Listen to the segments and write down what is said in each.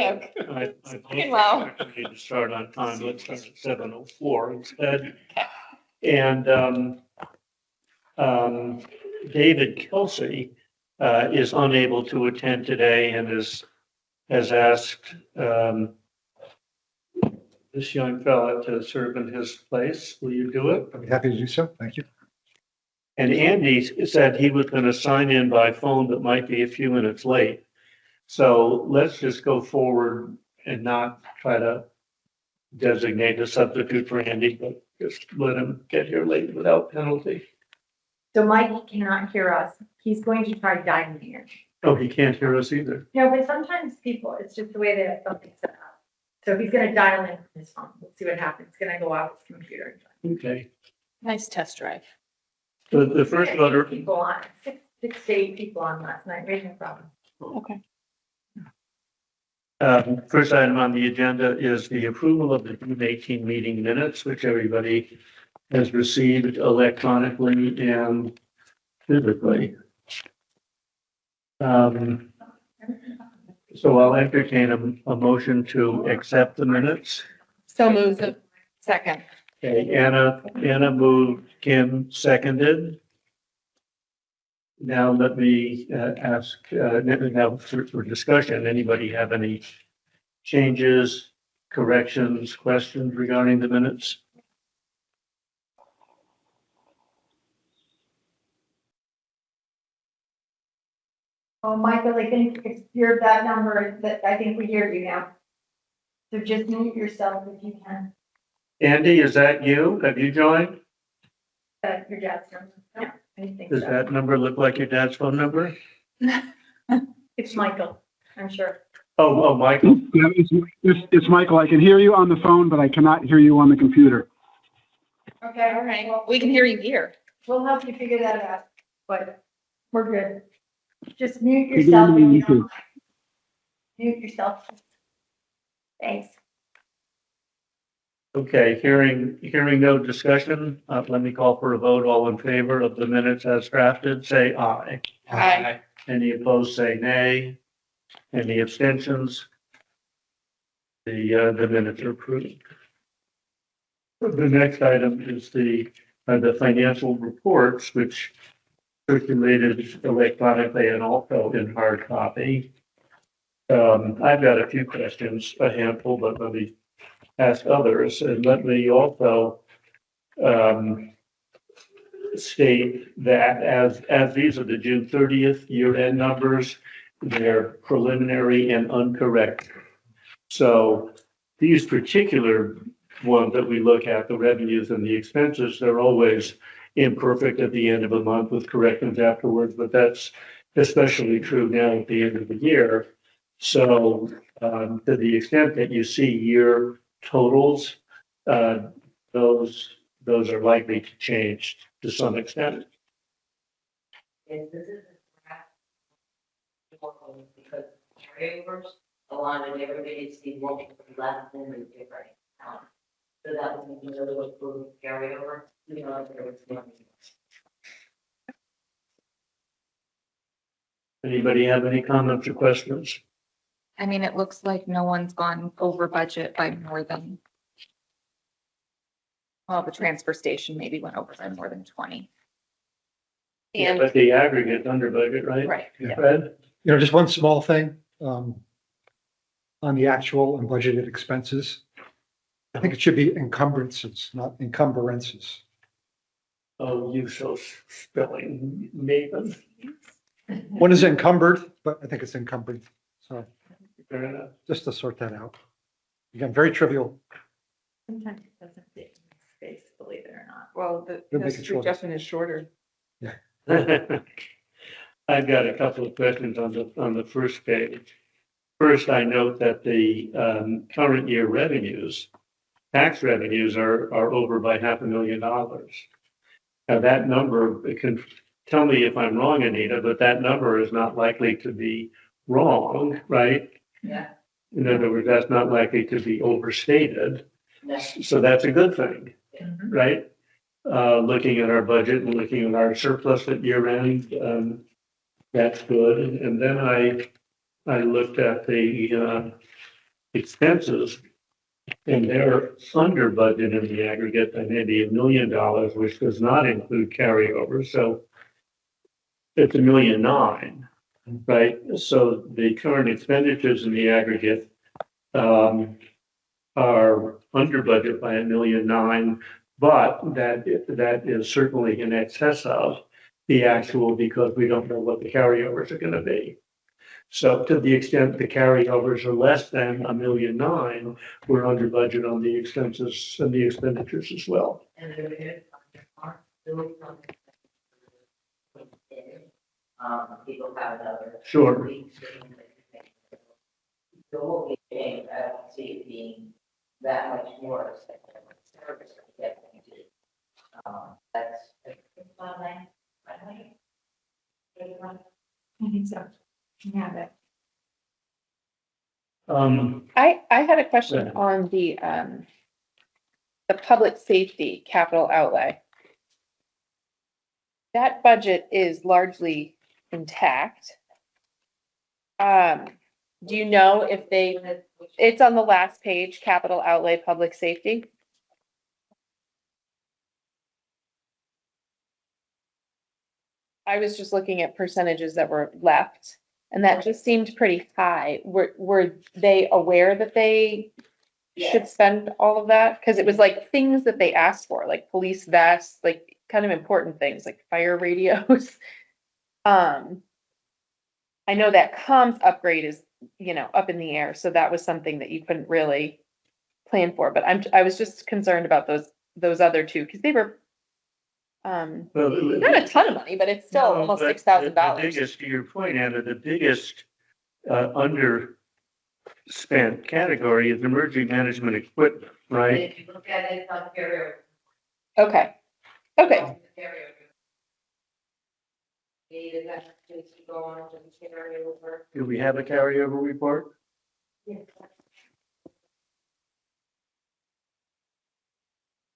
joke. I Well. need to start on time. Let's start at 7:04 instead. Okay. And David Kelsey is unable to attend today and has asked this young fella to serve in his place. Will you do it? I'd be happy to do so. Thank you. And Andy said he was going to sign in by phone, but might be a few minutes late. So let's just go forward and not try to designate a substitute for Andy, but just let him get here late without penalty. So Mike cannot hear us. He's going to try dialing here. Oh, he can't hear us either. No, but sometimes people, it's just the way that something's set up. So he's gonna dial in from his phone. We'll see what happens. It's gonna go out his computer. Okay. Nice test drive. The first voter, People on, six to eight people on last night, right? No problem. Okay. first item on the agenda is the approval of the June 18 meeting minutes, which everybody has received electronically and physically. So I'll entertain a motion to accept the minutes. So moved. Second. Okay, Anna moved, Kim seconded. Now let me ask, now for discussion, anybody have any changes, corrections, questions regarding the minutes? Oh, Michael, I think if you're that number, that I think we hear you now. So just mute yourself if you can, Andy, is that you? Have you joined? your dad's number. No, I think Does so. that number look like your dad's phone number? It's Michael, I'm sure. Oh, Michael. Yeah, it's Michael. I can hear you on the phone, but I cannot hear you on the computer. Okay, All right. well, We can hear you here. we'll help you figure that out, but we're good. Just mute Good yourself. if evening, you you don't too. mind. Mute yourself. Thanks. Okay, hearing no discussion, let me call for a vote. All in favor of the minutes as drafted, say aye. Aye. Any opposed, say nay. Any abstentions? The minutes are approved. The next item is the financial reports, which circulated electronically and also in hard copy. I've got a few questions, a handful, but let me ask others, and let me also state that as these are the June 30th year-end numbers, they're preliminary and uncorrected. So these particular ones that we look at, the revenues and the expenses, they're always imperfect at the end of a month with corrections afterwards, but that's especially true now at the end of the year. So to the extent that you see year totals, those are likely to change to some extent. Yes, this is a draft. Because carryovers, a lot of everybody see one less than the different. So that was a little proof carryover, you know, there was money. Anybody have any comments or questions? I mean, it looks like no one's gone over budget by more than. Well, the transfer station maybe went over by more than 20. Yeah, but the aggregate under budget, right? Right. Yeah. Fred? You know, just one small thing, on the actual and budgeted expenses. I think it should be encumbrances, not encumbrances. Oh, you so spelling maven. One is encumbered, but I think it's encumbered. So Fair enough. just to sort that out. Again, very trivial. Sometimes it doesn't fit in my space, believe it or not. Well, They'll the make it shorter. suggestion is shorter. I've got a couple of questions on the first page. First, I note that the current year revenues, tax revenues are over by $500,000. Now that number, it can tell me if I'm wrong, Anita, but that number is not likely to be wrong, right? Yeah. In other words, that's not likely to be overstated. That's So that's a good thing, Mhm. right? Looking at our budget and looking at our surplus at year end, that's good. And then I looked at the expenses. And they're under budget in the aggregate by maybe $1 million, which does not include carryover. So it's $1.9 million, right? So the current expenditures in the aggregate are under budget by $1.9 million, but that is certainly in excess of the actual because we don't know what the carryovers are going to be. So to the extent the carryovers are less than $1.9 million, we're under budget on the expenses and the expenditures as well. And there is, people have another. Sure. So what we think, I don't see it being that much more expensive service to get them to. That's. I think so. Yeah, that. I had a question on the public safety capital outlay. That budget is largely intact. Do you know if it's on the last page, capital outlay, public safety? I was just looking at percentages that were left, and that just seemed pretty high. Were they aware that they should spend all of that? Cause it was like things that they asked for, like police vests, like kind of important things, like fire radios. I know that comms upgrade is, up in the air, so that was something that you couldn't really plan for, but I was just concerned about those other two, cause they were not a ton of money, but it's still almost but $6,000. The biggest, to your point, Anna, the biggest underspent category is emergency management equipment, And right? if you look at it, it's on carryover. Okay. Carryover. Data that needs to go on to the carryover. Do we have a carryover report? I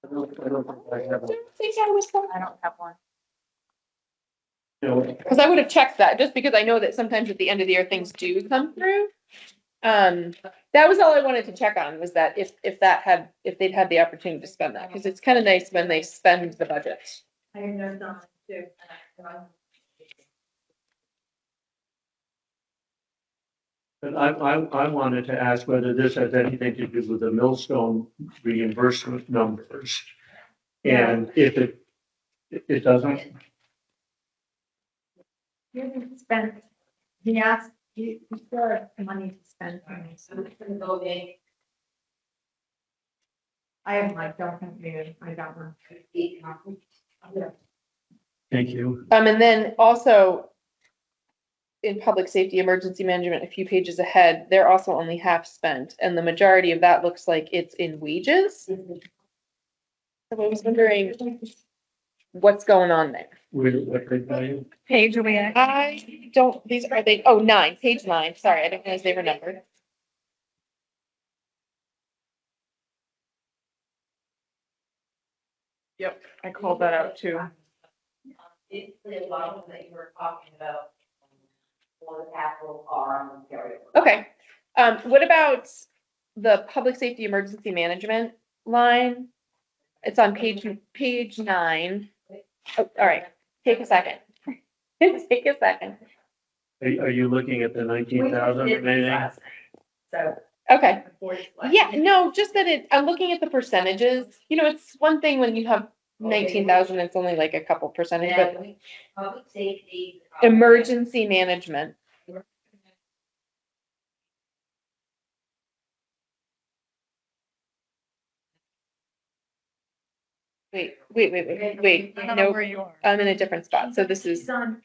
don't think I have a. I don't have one. Cause I would have checked that, just because I know that sometimes at the end of the year, things do come through. That was all I wanted to check on, was that if they'd had the opportunity to spend that, cause it's kind of nice when they spend the budget. I have no knowledge too. But I wanted to ask whether this has anything to do with the Millstone reimbursement numbers. And if it doesn't, You haven't spent, he asked, you still have money to spend. So it's gonna go in I have my document, I got one. 8 copies. thank you. And then also in public safety, emergency management, a few pages ahead, they're also only half spent, and the majority of that looks like it's in wages. So I was wondering what's going on there. What they tell you? Page are we at? I don't, page 9, sorry, I didn't realize they were numbered. Yep, I called that out too. It's the line that you were talking about. For the capital are on the carryover. Okay, what about the public safety emergency management line? It's on page 9. Oh, all right, take a second. Take a second. Are you looking at the 19,000 remaining? So. Okay, yeah, no, just that I'm looking at the percentages, it's one thing when you have 19,000, it's only like a couple percentage, but Yeah, public safety. emergency management. Wait, I don't know no, where you are. I'm in a different spot, so this is She's on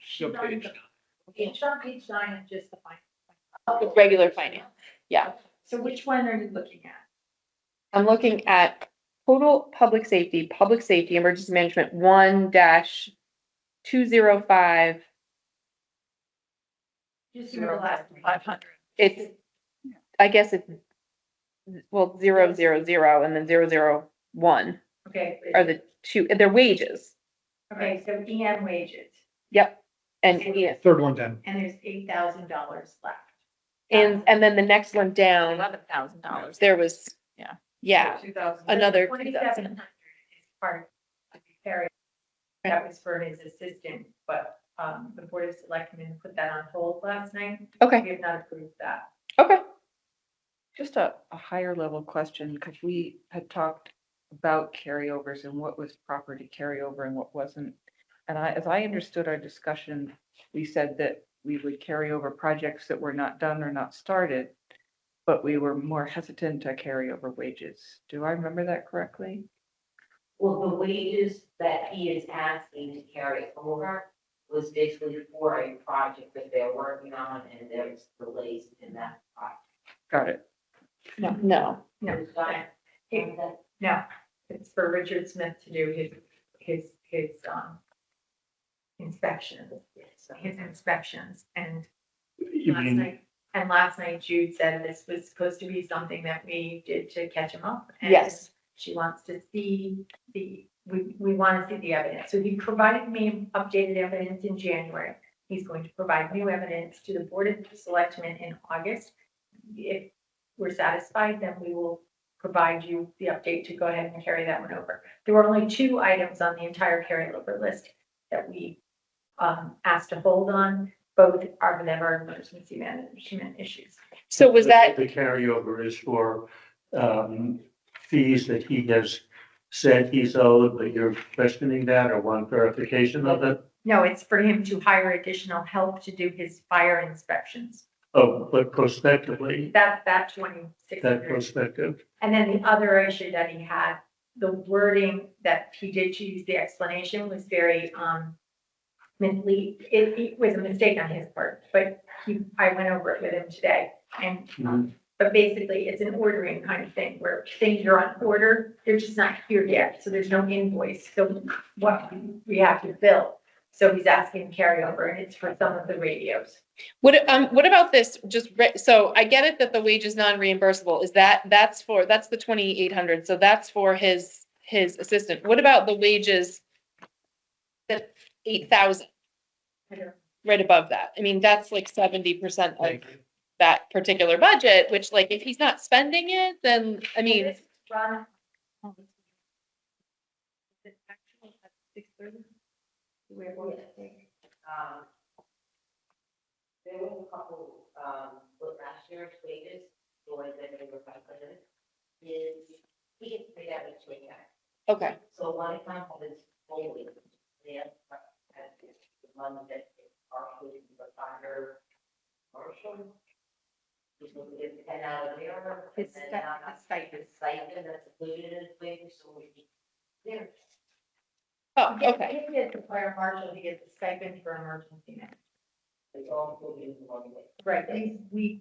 page 9, it's just the final. regular finance, yeah. So which one are you looking at? I'm looking at total public safety, emergency management 1-205. Just your last. 500. It's, I guess it's, 000 and then 001 Okay. are the two, they're wages. Okay, so EM wages, Yep. And yeah, Third one down. and there's $8,000 left. And then the next one down, $11,000. there was, yeah, 2,000. another 2,700 2,000. is part of the carry. That was for his assistant, but, the Board of Selectmen put that on hold last night. Okay, We have not approved that. okay. Just a higher level question, because we had talked about carryovers and what was proper to carry over and what wasn't. And as I understood our discussion, we said that we would carry over projects that were not done or not started, but we were more hesitant to carry over wages. Do I remember that correctly? Well, the wages that he is asking to carry over was basically for a project that they're working on, and there's delays in that project. Got it. No, No, It's not- no, it's for Richard Smith to do his inspections, and You last mean, night, last night Jude said this was supposed to be something that we did to catch him up. and yes, She wants to see we want to see the evidence. So he provided me updated evidence in January. He's going to provide new evidence to the Board of Selectmen in August. If we're satisfied, then we will provide you the update to go ahead and carry that one over. There were only 2 items on the entire carryover list that we asked to hold on. Both are them are emergency management issues. so was that, the carryover is for, fees that he has said he's owed, but you're questioning that or want clarification of it? No, it's for him to hire additional help to do his fire inspections. Oh, but prospectively, That 26. that prospective, And then the other issue that he had, the wording that he did choose, the explanation was very, mislead. It was a mistake on his part, but I went over it with him today. And, Mhm. but basically, it's an ordering kind of thing where things are on order, they're just not here yet, so there's no invoice, so what we have to bill. So he's asking carryover, and it's for some of the radios. what about this, so I get it that the wage is non-reimbursable, that's the 2,800, so that's for his assistant. What about the wages? That 8,000, right above that, I mean, that's like 70% of that particular budget, which like, if he's not spending it, then, I mean, This run. Is it actual at 6:30? Where was it? There was a couple, with last year's wages, the ones that they were calculated, is he gets paid out each week. okay, So one account is fully, the one that is partially the fire commercial. He's going to get 10 out of there. His and then stipend. the stipend that's included in his wages, so we, there. oh, okay, If he gets the fire marshal, he gets a stipend for emergency management. It's all included in one way. Right, we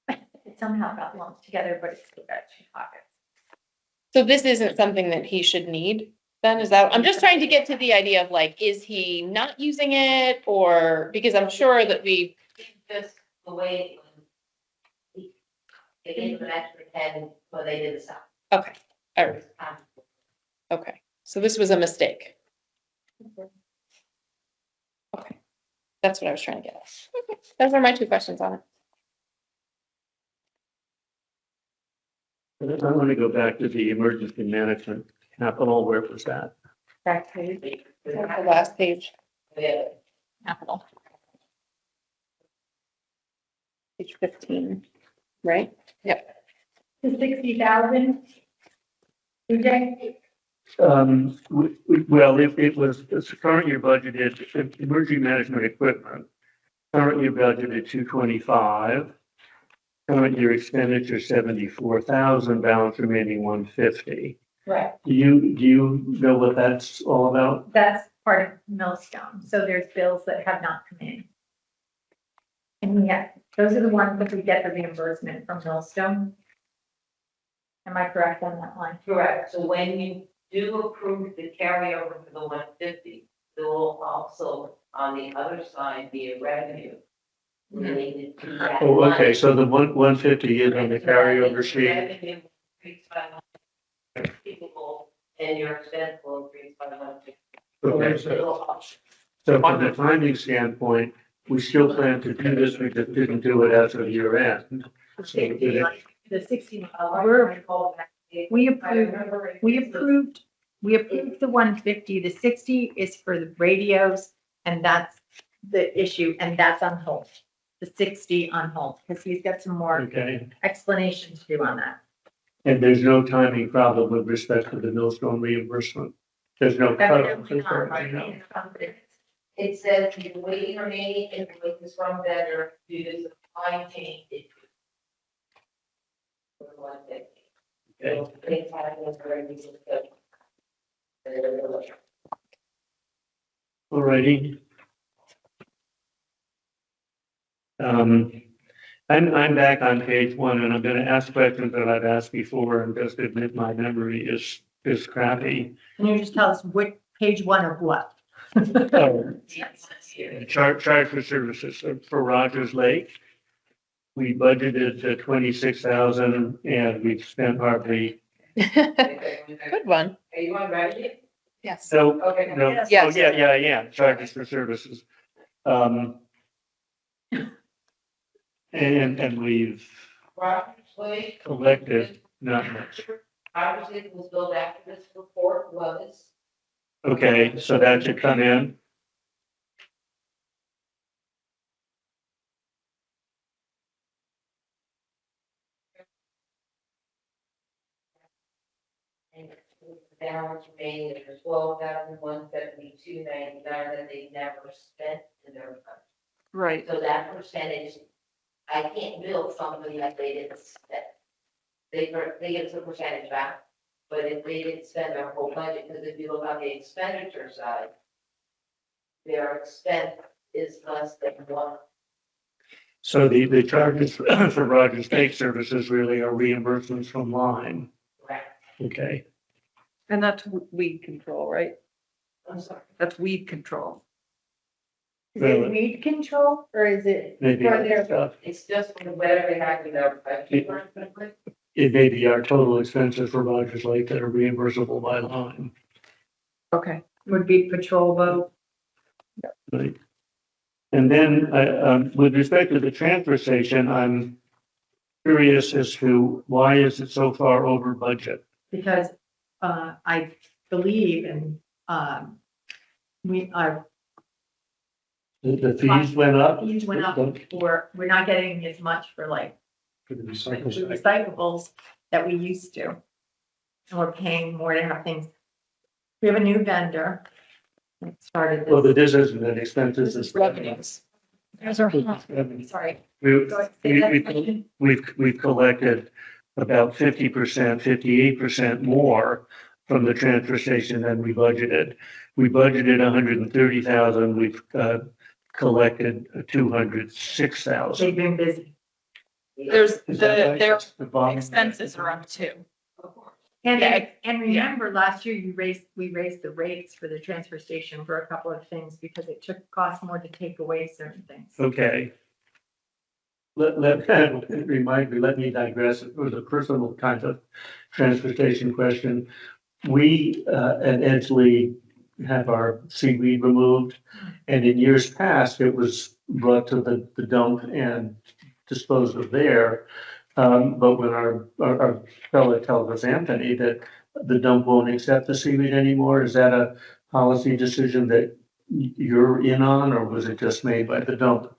it somehow got lumped together, but it's still got 2 pockets. so this isn't something that he should need, then, is that, I'm just trying to get to the idea of like, is he not using it, or, because I'm sure that we, Just the way they gave them an extra 10 when they did the stuff. okay, all right, okay, so this was a mistake. Okay, that's what I was trying to get at. Okay, those are my 2 questions on it. I want to go back to the emergency management capital, where was that? Back page. That's the last page, Yeah. Capital. page 15, right? Yep. The 60,000. DJ, Well, it was, it's current year budgeted, emergency management equipment, current year budgeted 225. Current year expenditure 74,000, balance remaining 150. right, Do you know what that's all about? that's part of Millstone, so there's bills that have not come in. And yeah, those are the ones that we get the reimbursement from Millstone. Am I correct on that line? Correct. So when you do approve the carryover for the 150, there will also, on the other side, be a revenue related to that. Oh, okay, money. so the 150 is on the carryover sheet. Revenue increased by 150, and your expense will increase by 150. Okay, so from the timing standpoint, we still plan to do this, we just didn't do it as of year end. So The 60, we approved the 150, the 60 is for the radios, and that's the issue, and that's on hold. The 60 on hold, because he's got some more Okay, explanation to do on that. and there's no timing problem with respect to the millstone reimbursement? There's no cutoff? Evidently not, right? It says the waiting remaining invoices from vendor due to supply chain issues. For 150. So things happen in very recent. All righty. I'm back on page 1, and I'm gonna ask questions that I've asked before and just admit my memory is crappy. Can you just tell us what page 1 of what? Oh, Charge for services for Rogers Lake. We budgeted 26,000 and we've spent hardly, Good one. Are you on ready? Yes. no, Okay. no, Yes. oh, yeah, charges for services. And we've Rogers Lake. collected not much. Rogers Lake was billed after this report was. Okay, so that should come in. And the balance remaining for 12,172.99 that they never spent in their budget. Right. So that percentage, I can't bill somebody that they didn't spend. They get some percentage back, but if they didn't spend their whole budget, because if you look on the expenditure side, their expense is less than one. So the charges for Rogers Lake services really are reimbursements from line. Correct. Okay, And that's weed control, right? I'm sorry. That's weed control. Is it weed control, or is it? maybe for other their- stuff. It's just whatever they have in their budget. It may be our total expenses for Rogers Lake that are reimbursable by line. Okay. Would be patrol boat. Right. And then, with respect to the transfer station, I'm curious as to why is it so far over budget? Because I believe and our The fees went up? fees went up, we're not getting as much for like For the the recycling. recyclables that we used to. And we're paying more to have things. We have a new vendor that started Well, this. this isn't an expense, this is Revenues. Those are, revenue. Sorry. We- Go ahead, say that again. We've collected about 50%, 58% more from the transfer station than we budgeted. We budgeted 130,000, we've collected 206,000. They've been busy. there's Is that right? their The volume? expenses are up too. And, Yeah, and remember, last year we raised the rates for the transfer station for a couple of things because it cost more to take away certain things. Okay. Let me digress. It was a personal kind of transportation question. We at Edgeley have our seaweed removed, and in years past, it was brought to the dump and disposed of there. But when our fellow tells us, Anthony, that the dump won't accept the seaweed anymore, is that a policy decision that you're in on, or was it just made by the dump?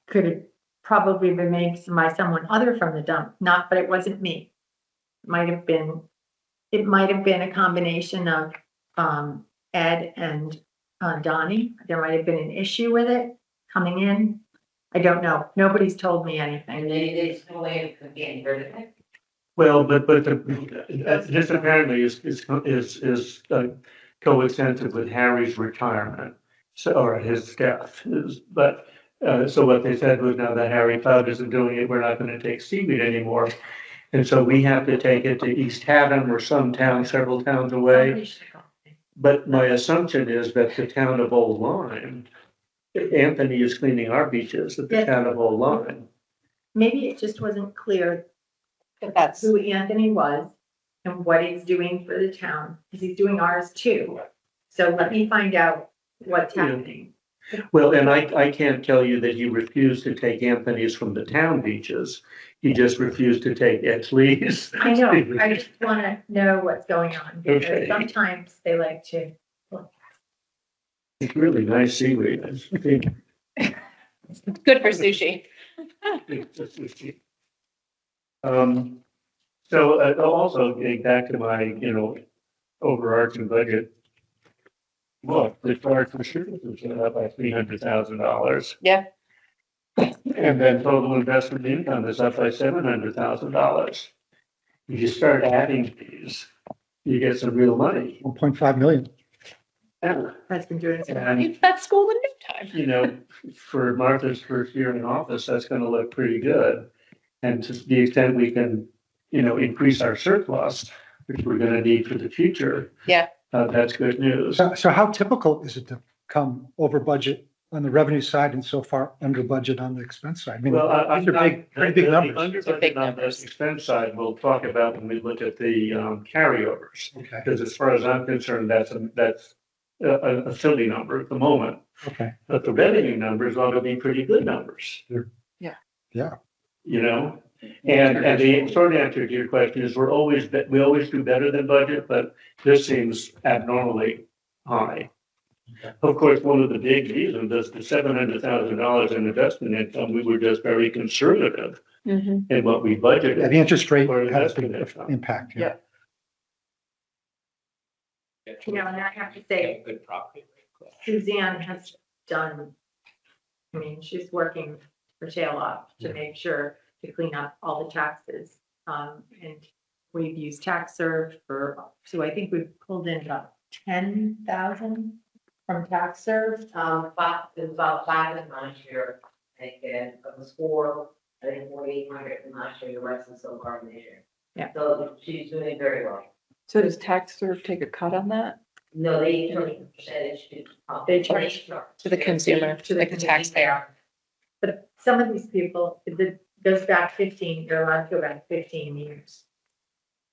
Could have probably been made by someone other from the dump, but it wasn't me. It might have been a combination of, Ed and, Donnie. There might have been an issue with it coming in. I don't know. Nobody's told me And anything. they still waiting for getting rid of it. Well, but this apparently is coextensive with Harry's retirement, so, or his death is, but, so what they said was now that Harry Cloud isn't doing it, we're not gonna take seaweed anymore. And so we have to take it to East Haddam or some town, several towns away. Somebody should call me. But my assumption is that the town of Old Lyme, Anthony is cleaning our beaches at the Yes. town of Old Lyme. Maybe it just wasn't clear But that's, who Anthony was and what he's doing for the town, because he's doing ours too. So let me find out what's Yeah. happening. Well, and I can't tell you that he refused to take Anthony's from the town beaches. He just refused to take Exley's. I know, I just want to know what's going on, because Okay. sometimes they like to, It's really nice seaweed. I think. Good for sushi. So also getting back to my, overarching budget. Look, the charge for services went up by $300,000. Yeah. And then total investment income is up by $700,000. If you start adding these, you get some real money. 1.5 million. And, has been doing it. Leave that school in no time. for Martha's first year in office, that's gonna look pretty good. And to the extent we can, increase our surplus, which we're gonna need for the future. Yeah. That's good news. So how typical is it to come over budget on the revenue side and so far under budget on the expense side? I mean, Well, these are big, pretty big numbers. Under They're big budget on the numbers. expense side, we'll talk about when we look at the carryovers. Okay, Because as far as I'm concerned, that's a silly number at the moment. okay, But the revenue numbers ought to be pretty good numbers. yeah. And the short answer to your question is we always do better than budget, but this seems abnormally high. Of course, one of the big reasons is the $700,000 in investment income, we were just very conservative Mhm. in what we Yeah, budgeted. the interest rate For has a investment big income. impact. Yeah. And I have to say, Good property. Suzanne has done, she's working her tail off to make sure to clean up all the taxes. And we've used TaxServe so I think we've pulled in about 10,000 from TaxServe. It was about 5 in last year, I think, and it was 4, I think 4,800 in last year, the rest is so far this year. Yeah. So she's doing very well. So does TaxServe take a cut on that? No, they charge a percentage to. They charge To the consumer, like the taxpayer. But some of these people, it goes back 15, they're allowed to go back 15 years.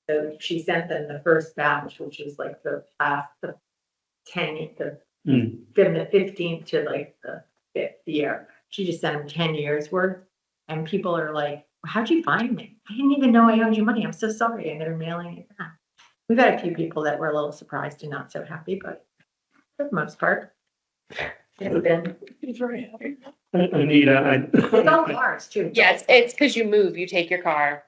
So she sent them the first batch, which was like the 10, from the 15th to like the 5th year. She just sent them 10 years worth. And people are like, how'd you find me? I didn't even know I owed you money. I'm so sorry. And they're mailing it back. We've had a few people that were a little surprised and not so happy, but for the most part, it's been, He's very happy. Anita, it's all cars too. Yeah, it's because you move, you take your car,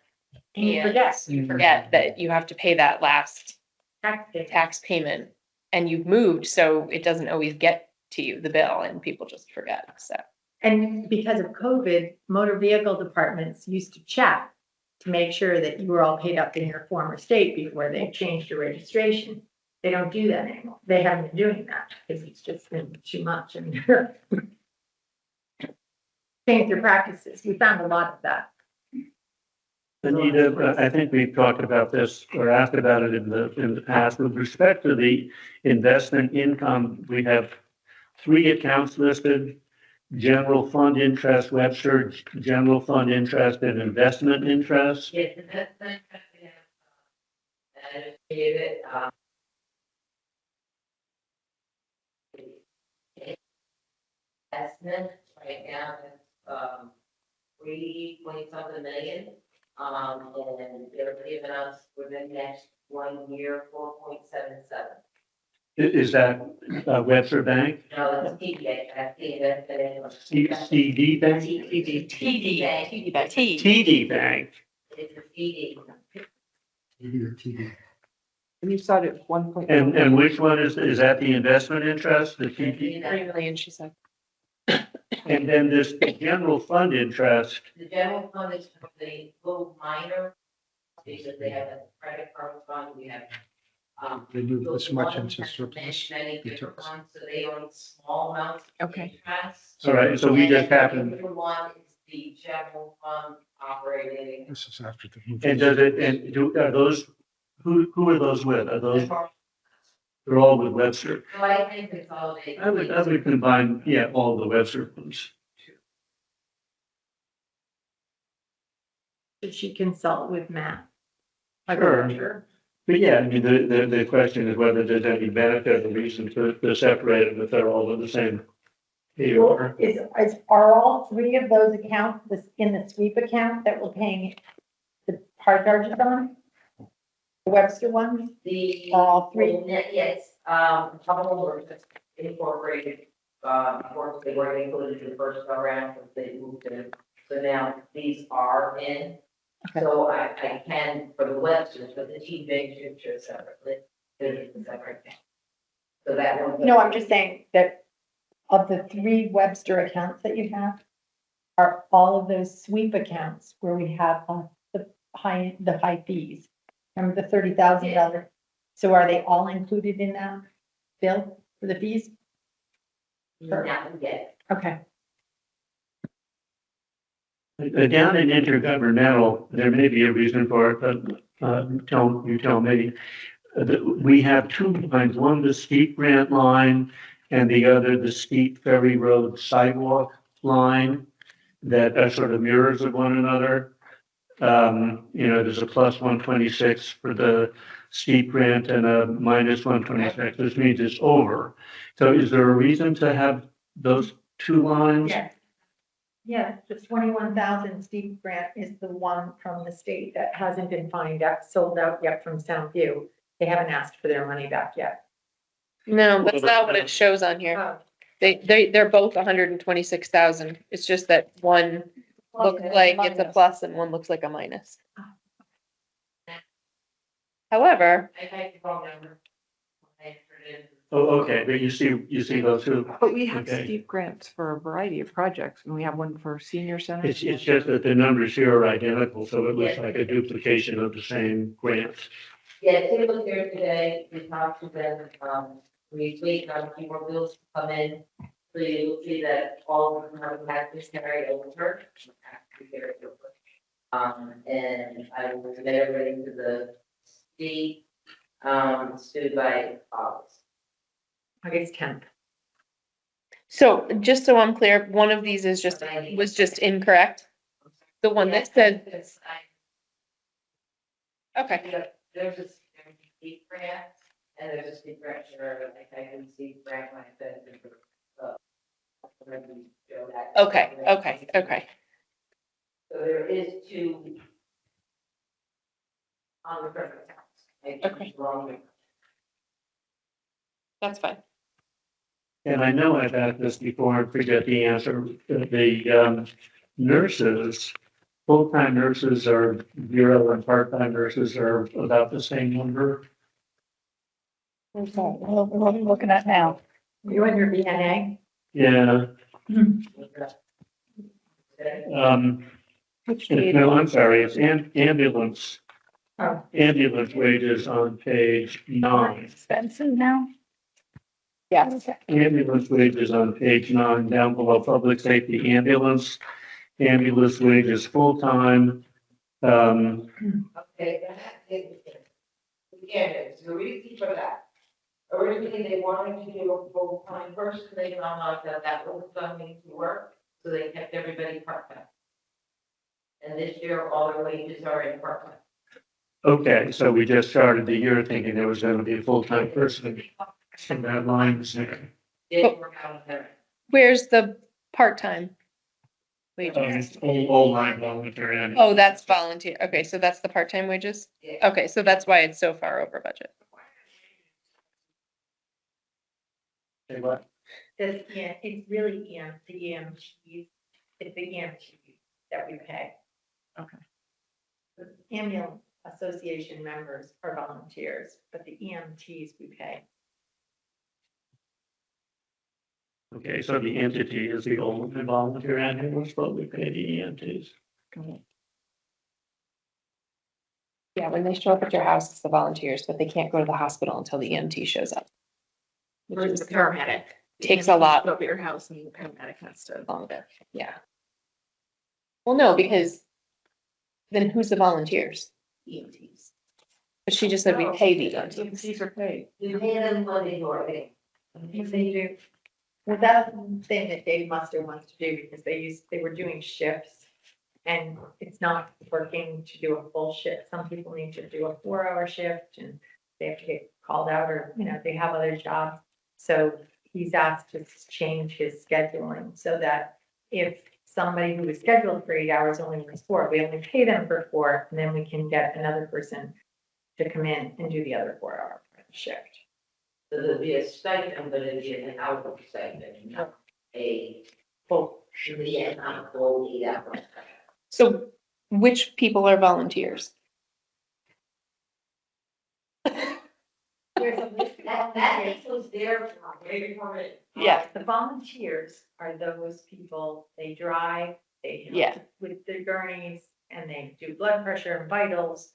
And you Yeah. forget. you forget that you have to pay that last Tax day. tax payment. And you've moved, so it doesn't always get to you, the bill, and people just forget, so. And because of COVID, motor vehicle departments used to check to make sure that you were all paid up in your former state before they changed your registration. They don't do that anymore. They haven't been doing that because it's just been too much and change their practices. We found a lot of that. Anita, I think we've talked about this or asked about it in the past. With respect to the investment income, we have 3 accounts listed: general fund interest, Webster, general fund interest, and investment interest. Yes, and that's, and David, investment right now is, 3.something million. And they're giving us for the next 1 year, 4.77. Is that Webster Bank? No, it's TD, that's the investment. CD Bank? TD Bank. TD Bank. It's a TD. And you said it 1. And which one is that the investment interest, the TD? 3 million, she said. And then this general fund interest, The general fund is for the little minor, because they have a credit card fund, we have. They move those this much ones into have surplus. Many They different took- ones, so they own small amounts. of Okay. interest. all right, so we And just then happen, the other one is the general fund operating. This is after the move. and does it, and are those, who are those with? Are those, they're all with Webster? So I think consolidate. I would combine, all the Webster ones. Should she consult with Matt? Sure. But yeah, I mean, the question is whether there's any benefit or reason to separate them if they're all in the same Or Are all three of those accounts in the sweep account that we're paying the hard charges on? The Webster ones? The. All three? Yes, a couple were just incorporated, of course, they weren't included in the first go round, but they moved in. So now these are in. Okay. So I can, for the Websters, but the T bank should show separately. They're separate. So that one. No, I'm just saying that of the three Webster accounts that you have, are all of those sweep accounts where we have the high fees? Remember the $30,000? So are they all included in that bill for the fees? Not yet. Okay. down in intergovernmental, there may be a reason for it, but you tell me. We have two lines, one the steep grant line and the other the steep ferry road sidewalk line that are sort of mirrors of one another. There's a plus 126 for the steep grant and a minus 126, which means it's over. So is there a reason to have those two lines? Yeah. Yeah, the 21,000 steep grant is the one from the state that hasn't been sold out yet from Soundview. They haven't asked for their money back yet. No, that's not what it shows on here. Oh. They're both 126,000. It's just that one looks like it's a plus and one looks like a minus. However, I typed the wrong number. I entered in. Oh, okay, but you see those two. But we have Okay. steep grants for a variety of projects, and we have one for senior center. It's just that the numbers here are identical, so it looks like a duplication of the same grants. Yeah, Tim was here today, we talked to them, we wait on a few more bills to come in. So you'll see that all of them have been carried over. And I will submit everything to the state, stood by August. August 10th. so just so I'm clear, one of these is was just incorrect. The one that said, okay, There's a steep grant, and there's a steep grant, like I can see grant like that. okay. So there is two on the current accounts. Okay. That's fine. And I know I've asked this before and forget the answer. The nurses, full-time nurses are 0 and part-time nurses are about the same number. What are we looking at now? You and your VNA? Yeah. No, I'm sorry, it's ambulance. Oh. Ambulance wages on page 9. Expensive now? Yes. Ambulance wages on page 9, down below public safety ambulance. Ambulance wages full-time. Okay, that is, again, it's the reason for that. Originally, they wanted to do a full-time person, they found out that that was funding to work, so they kept everybody part-time. And this year, all their wages are in part-time. Okay, so we just started the year thinking there was gonna be a full-time person in that line. Didn't work out there. Where's the part-time wages? All line volunteer and. Oh, that's volunteer. Okay, so that's the part-time wages? Yeah. Okay, so that's why it's so far over budget. Say what? It's really the EMTs, it's the EMTs that we pay. Okay. The ambulance association members are volunteers, but the EMTs we pay. Okay, so the entity is the old volunteer ambulance, but we pay the EMTs. Yeah, when they show up at your house, it's the volunteers, but they can't go to the hospital until the EMT shows up. Which Or is the paramedic. Takes a lot Go to your house and the paramedic has to. longer, yeah. Well, no, because then who's the volunteers? EMTs. But she just said we pay the EMTs. EMTs are paid. We pay them when they do our thing. If they do, well, that's the thing that Dave Muster wants to do, because they were doing shifts. And it's not working to do a full shift. Some people need to do a 4-hour shift and they have to get called out or, they have other jobs. So he's asked to change his scheduling so that if somebody who was scheduled for 8 hours only works 4, we only pay them for 4, and then we can get another person to come in and do the other 4-hour shift. So there'll be a stipend, but it'll be an hour stipend, not a Full. should be not full 8 hours. So which people are volunteers? There's a list of That volunteers. was there way before it. Yeah. The volunteers are those people, they drive, they help Yeah. with the gurneys, and they do blood pressure and vitals,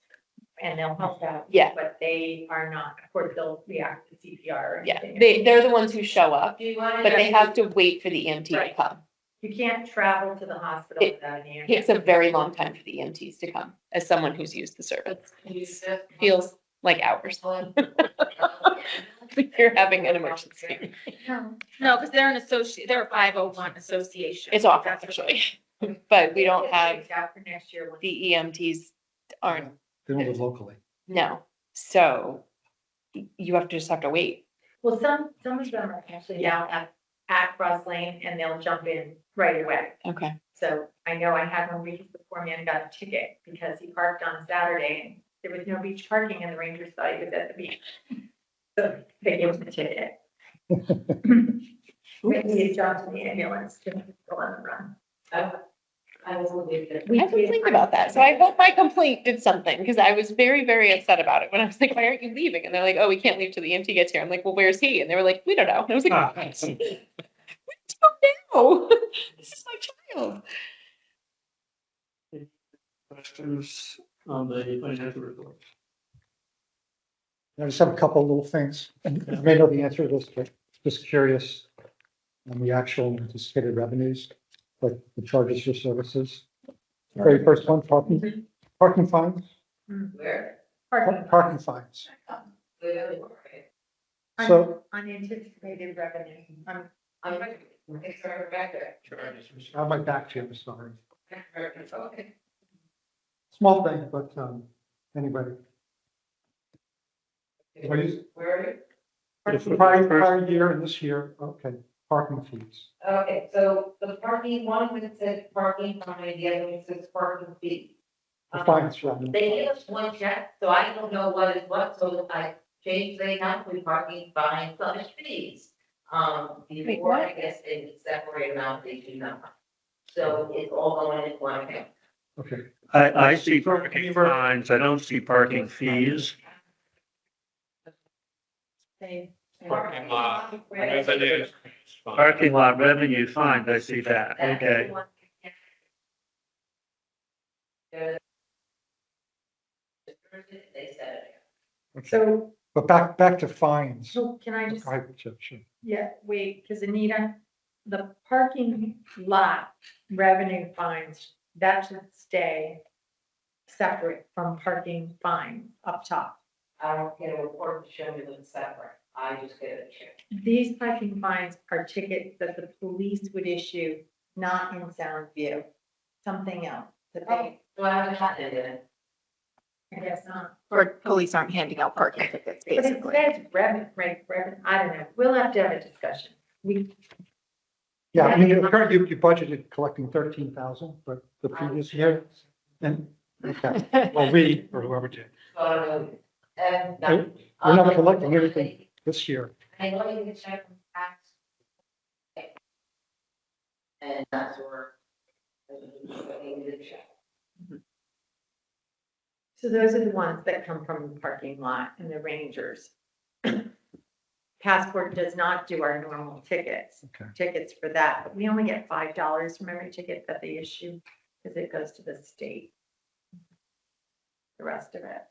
and they'll help out. Yeah. But they are not, of course, they'll react to CPR or Yeah, anything. they're the ones who show up, Do you want but they have to wait for the EMT to Right. come. You can't travel to the hospital It without an EMT. Takes a very long time for the EMTs to come, as someone who's used the service. Feels like hours. You're having an emergency. No, because they're an associate, they're a 501 association. It's awful, That's what- actually. But we don't have, Out for next year. when- the EMTs aren't, They don't live locally. no. So you just have to wait. Well, some of them are actually now at Cross Lane, and they'll jump in right away. Okay. So I know I had one week before me and got a ticket because he parked on Saturday and there was no beach parking and the Rangers thought he was at the beach. So they gave him the ticket. Maybe he jumped in the ambulance to go on the run. I will leave it. I didn't think about that. So I hope my complaint did something, because I was very, very upset about it when I was like, why aren't you leaving? And they're like, oh, we can't leave till the EMT gets here. I'm like, well, where's he? And they were like, we don't know. And I was like, Ah. we don't know. This is my child. Questions on the financial report? I just have a couple of little things. And I may know the answer to this, but just curious on the actual anticipated revenues, like the charges for services. Very first one, parking fines, Where? parking fines. Where? So- Unanticipated revenue. I'm sorry, Rebecca. I have my back to you, I'm sorry. Okay. Small thing, but, anybody. Where? Prior year and this year, okay, parking fees. Okay, so the parking, one that said parking fine, the other one says parking fee. The fines, yeah. They gave us one check, so I don't know what is what, so I changed the account to parking fine slash fees. Before, what? I guess they would separate them out, they do not. So it's all going in one account. Okay, I see parking fines, I don't see parking fees. Parking lot. Parking lot revenue fines, I see that, okay. They said it. So, but back to fines. so can I just? Go ahead, Jeff, sure. Yeah, wait, because Anita, the parking lot revenue fines, that should stay separate from parking fine up top. I don't get a report to show me them separate, I just get a check. These parking fines are tickets that the police would issue, not in Sound View, something else that they, So I haven't gotten it in. I guess not. Or police aren't handing out parking tickets, But it basically. says revenue, right, revenue, I don't know, we'll have to have a discussion. Yeah, I mean, you budgeted collecting 13,000, but the previous year, and, okay, well, we, or whoever did, And. we're not collecting anything this year. I know you can check from tax. And that's where. I need to check. So those are the ones that come from the parking lot and the Rangers. Passport does not do our normal tickets. Okay. Tickets for that, but we only get $5 from every ticket that they issue, because it goes to the state. The rest of it,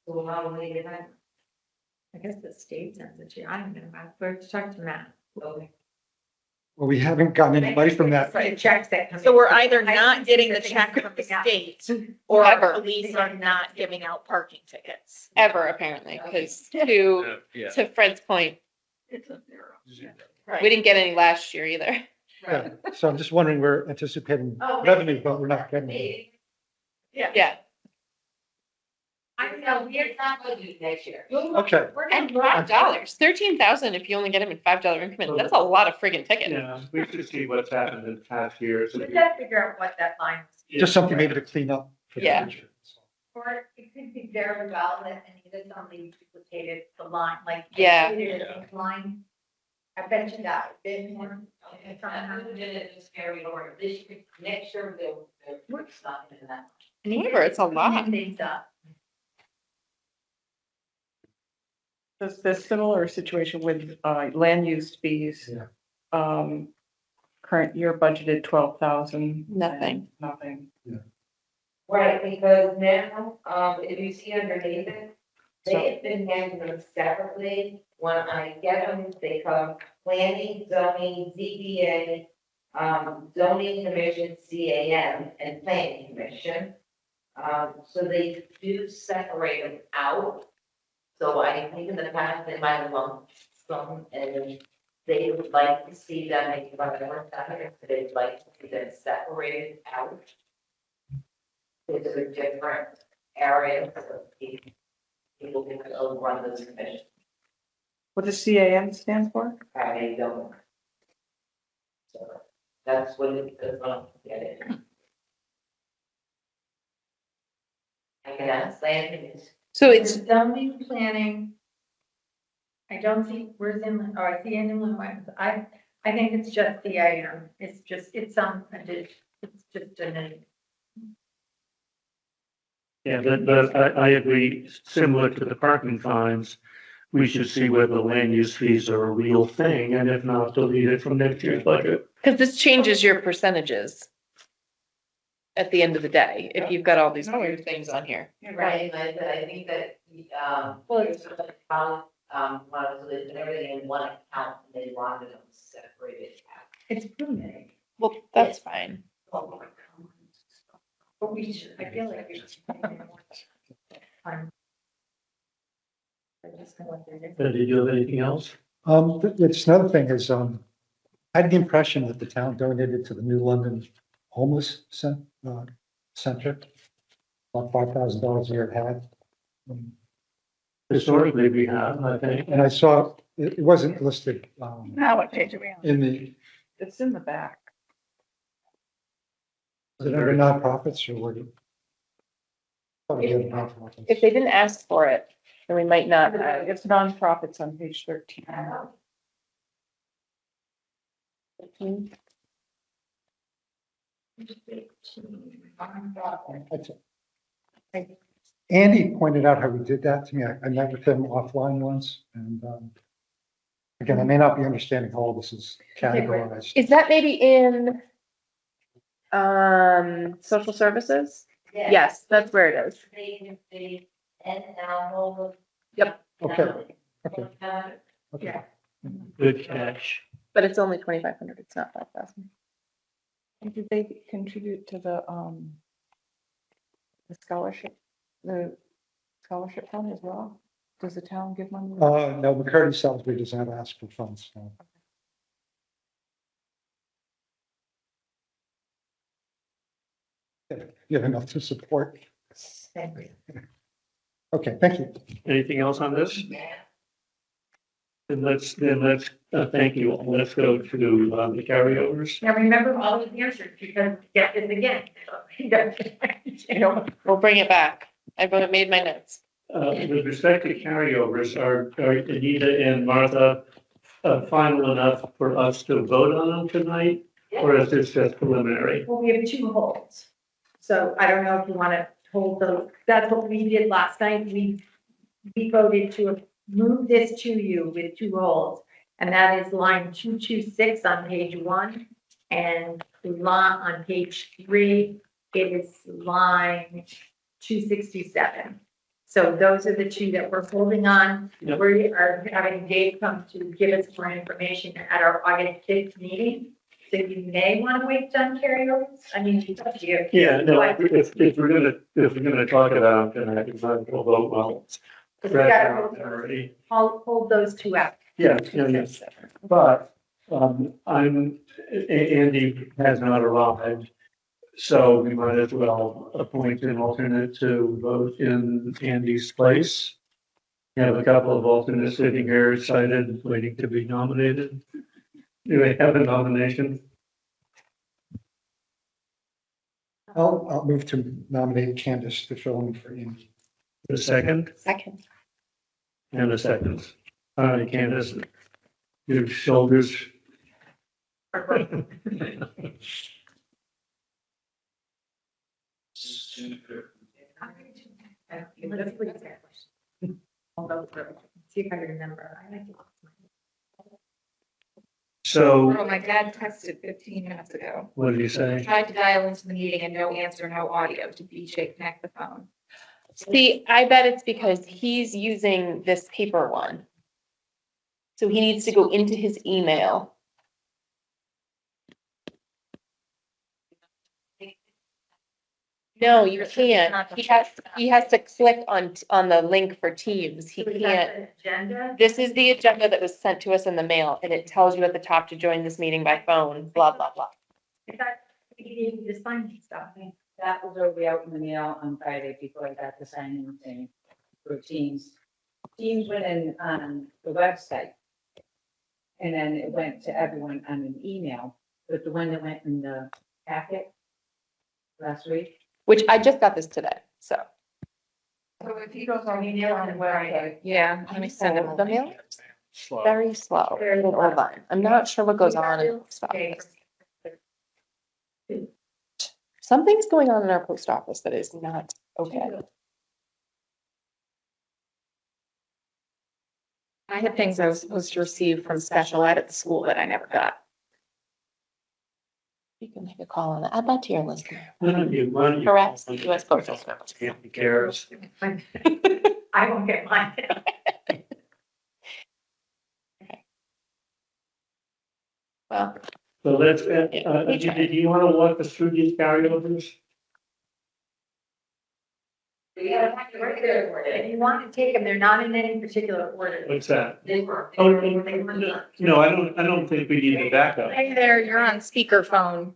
So how do we get that? I guess the state sends it to you, I don't know, I have to talk to Matt. Okay. Well, we haven't gotten any money from that. The checks that come in. So we're either I not can see getting the the things check from the coming out. state, or Ever. police are not giving out parking tickets. Ever, apparently, because to Fred's point, It's a zero. we didn't get any last year either. Yeah, so I'm just wondering, we're anticipating Oh, revenue, but we're not getting it. Yeah. I know No, we are It's not going to do next year. Okay. We're And gonna. $5, 13,000 if you only get them in $5 increments, that's a lot of friggin' tickets. Yeah, we should see what's happened in past years. We gotta figure out what that line is. Just something maybe to clean up. for the Yeah. future. Or it could be very well that Anita somebody duplicated the line, like. Yeah. created a pink line. I bet you that, bit more. Okay, I'm gonna just carry over this year, next year, they'll, it's not into that. Remember, it's a lot. Things up. There's this similar situation with, land use fees. Yeah. Current year budgeted 12,000. Nothing. Nothing. Right, because now, if you see underneath it, they've been handling them separately. When I get them, they come planning, zoning, ZBA, zoning commission, CAM, and planning commission. So they do separate them out. So I think in the past, they might have lumped some, and they would like to see them, maybe by the work time, they'd like to see them separated out. These are different areas, so people can go run those commissions. What does CAM stand for? I don't. So that's what it does, get it. I can ask Landon. So it's, Zoning, planning. I don't see, where's inland, oh, I see inland wetlands. I think it's just the IM. It's just, it's some, it's just an. Yeah, but I agree, similar to the parking fines, we should see whether the land use fees are a real thing, and if not, delete it from next year's budget. because this changes your percentages at the end of the day, if you've got all these weird things on here. Right, and I think that, well, it's sort of found, when I was living everything in one account, and they wanted them separated out. It's prudent. Well, that's fine. But we should, I feel like we should. Did you have anything else? It's another thing is, I had the impression that the town donated to the New London Homeless Center. About $5,000 a year it had. Historically, we have, I think. And I saw, it wasn't listed, Now what page are we on? in the, It's in the back. is it under nonprofits or what? Probably under nonprofits. If they didn't ask for it, then we might not. It's nonprofits on page 13. Andy pointed out how we did that to me. I met with him offline once and, again, I may not be understanding how all this is categorized. Is that maybe in, social services? Yes, that's where it is. They, and now. Yep. Okay, okay. Okay. Good catch. But it's only 2,500, it's not 5,000. And did they contribute to the scholarship fund as well? Does the town give money? No, McCurdy Salisbury does not ask for funds. No. You have enough to support. Okay, thank you. Anything else on this? Then let's thank you. Let's go to the carryovers. Now, remember all of the answers, because get this again. We'll bring it back. I've made my notes. With respect to carryovers, are Anita and Martha final enough for us to vote on them tonight? Or is this just preliminary? Well, we have 2 holds. So I don't know if you want to hold those. That's what we did last night. We voted to move this to you with 2 holds. And that is line 226 on page 1 and on page 3, it is line 267. So those are the 2 that we're holding on. Yep. We are having Dave come to give us more information at our August 5th meeting. So you may want to wait on carryovers. I mean, it's up to you. Yeah, no, if we're gonna talk about it, tonight, we might as well vote well. We Spread gotta out already. hold those 2 out. Yes. But, Andy has not arrived. So we might as well appoint an alternate to vote in Andy's place. We have a couple of alternates sitting here excited, waiting to be nominated. Do we have a nomination? I'll move to nominate Candace to fill in for Andy. A second Second. and a second. All right, Candace, your shoulders. Let's look at that question. I'll go through it, see if I remember. I like to- So Oh, my dad texted 15 minutes ago. what did you say? Tried to dial into the meeting and no answer, no audio. Did BJ connect the phone? See, I bet it's because he's using this paper one. So he needs to go into his email. No, you can't. He has to click on the link for Teams. He So we can't. got the Agenda. This is the agenda that was sent to us in the mail, and it tells you at the top to join this meeting by phone, blah, blah, blah. I thought we needed to sign stuff. That was already out in the mail on Friday before I got the signing thing for Teams. Teams went in on the website. And then it went to everyone on an email, but the one that went in the packet last week. Which I just got this today, so. So if he goes on email on Friday. Yeah, let me send him. The mail is Slow. very slow. Very slow. Hold on. I'm not sure what goes on in the post office. Something's going on in our post office that is not okay. I had things I was supposed to receive from special ed at the school that I never got. You can make a call on that. Add that to your list. Why don't you? Correct, US Postal Service. He cares. I won't get mine. Well, So let's, do you want to walk us through these carryovers? If you want to take them, they're not in any particular order. What's that? They were. Oh, they were not. No, I don't think we need a backup. Hey there, you're on speakerphone.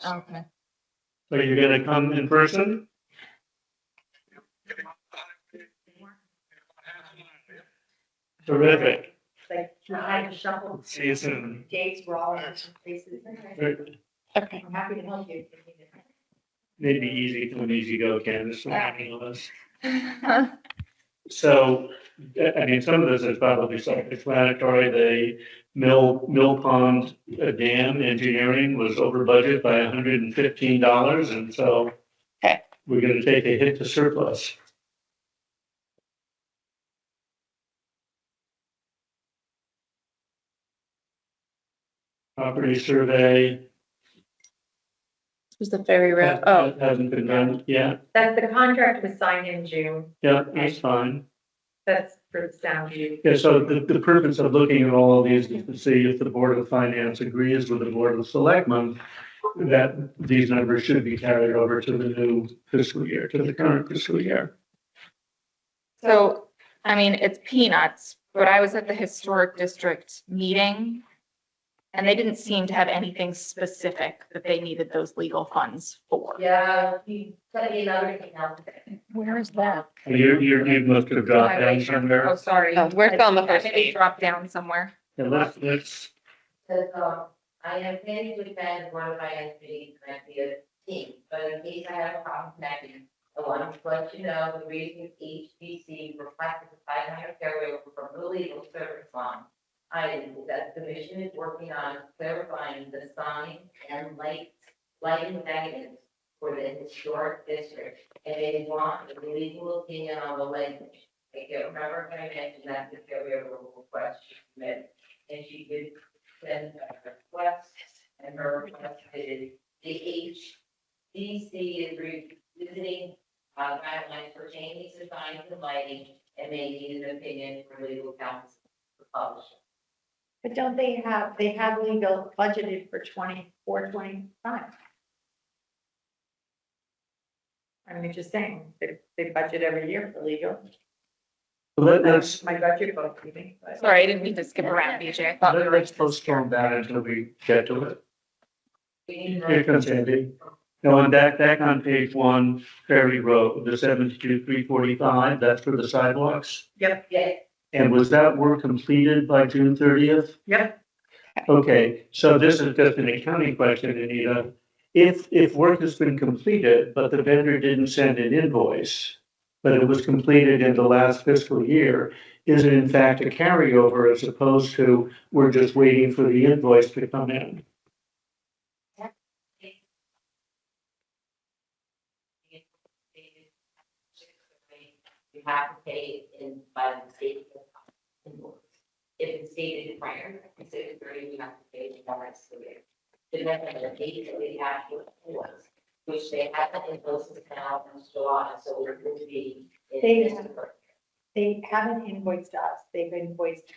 Okay. So you're gonna come in person? Terrific. Like, I had to shuffle See you soon. dates, we're all in different places. okay. I'm happy to help you. Maybe easy to an easy go, Candace, for any of us. So, I mean, some of this is probably self-explanatory. The Mill Pond Dam engineering was over budget by $115, and so Okay. we're gonna take a hit to surplus. Property survey. Who's the ferry road? Oh, Hasn't been done yet. That the contract was signed in June. Yeah, that's fine. That's for sound view. Yeah, so the purpose of looking at all of these is to see if the Board of Finance agrees with the Board of Selectmen that these numbers should be carried over to the new fiscal year, to the current fiscal year. So, I mean, it's peanuts, but I was at the historic district meeting. And they didn't seem to have anything specific that they needed those legal funds for. Yeah, he sent me another email today. Where is that? You must have dropped down Oh, somewhere. sorry. Oh, we're on the first I think it page. dropped down somewhere. Yeah, let's, Says, I am planning to attend the Board of Finance meeting tonight via Teams, but in case I have a problem connecting, I want to let you know the reason HBC requested the 500 carryover from the legal service line. Item that the commission is working on clarifying the sign and lighting negatives for the historic district, and they want a legal opinion on the language. I can't remember if I mentioned that the carryover request she submitted, and she did send a request, and her request is the HDC is revisiting guidelines pertaining to signs and lighting, and may need an opinion for legal counsel to publish. But don't they have legal budgeted for 24, 25? I mean, just saying, they budget every year for legal. Let's, My budget book meeting. but- Sorry, I didn't mean to skip around, BJ. I thought we were. let's postpone that until we get to it. Here comes Andy. Now, on back on page one, Ferry Road, the 72,345, that's for the sidewalks. Yep, Yeah, And was that work completed by June 30th? yep. Okay, so this is just an accounting question, Anita. If work has been completed, but the vendor didn't send an invoice, but it was completed in the last fiscal year, is it in fact a carryover as opposed to we're just waiting for the invoice to come in? you have to pay it in by the state. If it's stated prior, consider you have to pay it the rest of it. Depending on the date that we have to invoice, which they haven't invoiced now in July, so it would be. in They- December. They haven't invoiced us, they've invoiced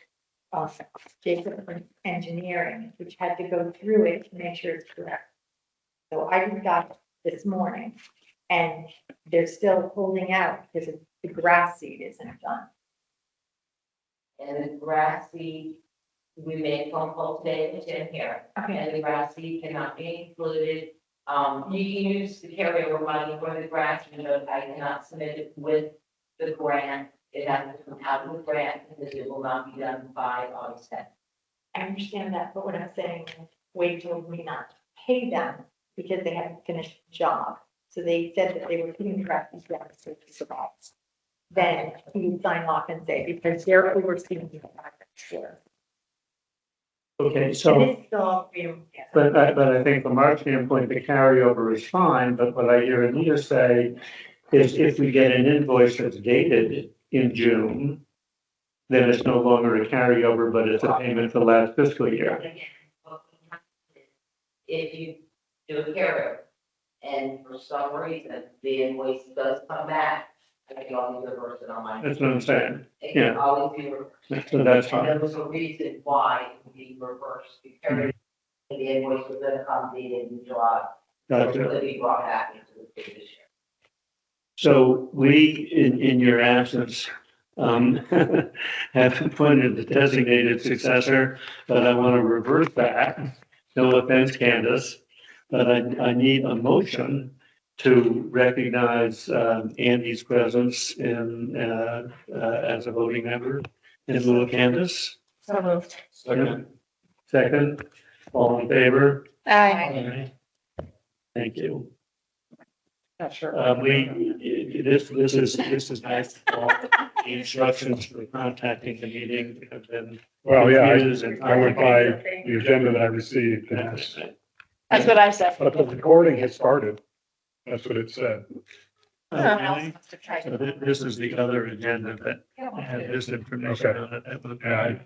Jacob Engineering, which had to go through it to make sure it's correct. So I just got it this morning, and they're still holding out because the grass seed isn't done. And the grass seed, we made a phone call today to Tim here, and the grass seed cannot be included. You can use the carryover money for the grass, I cannot submit it with the grant. It has to come out of the grant because it will not be done by August 10th. I understand that, but what I'm saying, is Wade told me not to pay them because they haven't finished the job. So they said that they were putting the grass seed down so it survives. Then he would sign off and say, because they're overseeing the project, sure. Okay, It so, is still, yes. but I think from our standpoint, the carryover is fine, but what I hear Anita say is if we get an invoice that's dated in June, then it's no longer a carryover, but it's a payment for last fiscal year. Again, what we have to do, if you do a carryover, and for some reason, the invoice does come back, I can always reverse it on my. That's what I'm saying. It can always be reversed. So that's And fine. there was a reason why it would be reversed, because the invoice was gonna come dated in July. So it Gotcha. could be brought back into the previous year. So we, in your absence, have appointed the designated successor, but I want to revert back. No offense, Candace, but I need a motion to recognize Andy's presence in, as a voting member in lieu of Candace. So moved. Second, all in favor? Aye. Thank you. Not sure. This is nice. The instructions for contacting the meeting have been. Well, yeah, confused and- I went by the agenda that I received, and it's- That's what I said. but the recording had started. That's what it said. Someone else must have tried So to. this is the other agenda that had this information Okay. on it. That was- Yeah,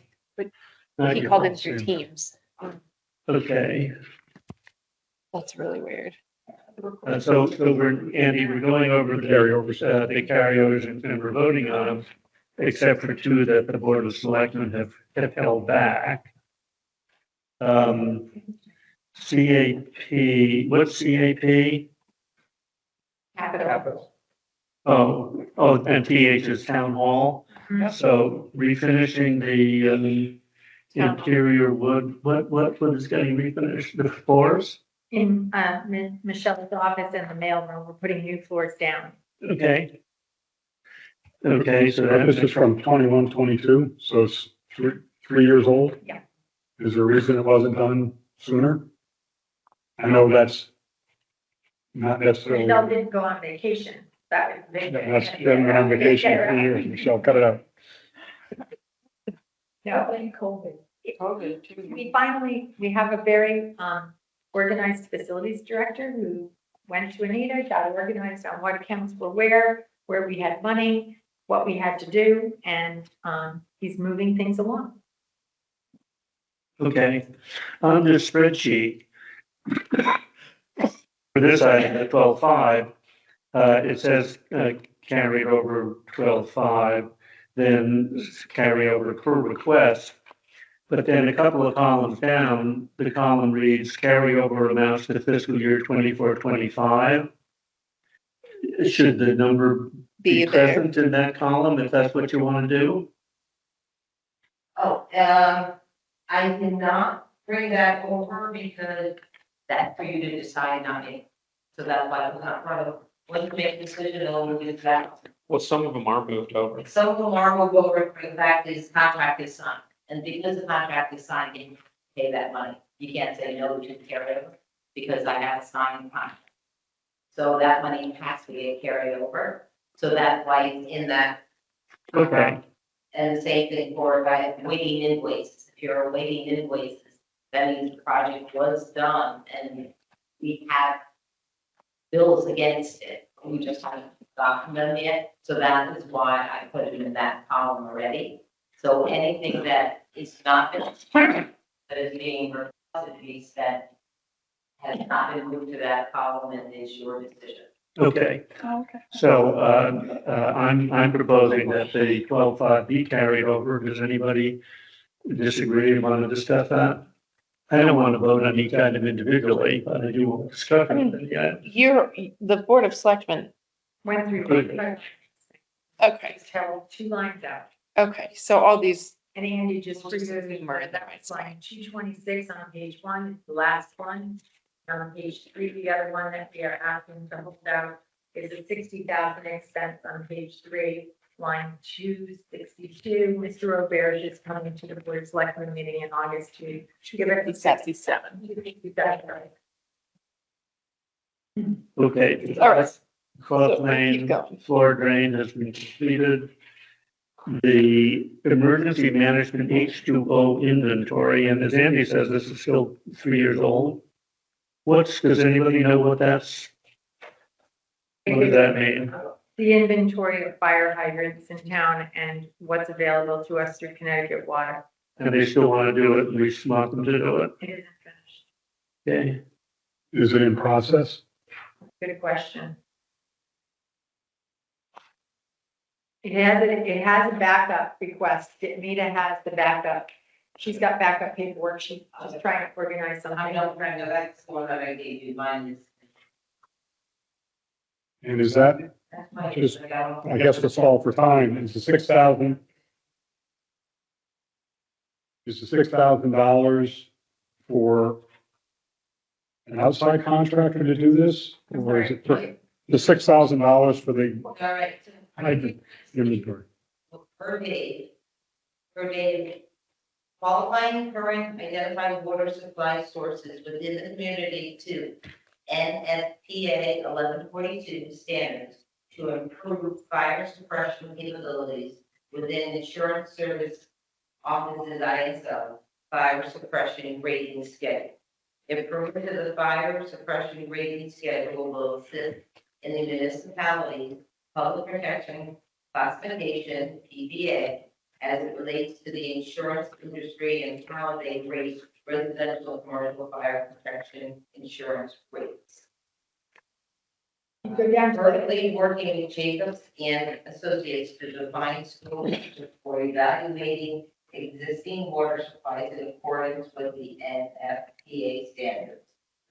Not He your called fault, in through Sue. Teams. Okay, That's really weird. so Andy, we're going over the carryovers and we're voting on them, except for two that the Board of Selectmen have held back. CAP, what's CAP? Capital. Oh, and TH is Town Hall. Mhm. So refinishing the interior wood, what is getting refinished? The floors? In Michelle's office and the mailroom, we're putting new floors down. Okay. Okay, so this that's, is from 21, 22, so it's 3 years old. Yeah. Is there a reason it wasn't done sooner? I know that's not necessarily, Michelle didn't go on vacation. That was big. that's been on vacation for 3 years, Michelle, cut it out. No, COVID. COVID too. We have a very organized facilities director who went to Anita, got organized on what accounts were where we had money, what we had to do, and he's moving things along. okay. On the spreadsheet, for this item at 12.5, it says carried over 12.5, then carry over per request. But then a couple of columns down, the column reads carryover amounts to fiscal year 24-25. Should the number be there. present in that column if that's what you want to do? Oh, I did not bring that over because that's for you to decide, not me. So that's why it was not part of, when you make a decision, it'll be that. Well, some of them are moved over. Some of them are moved over for the fact this contract is signed, and because the contract is signed, you pay that money. You can't say no to carryover, because I have signed the contract. So that money has to be a carryover, so that's why it's in that. Okay. And the same thing for by waiting invoices. If you're awaiting invoices, that means the project was done and we have bills against it. We just haven't gotten them yet. So that is why I put it in that column already. So anything that is not been spent, that is being requested to be spent, has not been moved to that column and is your decision. Okay. Oh, okay. So, I'm proposing that the 12.5 be carried over. Does anybody disagree and want to discuss that? I don't want to vote on each item individually, but I do want to discuss it. Yeah. The Board of Selectmen, Went through. Good. okay, Just held 2 lines out. okay, so all these, And Andy just We'll just removed humor in there, it's line 226 on page 1, the last one. On page 3, the other one that we are asking to hold out is a 60,000 expense on page 3, line 262. Mr. Roberge is coming to the Board of Selectmen meeting in August to give it. 257. Okay. All right. Cross So, lane, keep going. floor drain has been completed. The emergency management H2O inventory, and as Andy says, this is still 3 years old. Does anybody know what what does that mean? The inventory of fire hydrants in town and what's available to us through Connecticut Water. And they still want to do it, and we just want them to do it. It isn't finished. Okay. Is it in process? Good question. It has a backup request. Mita has the backup. She's got backup paperwork. She's just trying to organize something. I don't know, that's the one that I gave you, mine is. And is that, That's my. Just- I guess to solve for time, is the $6,000? Is the $6,000 for an outside contractor to do this? Or is it for the $6,000 for the All right. hydrant inventory? Per day, qualifying current identified water supply sources within the community to NFPA 1142 standards to improve fire suppression capabilities within insurance service offices ISO fire suppression rating schedule. Improvement to the fire suppression rating schedule will assist in the municipality public protection classification, PPA, as it relates to the insurance industry and how they rate residential and commercial fire protection insurance rates. Go down to the, Currently working with Jacobs and Associates to define scope for evaluating existing water supplies in accordance with the NFPA standards.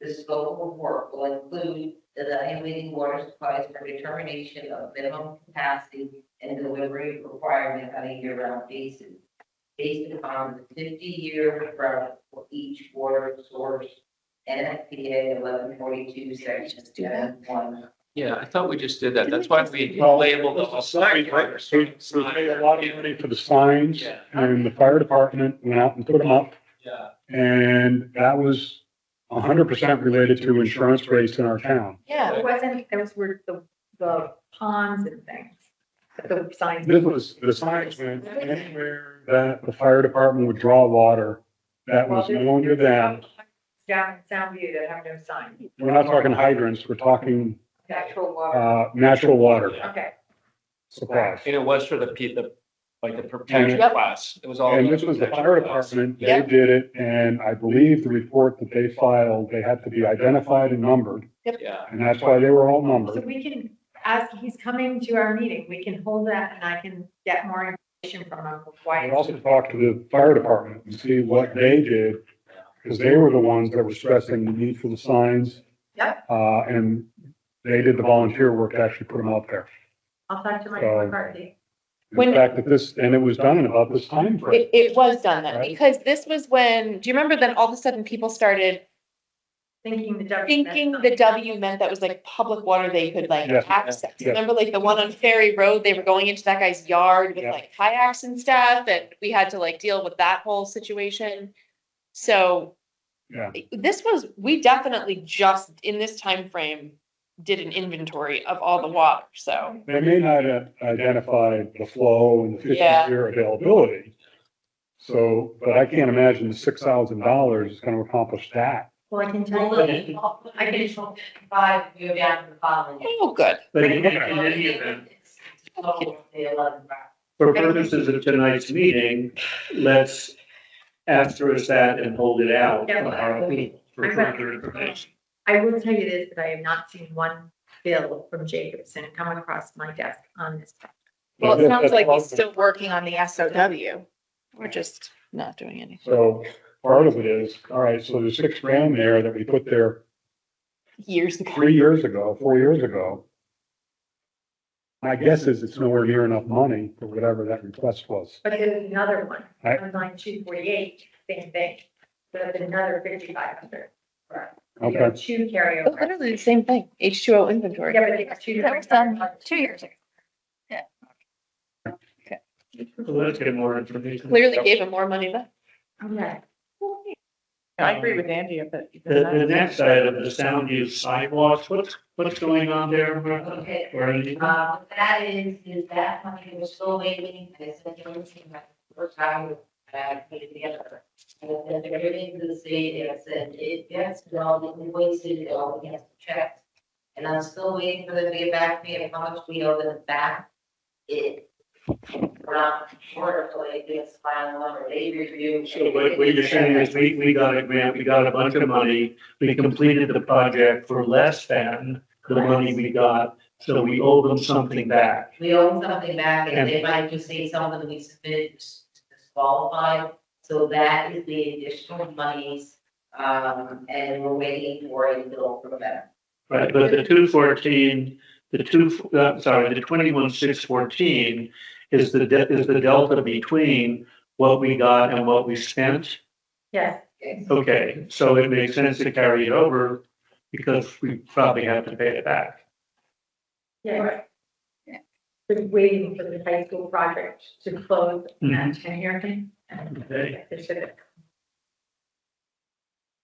The scope of work will include evaluating water supplies for determination of minimum capacity and delivery requirements on a year-round basis, based upon the 50-year drought for each water source, NFPA 1142 section 7.1. Yeah, I thought we just did that. That's why we Well, labeled the whole We paid a lot of money for the signs, Yeah. and the fire department went out and put them up. Yeah. And that was 100% related to insurance rates in our town. yeah, it wasn't, those were the ponds and things. The signs. This was, the signs went anywhere that the fire department would draw water, that was known to them. Down in Soundview that have no sign. We're not talking hydrants, we're talking, Natural water. natural water Okay. supplies. And it was for the protection Yep. class. It was all. And this was the fire department, they did it, and I believe the report that they filed, they had to be identified and numbered, Yeah. and that's why they were all So numbered. we can, as he's coming to our meeting, we can hold that and I can get more information from him of why. I also talked to the fire department and see what they did, because they were the ones that were stressing the need for the signs. Yep. And they did the volunteer work to actually put them out there. I'll talk to Mike So- McCarthy. The When- fact that this, and it was done in about this time frame. It was done then, Right. because this was when, do you remember then all of a sudden people started Thinking the W. thinking the W meant that was like public water they could like Yes. access? Yes. Remember like the one on Ferry Road, they were going into that guy's yard with Yeah. like kayaks and stuff, and we had to like deal with that whole situation. So Yeah. this was, we definitely just in this time frame did an inventory of all the water, so. They may not have identified the flow and the Yeah. 50-year availability. So, but I can't imagine the $6,000 is gonna accomplish that. Well, I can tell Well, you. I can show 5, you're down to the following. year. Oh, good. But in any event, It's total of the 11 rounds. for purposes of tonight's meeting, let's asterisk that and hold it out Yeah. for our approval for further information. I will tell you this, that I have not seen one bill from Jacobson come across my desk on this. Well, it That's- sounds that's like all- he's still working on the SOW. We're just not doing anything. So part of it is, all right, so there's $6,000 there that we put there Years ago. 3 years ago, 4 years ago. My guess is it's nowhere near enough money for whatever that request was. But there's another one, Right. on line 248, same thing. There's another 5,500. You Okay. have two It's carryovers. literally the same thing, H2O inventory. Yeah, but it's two That was different. done 2 years ago. So let's get more information. Clearly gave him more money then. Okay. I agree with Andy, but. The next item, the sound use sidewalks, what's going on there? Martha? Okay. Or anything? What that is that money we're still waiting, I sent you everything, my first time, put it together. And then they're giving to the state, and I said, it gets all the wasted, all the checks. And I'm still waiting for them to get back to me on how much we owe them back. We're not sure until they give us final number, they review. So what you're saying is we got a grant, we got a bunch of money, we completed the project for less than the money we got, so we owe them something back. We owe something back, and they might just say something we submitted is disqualified, so that is the additional monies. And we're waiting for a bill from them. Right, but the 214, the 21,614 is the delta between what we got and what we spent. Yes. Okay, so it makes sense to carry it over because we probably have to pay it back. Yeah. Been waiting for the high school project to close that 10-year thing. Okay. They should have.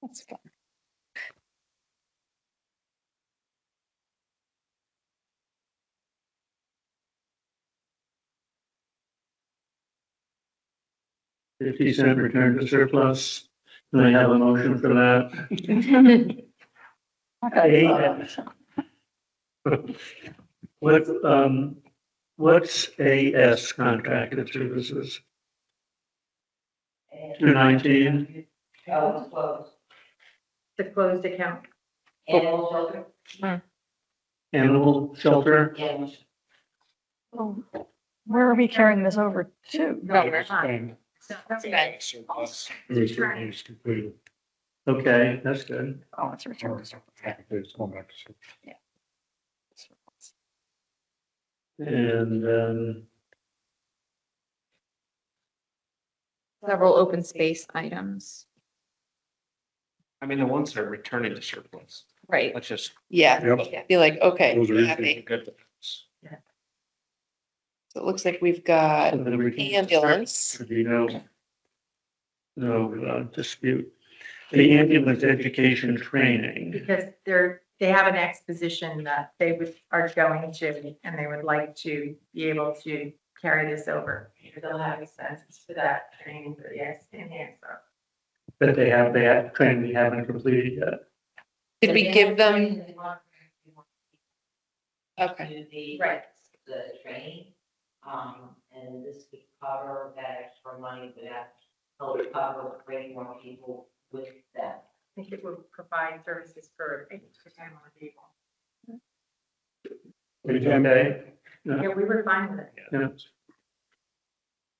That's fun. $0.50 return to surplus. Can I have a motion for that? What's AS contracted services? 219? Oh, it's closed. The closed account. Animal shelter, Animal shelter? animal. Where are we carrying this over to? And it was reduced completely. Okay, that's good. Oh, it's returned. Technically, it's going back to. And, Several open space items. I mean, the ones that are returning to surplus, Right, let's just. yeah, Yep. be like, okay, Those are easy. happy. Good with this. So it looks like we've got ambulance. should be no dispute. The ambulance education training. Because they have an exposition that are going to, and they would like to be able to carry this over. They'll have expenses for that training for the ESSER. That they have training they haven't completed yet. Did we give them, okay, To the, Right. the training, and this would cover that extra money for that, help cover, bring more people with them. I think it would provide services for 8 more people. Okay? Yeah, we were fine with it. Yeah.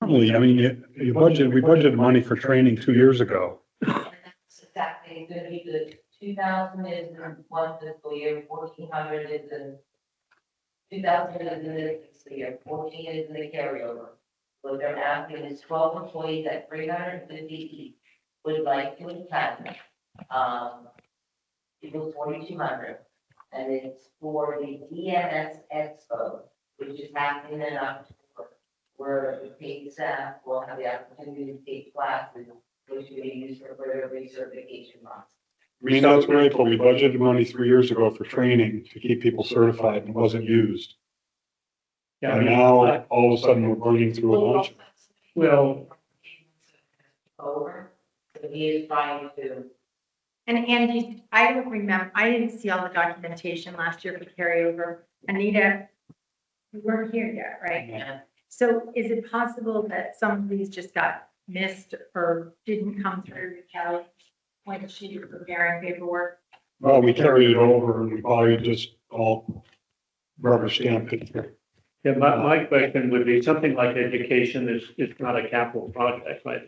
Normally, I mean, we budgeted money for training 2 years ago. And that's exactly gonna be good. 2,000 is in one fiscal year, 1,400 is in 2,000 is in the fiscal year, 14 is in the carryover. What they're asking is 12 employees at 350 each would like to attend. Equals 4,200. And it's for the EMS Expo, which is happening in October, where the paid staff will have the opportunity to take classes, which will be used for further recertification process. I mean, that's great, but we budgeted money 3 years ago for training to keep people certified and it wasn't used. Yeah, I And mean, now, all of a sudden, we're burning through a bunch. well, Over, so he is trying to. And Andy, I don't remember, I didn't see all the documentation last year for carryover. Anita, you weren't here yet, right? Yeah. So is it possible that some of these just got missed or didn't come through to Kelly when she was preparing paperwork? Well, we carried it over and we probably just all rubber stamped it. yeah, my question would be something like education is not a capital project, right?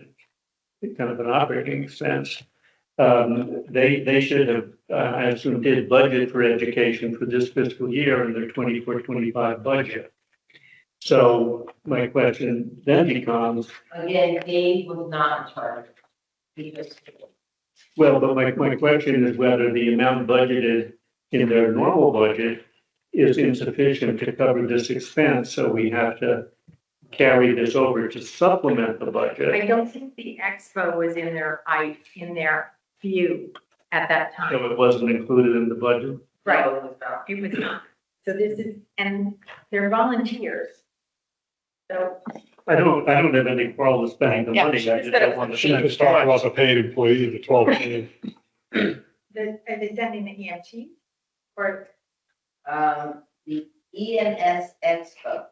It's kind of an operating expense. They should have, I assume, did budget for education for this fiscal year in their 24-25 budget. So my question then becomes, Again, Dave was not in charge. He just. well, but my question is whether the amount budgeted in their normal budget is insufficient to cover this expense, so we have to carry this over to supplement the budget. I don't think the expo was in their view at that time. So it wasn't included in the budget. Right, No, it was not. it was not. So this is, and they're volunteers. So, I don't have any quarrel with spending the Yeah, money, I just don't want to She spend just it talked about twice. the paid employee, the 12 paid. are they sending the EMT? Or, The EMS Expo.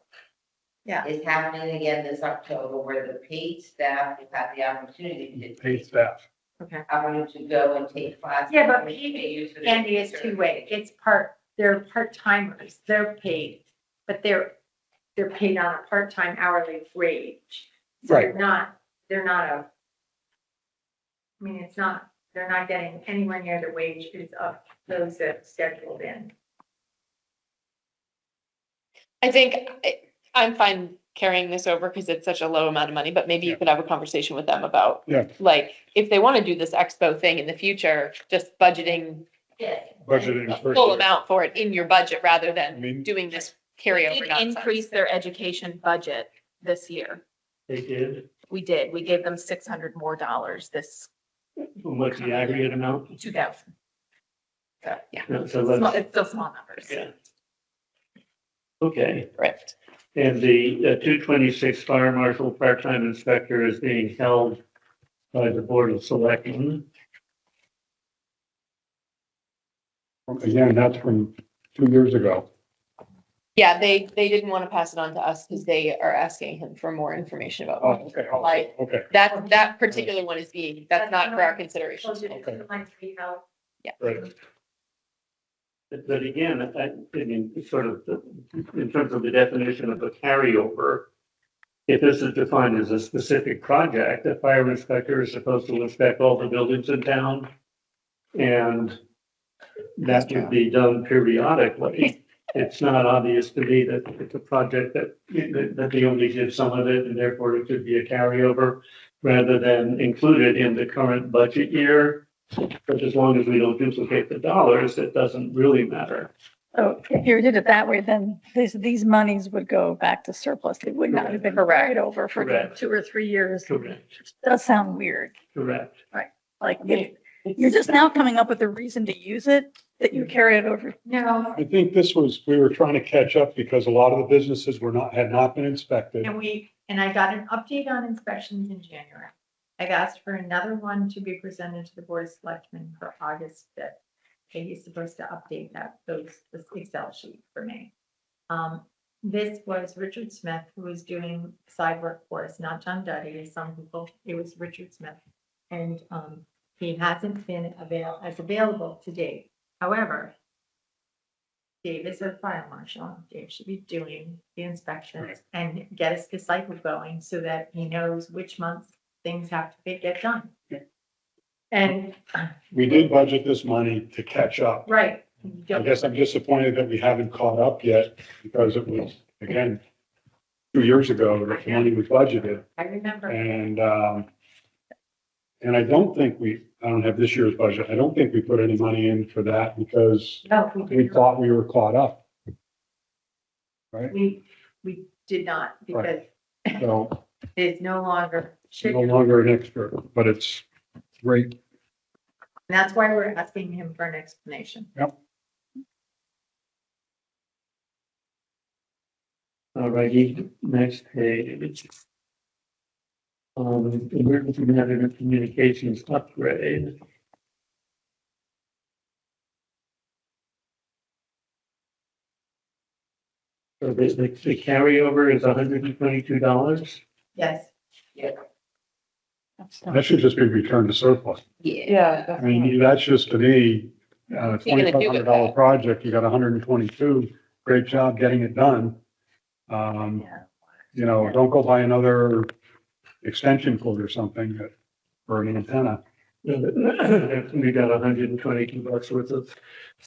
Yeah. Is happening again this October, where the paid staff will have the opportunity Paid staff. to go and take classes. Yeah, but which they use for their Andy, is two-way. It's they're part-timers, they're paid, but they're paid on a part-time hourly wage. So Right. they're not I mean, they're not getting anywhere near the wages of those that are scheduled in. I think I'm fine carrying this over because it's such a low amount of money, but maybe you Yeah. could have a conversation with them about, Yeah. like, if they want to do this expo thing in the future, just budgeting Yeah. Budgeting a first. full amount for it in your budget rather I than mean, doing this We carryover did nonsense. increase their education budget this year. They did. We did. We gave them $600 more this What's the aggregate amount? 2,000. So, yeah, So let's, it's still small numbers. yeah. Okay, Correct. and the 226 fire marshal part-time inspector is being held by the Board of Selectmen. Again, that's from 2 years ago. Yeah, they didn't want to pass it on to us because they are asking him for more information about. Oh, okay. Oh, Like- okay. That particular one is being, that's not for our consideration. So did it like to be held? Right. But again, I mean, sort of, in terms of the definition of a carryover, if this is defined as a specific project, the fire inspector is supposed to inspect all the buildings in town. And that would be done periodically. It's not obvious to me that it's a project that they only did some of it and therefore it could be a carryover rather than included in the current budget year. But as long as we don't duplicate the dollars, it doesn't really matter. So if you did it that way, then these monies would go back to surplus. They would not have been carried over for Correct. 2 or 3 years. Correct, It does sound weird. correct. Like, you're just now coming up with a reason to use it, that you carry it over. No, I think we were trying to catch up because a lot of the businesses had not been inspected. and I got an update on inspections in January. I've asked for another one to be presented to the Board of Selectmen for August 5th. He's supposed to update this Excel sheet for me. This was Richard Smith, who was doing side work for us, not John Duddy, as some people, it was Richard Smith. And, he hasn't been available to date. However, Dave is our fire marshal. Dave should be doing the inspections and get us the cycle going so that he knows which months things have to get done. And, We did budget this money to catch up. right, I guess I'm disappointed that we haven't caught up yet because it was, again, 2 years ago that the money was budgeted. I remember. And I don't think I don't have this year's budget. I don't think we put any money in for that because No, we thought we were caught up. Right? we did not because So it is no longer. no longer an expert, but it's great. And that's why we're asking him for an explanation. All righty, next page. Emergency management communications upgrade. So the carryover is $122. Yes. That should just be returned to surplus. Yeah. I mean, that's just to me, gonna do with $2,500 that? project, you got 122, great job getting it done. You know, don't go buy another extension cord or something for an antenna. We got $122 worth of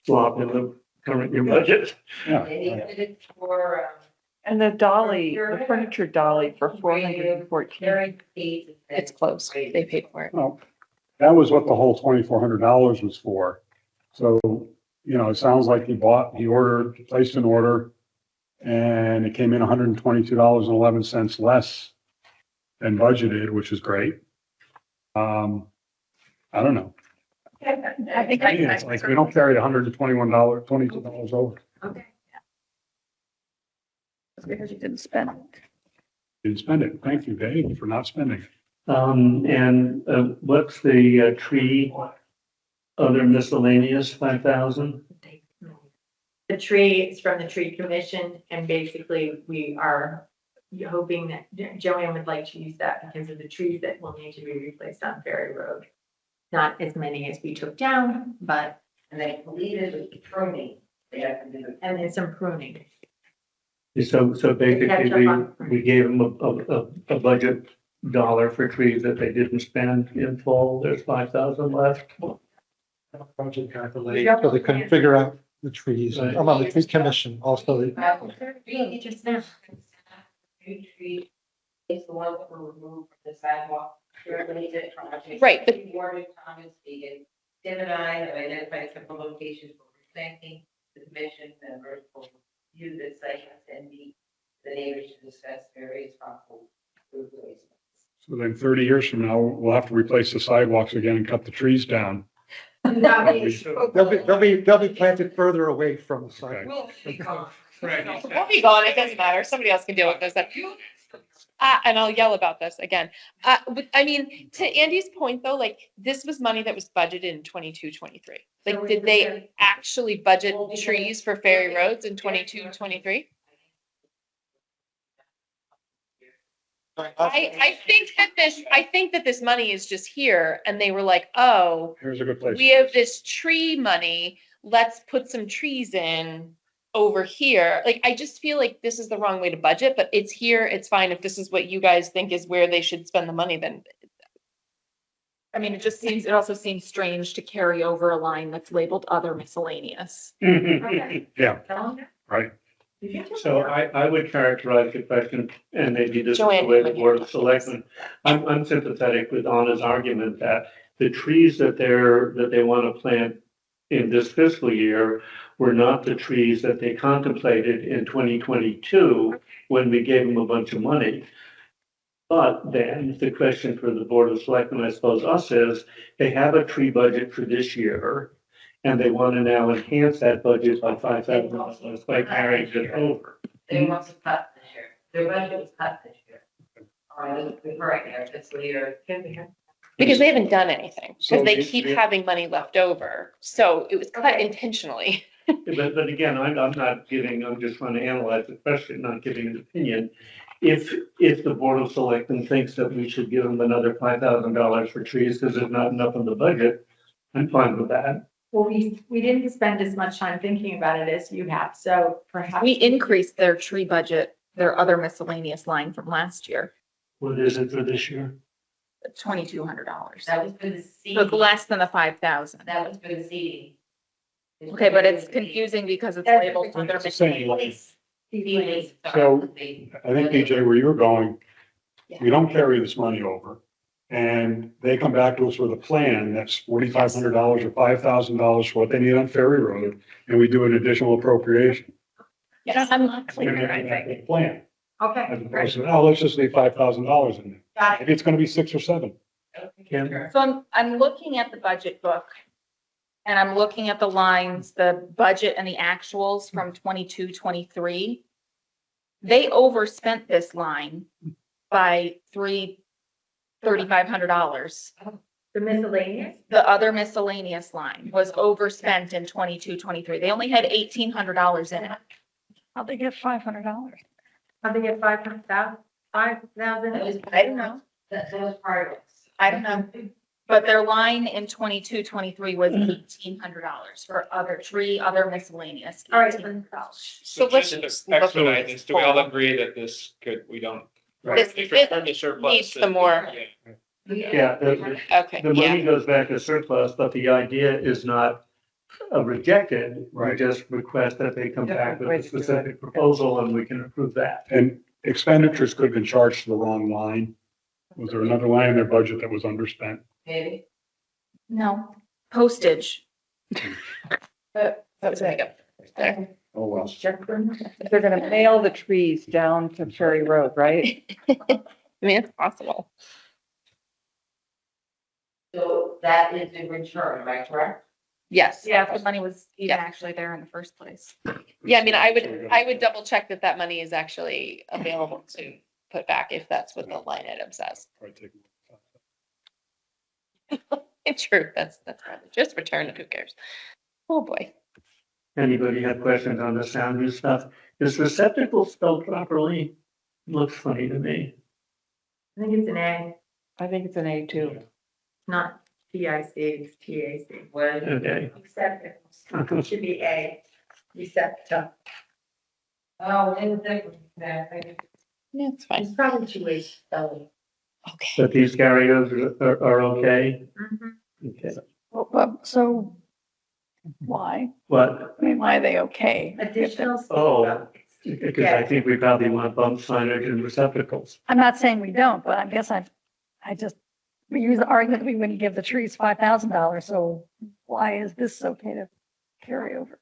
swap in the current year budget. Yeah. They needed it for, And the dolly, the furniture dolly for 414. Karen paid. It's closed. They paid for it. Well, that was what the whole $2,400 was for. So, you know, it sounds like he placed an order and it came in $122.11 less than budgeted, which is great. I don't know. I think It's like we don't carry $122 over. Okay. it's because you didn't spend it. Didn't spend it. Thank you, Dave, for not spending it. And what's the tree, other miscellaneous, 5,000? The tree is from the tree commission, and basically we are hoping that Joanne would like to use that because of the trees that will need to be replaced on Ferry Road. Not as many as we took down, but, And they believe it was pruning. They have to do it. and then some pruning. So basically, Catch up on- we gave them a budget dollar for trees that they didn't spend in full. There's 5,000 left. Project calculated, so they couldn't figure out the trees. Right. I'm on the tree commission also. Really, just now. New tree is the ones that were removed from the sidewalk. Project. Right, but- Warren Thomas, Vegan, Tim and I have identified several locations for replanting. The commission members will view the site and meet the neighbors to discuss various possible replacements. So then 30 years from now, we'll have to replace the sidewalks again and cut the trees down. They'll be planted further away from the site. We'll be gone. It doesn't matter. Somebody else can deal with this. And I'll yell about this again. But I mean, to Andy's point though, like this was money that was budgeted in 22-23. Like, did they actually budget trees for Ferry Roads in 22-23? I think that this money is just here and they were like, oh, Here's a good place. we have this tree money, let's put some trees in over here. Like, I just feel like this is the wrong way to budget, but it's here, it's fine. If this is what you guys think is where they should spend the money, then I mean, it also seems strange to carry over a line that's labeled other miscellaneous. Yeah, right. So I would characterize the question, and maybe this is the Joanne, way the you board might of selectmen. I'm sympathetic with Anna's argument that the trees that they want to plant in this fiscal year were not the trees that they contemplated in 2022 when we gave them a bunch of money. But then the question for the board of selectmen, I suppose us is, they have a tree budget for this year. And they want to now enhance that budget by $5,000 by carrying it over. They want to cut this year. Their budget was cut this year. All right, there, fiscal year. because they haven't done anything, So because they it- keep it- having money left over. So it was cut intentionally. But again, I'm not I'm just trying to analyze the question, not giving an opinion. If the board of selectmen thinks that we should give them another $5,000 for trees because there's not enough in the budget, I'm fine with that. Well, we didn't spend as much time thinking about it as you have, so perhaps. We increased their tree budget, their other miscellaneous line from last year, What is it for this year? $2,200. That was for the So it's seeding. less than the 5,000. That was for the seeding. Okay, but it's confusing because it's labeled under It's the same. miscellaneous. So I think DJ, where you were going, we don't carry this money over. And they come back to us with a plan that's $4,500 or $5,000 for what they need on Ferry Road, and we do an additional appropriation. Yeah, I'm not And clear, then I we think. have a Plan, Okay, as opposed to, oh, let's just leave $5,000 in there. got it. Maybe it's gonna be 6 or 7. Kim? So I'm looking at the budget book and I'm looking at the lines, the budget and the actuals from 22, 23. They overspent this line by $3,500. The miscellaneous? The other miscellaneous line was overspent in 22, 23. They only had $1,800 in it. How'd they get $500? How'd they get 500,000? 5,000? I don't know. That was part of it. I don't know. But their line in 22, 23 was $1,800 for three other miscellaneous. All right. $1,800. So let's just just to look at expedite this this, do we all form. agree that this could, we don't? This- if this return to surplus, needs some then- more- yeah. Yeah, Okay, the money yeah, goes back to surplus, but the idea is not rejected. We Right. just request that they come back with way a to do it. specific proposal and we can approve that. And expenditures could have been charged to the wrong line. Was there another line in their budget that was underspent? Maybe. No, postage. that was it. There. Oh, well. They're gonna nail the trees down to Ferry Road, right? I mean, it's possible. So that is the return, am I correct? Yes. Yeah, if the money was even Yeah. actually there in the first place. Yeah, I mean, I would double check that that money is actually available to put back if that's what the line item says. Probably take- It's true, that's probably just return it, who cares? Oh, boy. Anybody have questions on the sound use stuff? Is receptacle spelled properly? Looks funny to me. I think it's an A, I think it's an A too. not TIC, it's TAC. When, Okay. Receptacles, should be A, receptacle. oh, in the, Yeah, it's fine. It's probably two ways spelling. Okay. But these carryovers are okay? Okay. So why? What? I mean, why are they okay? Additional speed Oh. bumps. Because I think we probably want bump signage and receptacles. I'm not saying we don't, but I guess we use the argument that we wouldn't give the trees $5,000, so why is this okay to carry over?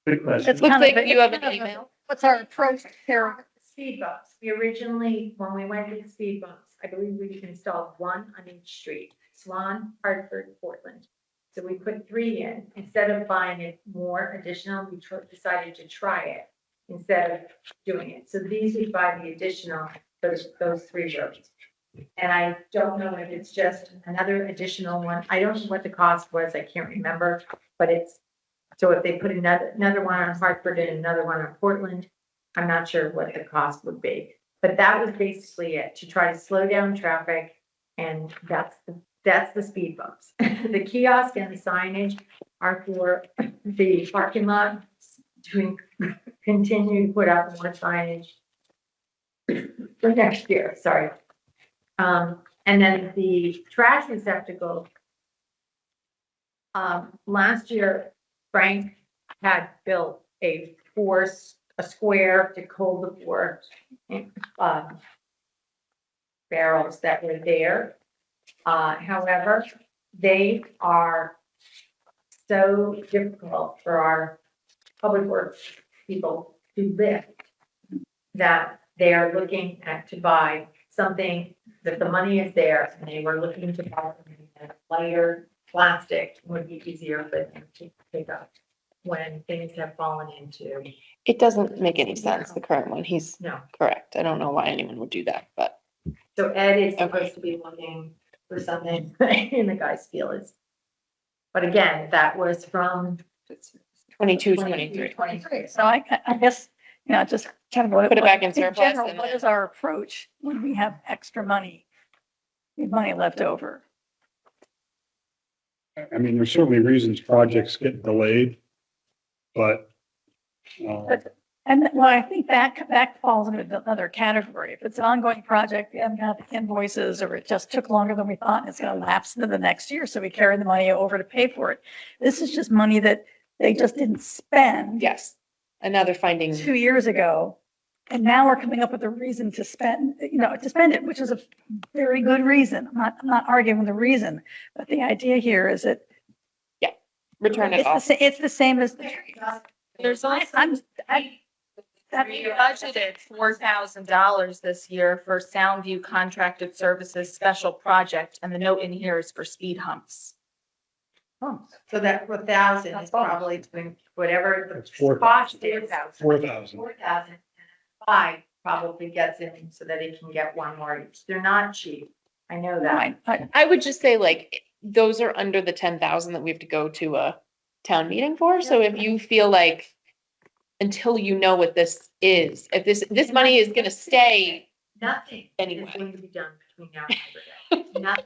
Good question. It's Looks kind of like a- you have it's an kind of a- email. What's our approach to carry? Speed bumps, we originally, when we went to the speed bumps, I believe we installed one on each street, Swan, Hartford, Portland. So we put 3 in, instead of buying it more additional, we decided to try it instead of doing it. So these would buy the additional for those 3 roads. And I don't know if it's just another additional one, I don't know what the cost was, I can't remember, but so if they put another one on Hartford and another one on Portland, I'm not sure what the cost would be, but that was basically it, to try to slow down traffic. And that's the speed bumps. The kiosk and the signage are for the parking lot to continue to put out more signage for next year, sorry. And then the trash receptacle. Last year, Frank had built a square to hold the 4 barrels that were there. However, they are so difficult for our public works people to lift that they are looking to buy something that the money is there, and they were looking to buy something that lighter plastic would be easier for them to pick up when things have fallen into. It doesn't make any sense, the current one. He's No. correct. I don't know why anyone would do that, but So Ed is Okay. supposed to be looking for something in the guy's field. But again, that was from 22, 23. 23. So I guess, just kind of what. Put it back in surplus general, and what then- is our approach when we have extra money? We have money left over. I mean, there's certainly reasons projects get delayed, but, But And well, I think that falls into another category. If it's an ongoing project, we haven't got the invoices, or it just took longer than we thought, and it's gonna lapse into the next year, so we carry the money over to pay for it. This is just money that they just didn't spend Yes, another finding. 2 years ago. And now we're coming up with a reason to spend, to spend it, which is a very good reason. I'm not arguing the reason, but the idea here is that Return it off. it's the same as. There's also, we budgeted $4,000 this year for Soundview Contracted Services Special Project, and the note in here is for speed humps. So that 4,000 That's is all. probably between whatever That's the 4,000. cost is. 4,000. 4,000, 5 probably gets in so that he can get one more each. They're not cheap. I know that. I would just say like, those are under the 10,000 that we have to go to a town meeting for. So if you feel like, until you know what this is, if this money is gonna stay, Nothing Anyway. is going to be done between now and Labor Day. Nothing.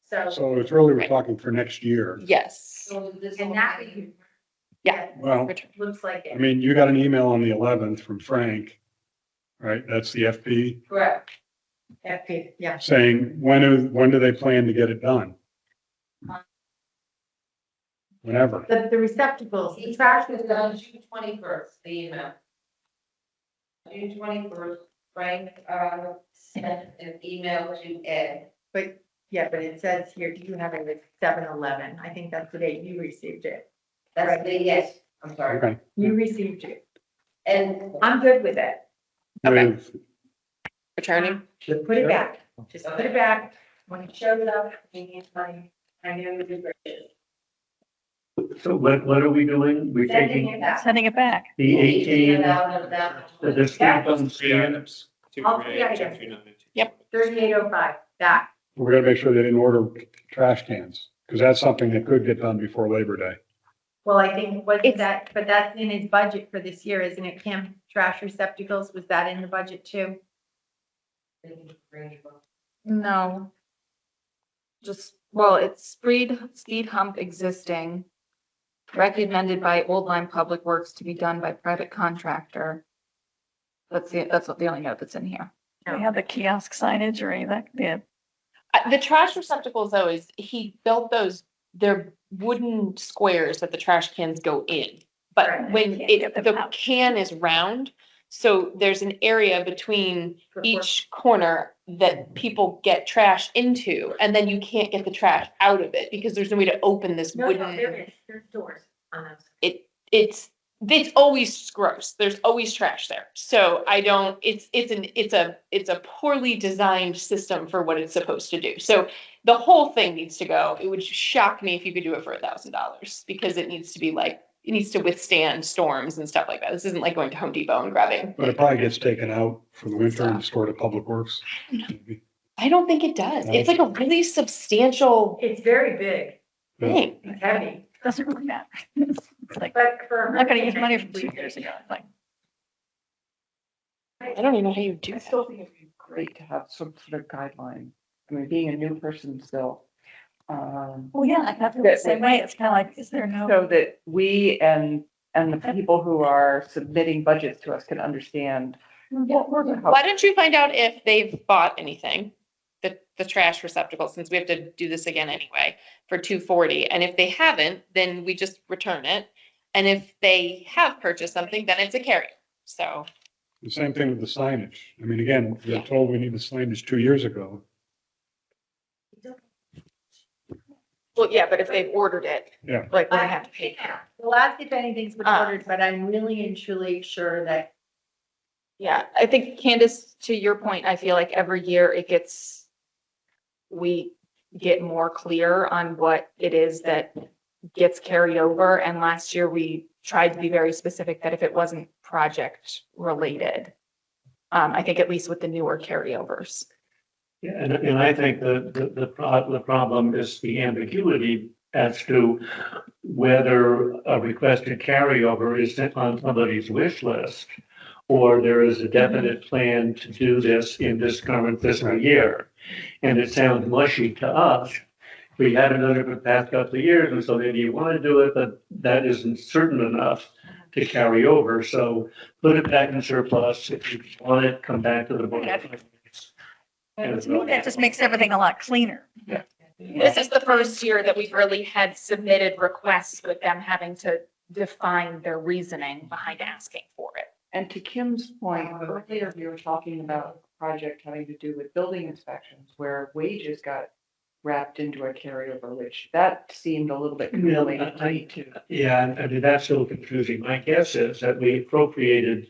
So, So it's really, we're talking for next year. yes. So this. and that we- Yeah. Well, Return. looks like I it. mean, you got an email on the 11th from Frank, right? That's the FP, Correct. FP, yeah. saying, when do they plan to get it done? Whenever. The receptacles, the The trash trash was done June 21st, the email. June 21st, Frank, sent an email to Ed. but it says here, do you have it at 7/11? I think that's the date you received it. That's the, yes, I'm sorry. Okay. You received it. And I'm good with it. Okay. With- Returning. Just put it back. Just put it back. When it shows up, we need money. I know you did it. So what are we doing? We're Sending taking it back. Sending it back. the 18, $18,000. the speed bump stand. All three items. 3805, back. We're gonna make sure they didn't order trash cans, because that's something that could get done before Labor Day. Well, I think, was It's- that, but that's in his budget for this year, isn't it, Kim? Trash receptacles, was that in the budget too? No. Just, well, it's speed hump existing, recommended by Old Line Public Works to be done by private contractor. That's the only note that's in here. Do we have the kiosk signage or any of that? Yeah. The trash receptacles though is, he built those, they're wooden squares that the trash cans go in. But Right. when Can't get them the out. can is round, so there's an area between For- each corner that people get trash into, and then you can't get the trash out of it because there's no way to open this No, there wooden. is, there's doors on those. It's always gross. There's always trash there. So I don't, it's a poorly designed system for what it's supposed to do. So the whole thing needs to go. It would shock me if you could do it for $1,000 because it needs to be like, it needs to withstand storms and stuff like that. This isn't like going to Home Depot and grabbing. But it probably gets taken out for the winter and stored at Public Works. I don't think it does. It's like a really substantial It's very big, thing. it's heavy, Doesn't really matter. It's like, but for. I'm not gonna use money from 2 years ago. It's like, I don't even know how you do I that. still think it'd be great to have some sort of guideline. I mean, being a new person still. well, yeah, I feel the same way. It's kind of like, is there no? So that we and the people who are submitting budgets to us can understand. what we're doing? Why don't you find out if they've bought anything, the trash receptacle, since we have to do this again anyway, for $240. And if they haven't, then we just return it. And if they have purchased something, then it's a carrier. So, The same thing with the signage. I mean, again, we were told we need the signage 2 years ago. Well, yeah, but if they've ordered it. Yeah. Like, we're gonna have to pay for it. We'll ask if anything's been Ah. ordered, but I'm really and truly sure that Yeah, I think Candace, to your point, I feel like every year we get more clear on what it is that gets carried over. And last year we tried to be very specific that if it wasn't project related, I think at least with the newer carryovers. Yeah, and I think the problem is the ambiguity as to whether a requested carryover is on somebody's wish list, or there is a definite plan to do this in this current fiscal year. And it sounds mushy to us. We haven't done it for the past couple of years, and so maybe you want to do it, but that isn't certain enough to carry over, so put it back in surplus. If you want it, come back to the board. of Finance. And To me, that just makes everything a lot cleaner. This is the first year that we've really had submitted requests with them having to define their reasoning behind asking for it. And to Kim's point, earlier we were talking about a project having to do with building inspections where wages got wrapped into a carryover, which that seemed a little bit confusing to me too. Yeah, I mean, that's so confusing. My guess is that we appropriated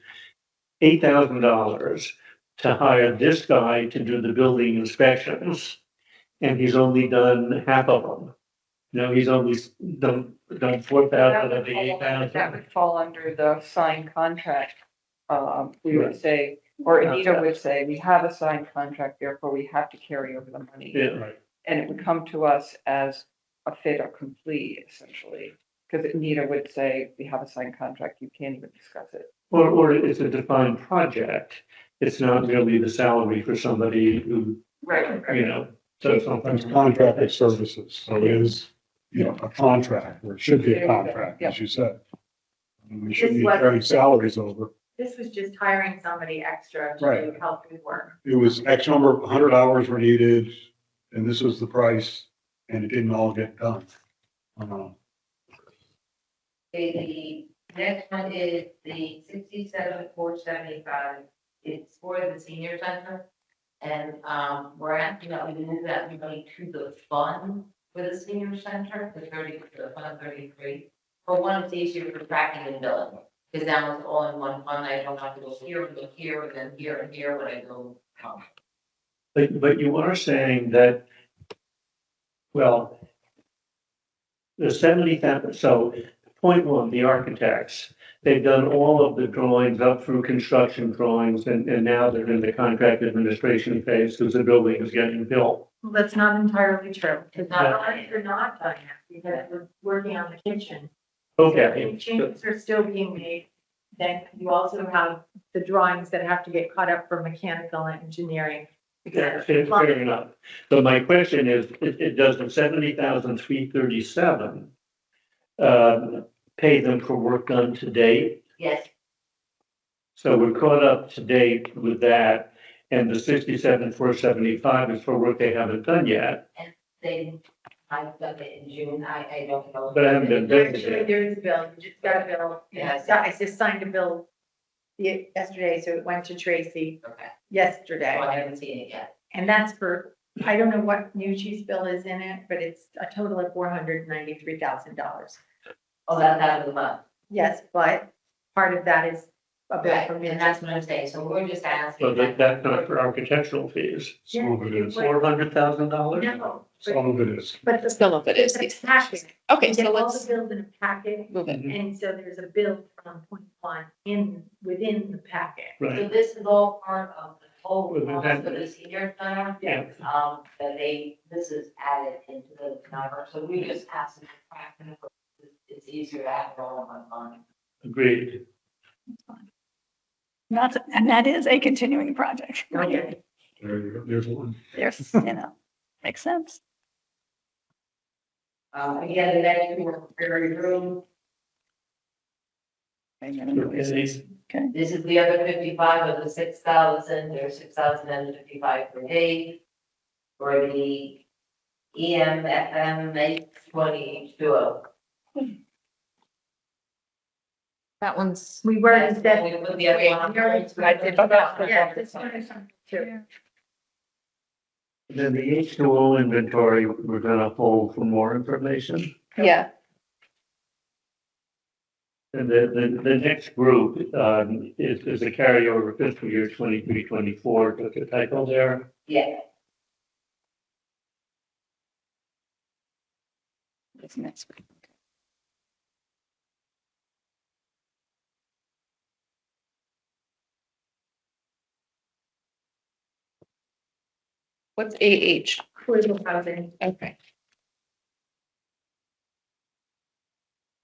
$8,000 to hire this guy to do the building inspections. And he's only done half of them. No, he's only done 4,000 of the That 8,000. would fall under the signed contract. We would say, or Anita would say, we have a signed contract, therefore we have to carry over the money. Yeah, Right. And it would come to us as a fait accompli, essentially. Because Anita would say, we have a signed contract, you can't even discuss it. or it's a defined project. It's not really the salary for somebody who, Right. you know, does It's something. contracted services, so it is, you know, a contract, or it should be a contract, as you said. And we shouldn't be carrying salaries over. This was just hiring somebody extra to Right. help with work. It was X number, 100 hours were needed, and this was the price, and it didn't all get done. The next one is the 67,475. It's for the senior center. And, we're asking that we move that money to the fund for the senior center, the fund 33. For one, it's easier for tracking and billing, because now it's all in one fund. I don't have to go here and go here and then here and here when I go. But you are saying that, well, the 70,000, so point one, the architects, they've done all of the drawings up through construction drawings, and now they're in the contract administration phase because the building is getting built. Well, that's not entirely true, because Yeah. not only you're not done yet, because we're working on the kitchen. Okay. Changes are still being made. Then you also have the drawings that have to get caught up for mechanical and engineering. Yeah, fair enough. So my question is, it does the 70,337 pay them for work done to date? Yes, So we're caught up to date with that, and the 67,475 is for work they haven't done yet. I've done it in June. I don't know. But I haven't been busy. Actually, there is a bill, you just got a bill. Yes. I just signed a bill yesterday, so it went to Tracy Okay, so yesterday. I haven't seen it yet. And that's for, I don't know what new chief's bill is in it, but it's a total of $493,000. Oh, that's out of the month. Yes, but part of that is a bill Right, from. and that's what I'm saying. So we're just asking. So that's not for architectural fees. Some of it is, $400,000? No, some of it is. but the. Some of it is. It's a packet. Okay, You so get all let's the bills in a packet, move it. and so there's a bill from point one within the packet. So Right, this is all part of the whole With the cost for the senior center. yeah. That this is added into the number. So we just asked them to track it. It's easier to have it all in one line. Agreed. Not, and that is a continuing project. Okay. There you go, there's one. There's, makes sense. Again, the next very room. Okay. This is the other 55 of the 6,000. There's 6,055 per day. For the EMFM 820 That one's, We were That's instead. when we put the other one on. I did that. Yeah, this one is too. Then the H2O inventory, we're gonna hold for more information. Yeah, And the next group, is a carryover fiscal year 23-24. Took a typo there. Yeah. It's next week. what's AH? Affordable housing. Okay.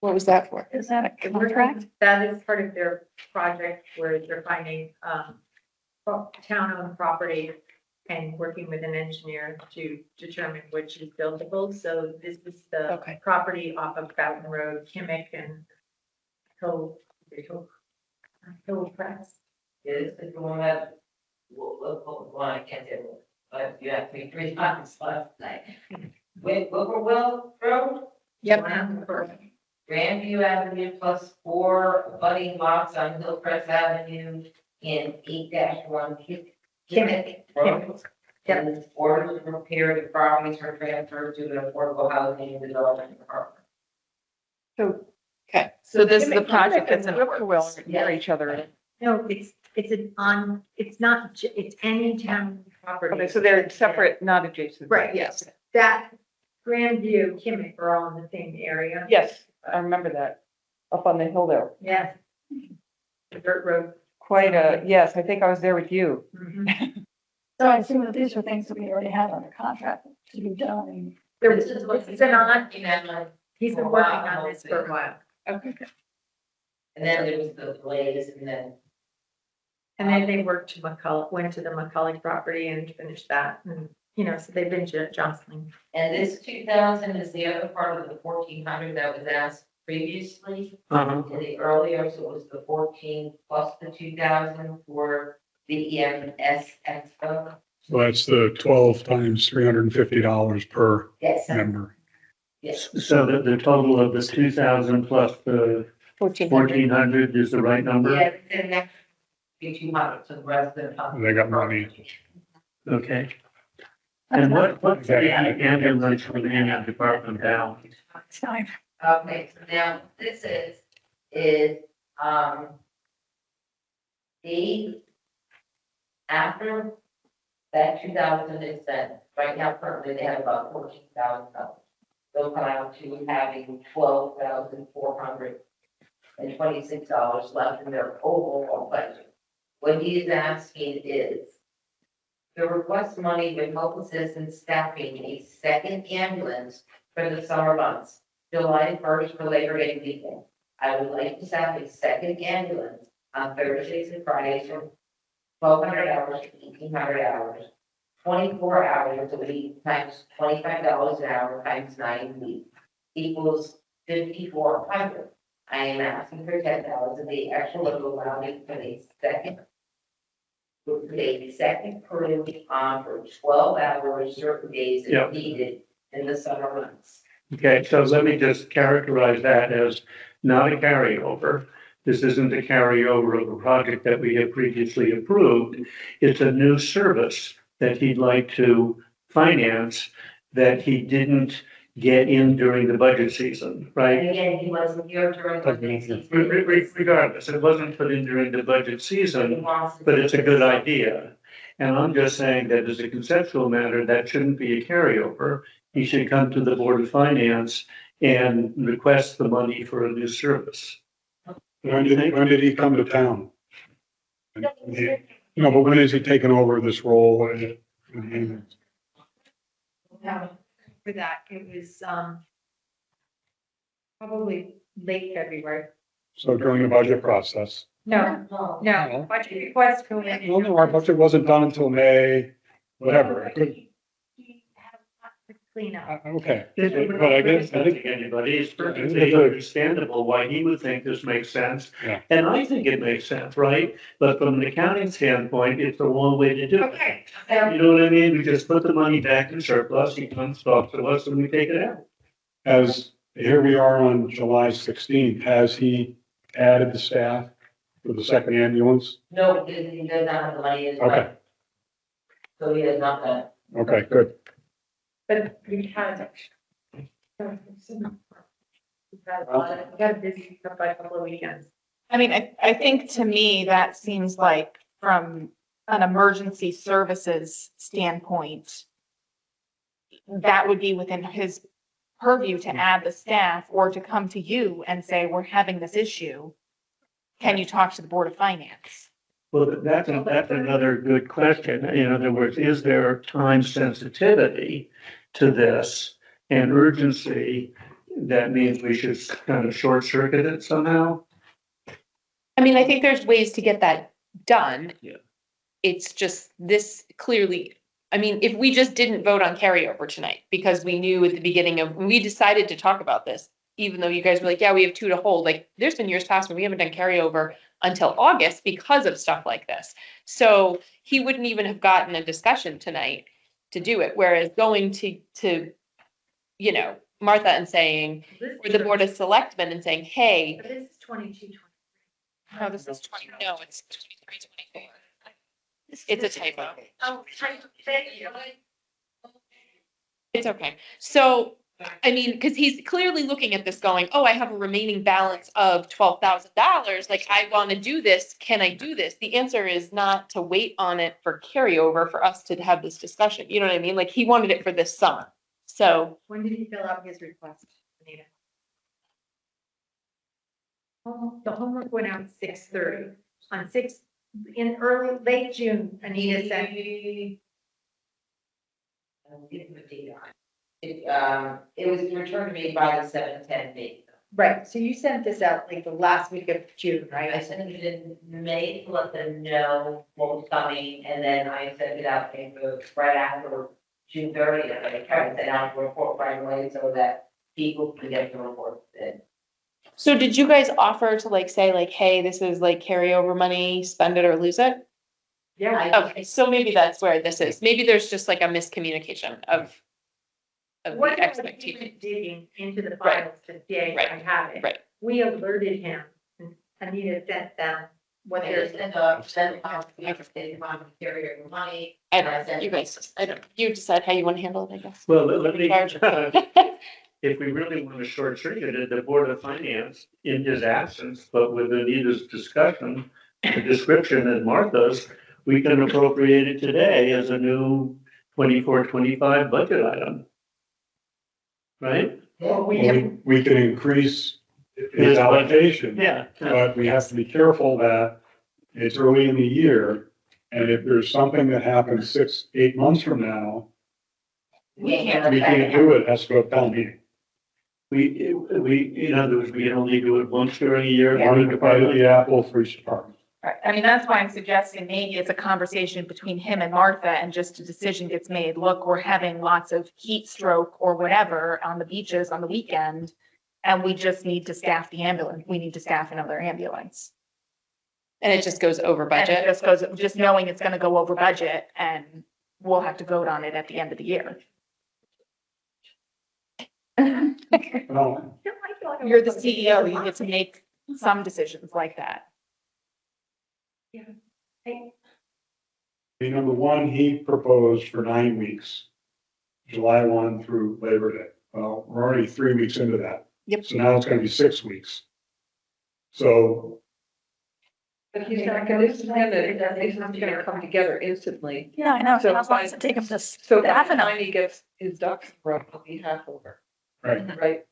What was that for? Is that a contract? That is part of their project where they're finding, town-owned property and working with an engineer to determine which is buildable. So this is the Okay. property off of Fountain Road, Kimmick and Cove Hill Press. Is the one that, one I can't do, but you have me 3 times last night. With Whippoorwill Road? Yep. Grandview Avenue plus 4 budding lots on Hillcrest Avenue in 8-1 Kimmitt Road. And order to repair the properties for transfer to the Affordable Housing and Development Department. So. Okay. So this is the Kimmitt project and that's in Whippoorwill works. are near each other. No, it's not, it's any town property. Okay, so they're separate, not adjacent. Right, yes. That Grandview, Kimmitt are all in the same area. Yes, I remember that, up on the hill there. Yes. The dirt road. Quite yes, I think I was there with you. Mhm. So I assume that these are things that we already have under contract to be done. This is what It's been on, you know, he's been working on this for a while. Okay. and then there was the blaze, and then And then they worked to went to the McCullough property and finished that. And, so they've been jostling. And this 2,000 is the other part of the 1,400 that was asked previously in the earlier, so it was the 14 plus the 2,000 for the EMS Expo. So that's the 12 times $350 per Yes, member. yes. So the total of the 2,000 plus the 1400. 1,400 is the right number? Yeah, and that be 200, so the rest of the. They got money. Okay. And what's the ambulance for the ambulance department balance? It's time. Okay, so now this is, the, after that 2,000 is spent, right now currently they have about $14,000. They'll come out to having $12,426 left in their overall budget. What he is asking is the request money would help assistance staffing a second ambulance for the summer months, July 1st for Labor Day weekend. I would like to staff a second ambulance on Thursdays and Fridays from 1,200 hours to 1,800 hours, 24 hours a week times $25 an hour times 9 weeks equals 5,400. I am asking for 10,000. The extra would allow me for the second. Would pay the second crew on for 12 hours certain days Yep. if needed in the summer months. Okay, so let me just characterize that as not a carryover. This isn't a carryover of a project that we have previously approved. It's a new service that he'd like to finance that he didn't get in during the budget season, right? And again, he wasn't here during the season. Regardless, it wasn't put in during the budget He season, wants to but do it's a this. good idea. And I'm just saying that as a conceptual matter, that shouldn't be a carryover. He should come to the Board of Finance and request the money for a new service. When did he come to town? No, but when is he taking over this role? For that, it was, probably late February. So during the budget process. No, No. no, budget request go in. Well, no, our budget wasn't done until May, whatever. It could- He had a lot to clean up. Okay. But But I guess, I think, Anybody, it's perfectly understandable why he would think this makes sense. Yeah. And I think it makes sense, right? But from an accounting standpoint, it's the wrong way to do it. Okay, You know what I mean? We just put the money back in surplus, he comes, talks to us, and we take it out. here we are on July 16th. Has he added the staff for the second ambulance? no, he does not have the money as well. Okay, So he has not done. okay, good. But we had. We got a busy couple of weekends. I mean, I think to me, that seems like from an emergency services standpoint, that would be within his purview to add the staff or to come to you and say, we're having this issue. Can you talk to the Board of Finance? Well, that's another good question. In other words, is there time sensitivity to this and urgency? That means we should kind of short circuit it somehow? I mean, I think there's ways to get that done. Yeah. It's just this clearly, I mean, if we just didn't vote on carryover tonight because we knew at the beginning of, when we decided to talk about this, even though you guys were like, yeah, we have 2 to hold, like, there's been years past where we haven't done carryover until August because of stuff like this. So he wouldn't even have gotten a discussion tonight to do it, whereas going to, you know, Martha and saying, or the Board of Selectmen and saying, hey, But this is 22, 23. no, this is 20, no, it's 23, 24. It's a typo. Oh, thank you. It's okay. So, I mean, because he's clearly looking at this going, oh, I have a remaining balance of $12,000. Like, I want to do this. Can I do this? The answer is not to wait on it for carryover for us to have this discussion. You know what I mean? Like, he wanted it for this summer. So, When did he fill out his request, Anita? Oh, the homework went out at 6:30. On late June, Anita sent. It was returned to me by the 7/10 date. Right, so you sent this out like the last week of June, I right? sent it in May to let them know what was coming, and then I sent it out right after June 30th. I tried to send out the report right away so that people can get the report in. so did you guys offer to like say like, hey, this is like carryover money, spend it or lose it? Yeah. Okay, so maybe that's where this is. Maybe there's just like a miscommunication of What the I expectation. was digging into the Right. files today, Right. I have it. Right. We alerted him, and Anita sent them what I they're. just sent out, they want to carry over money. I don't, you guys, I don't, you decide how you want to handle it, I guess. Well, let me, Charge. if we really want to short circuit it, the Board of Finance, in his absence, but with Anita's discussion, the description and Martha's, we can appropriate it today as a new 24-25 budget item. Right? Well, We can increase his allocation, Yeah. but we have to be careful that it's early in the year. And if there's something that happens 6, 8 months from now, we can't do it, it has to go to town meeting. We, in other words, we can only do it once during a year. One to bite of the apple for each department. Right. I mean, that's why I'm suggesting maybe it's a conversation between him and Martha and just a decision gets made. Look, we're having lots of heat stroke or whatever on the beaches on the weekend. And we just need to staff the ambulance. We need to staff another ambulance. And it just goes over And budget. it just goes, just knowing it's gonna go over budget and we'll have to vote on it at the end of the year. Well, You're the CEO, you get to make some decisions like that. number one, he proposed for 9 weeks, July 1 through Labor Day. Well, we're already 3 weeks into that. Yep. So now it's gonna be 6 weeks. So But he's not gonna, this is not gonna come together instantly. Yeah, I know. So It wants to take them to So by staff the and time he gets his ducks in a row, he'll be half over, right. right?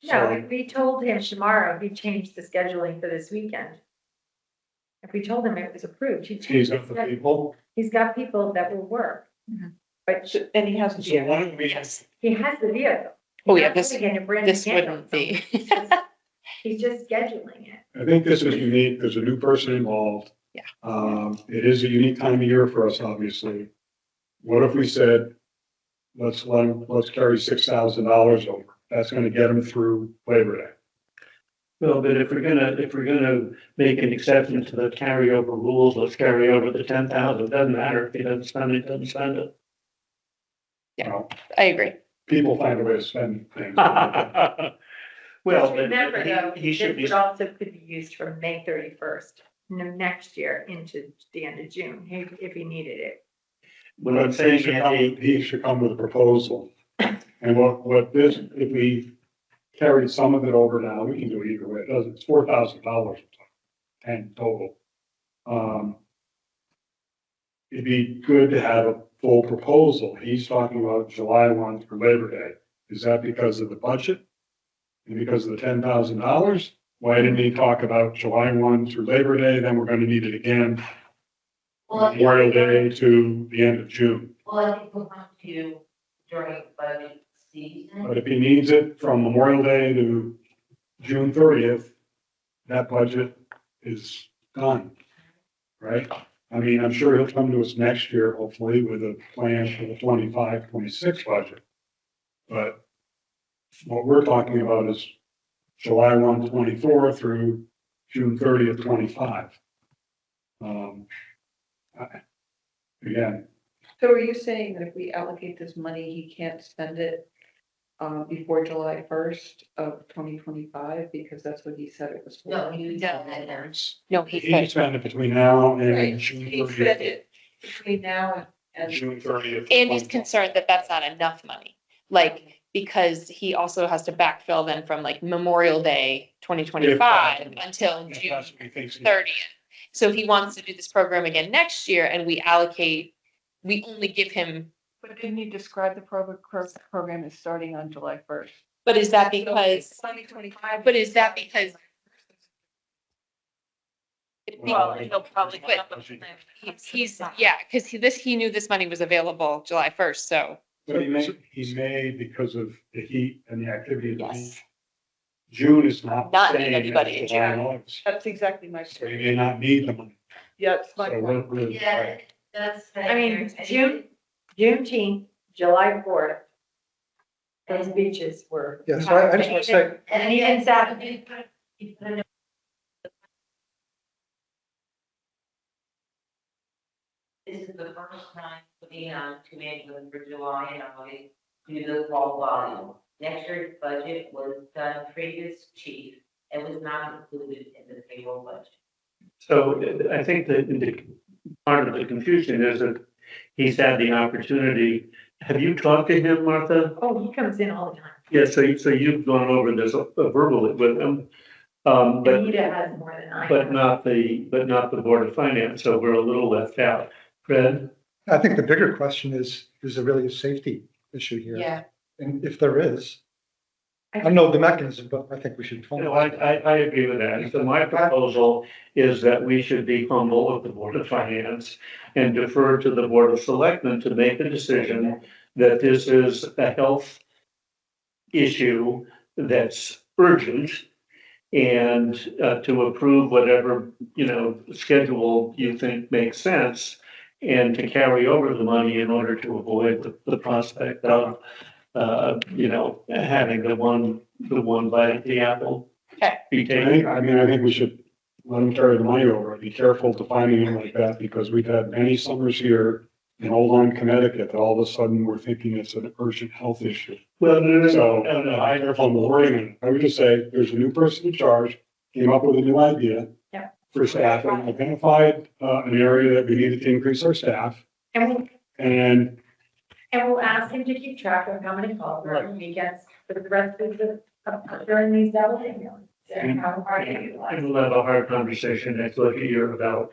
No, if we told him tomorrow, he changed the scheduling for this weekend. If we told him it was approved, he He's changed got the the schedule. people. He's got people that will work, But, and he has to So be. why don't we, he has the vehicle. Oh, He's yeah, not this- putting in a brand new This wouldn't ambulance. be. He's just scheduling it. I think this is unique. There's a new person involved. Yeah. It is a unique time of year for us, obviously. What if we said, let's carry $6,000 over? That's gonna get them through Labor Day. Well, but if we're gonna make an exception to the carryover rules, let's carry over the 10,000. Doesn't matter if he doesn't spend it, doesn't spend it. Yeah. Well, I agree. people find a way to spend things. Well, Just remember though, but he should be. this also could be used from May 31st, next year into the end of June, if he needed it. What I'm saying, Andy, He should come with a proposal. And if we carried some of it over now, we can do it either way. It's $4,000 and total. It'd be good to have a full proposal. He's talking about July 1 through Labor Day. Is that because of the budget? And because of the $10,000? Why didn't he talk about July 1 through Labor Day? Then we're gonna need it again, Memorial Day to the end of June. Well, I think we'll have to during budget season. But if he needs it from Memorial Day to June 30th, that budget is done, right? I mean, I'm sure he'll come to us next year, hopefully, with a plan for the 25, 26 budget. But what we're talking about is July 1, 24 through June 30th, 25. Again, So are you saying that if we allocate this money, he can't spend it before July 1st of 2025, because that's what he said it was for? No, you tell that now. No, he he can said, spend it between now and Right. June He spent 30th. it between now and. June 30th. Andy's concerned that that's not enough money. Like, because he also has to backfill then from like Memorial Day 2025 until If June that's what he thinks he- 30th. So he wants to do this program again next year and we only give him, But didn't you describe the program as starting on July 1st? but is that because, 2025. but is that because? Well, he'll probably But- come up with a plan. Yeah, because he knew this money was available July 1st, so. But he may, because of the heat and the activity of the Yes. beach. June is not. Not the need same anybody as in July and June. August. That's exactly my So he point. may not need the money. Yeah, it's my So point. we're- Yeah, that's. I mean, Juneteenth, July 4th, those beaches were. Yeah, so I just want to say, And even Saturday. This is the first time putting on committee for July and August due to the fall volume. Next year's budget was done previous chief and was not included in the payroll budget. So I think that part of the confusion is that he's had the opportunity. Have you talked to him, Martha? Oh, he comes in all the time. Yeah, so you've gone over this verbally with him. But, Anita has more than I. but not the Board of Finance, so we're a little left out. Fred? I think the bigger question is there really a safety issue here? Yeah. And if there is, I don't know the mechanism, but I think we should. You know, I agree with that. So my proposal is that we should be humble with the Board of Finance and defer to the Board of Selectmen to make a decision that this is a health issue that's urgent and to approve whatever, schedule you think makes sense and to carry over the money in order to avoid the prospect of having the one bite at the apple. Okay. Be taken. I think we should let them carry the money over. Be careful defining it like that because we've had many summers here in Old Lyme, Connecticut, that all of a sudden we're thinking it's an urgent health issue. Well, So, no, I'm careful on the wording. I would just say, there's a new person in charge, came up with a new idea. Yeah. For staff, and identified, an area that we needed to increase our staff, And and we'll ask him to keep track of how many calls are on weekends for the rest of during these double day. And how hard they utilize. And we'll have a hard conversation next year about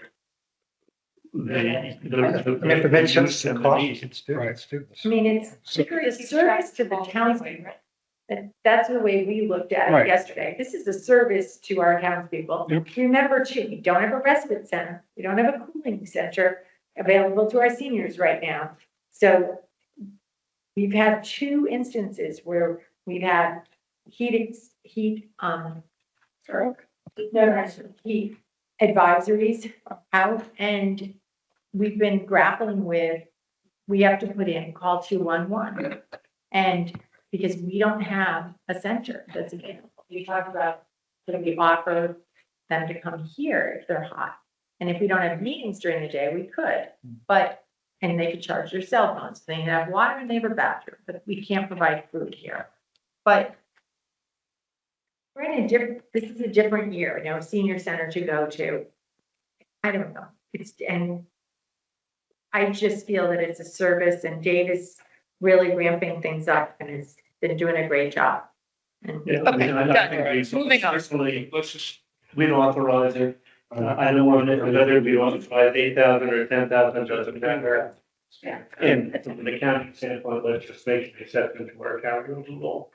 I mean, if it makes sense to cost, let's do this. I mean, it's a service to the townspeople. And that's the way we looked at Right. it yesterday. This is a service to our townspeople. Yep. Remember too, we don't have a respite center. We don't have a cooling center available to our seniors right now. So we've had two instances where we've had heat advisories out, and we've been grappling with, we have to put in call 211. And because we don't have a center that's available, we talked about, could we offer them to come here if they're hot? And if we don't have meetings during the day, we could, and they could charge their cell phones, they have water and they have a bathroom, but we can't provide food here. But we're in this is a different year, senior center to go to. I don't know, and I just feel that it's a service, and Dave is really ramping things up and has been doing a great job. And Yeah, I mean, I think Moving on. personally, we'd authorize it. I don't want it, whether we authorize 8,000 or 10,000, doesn't matter. Yeah. And from an accounting standpoint, let's just make an exception to our accounting rule.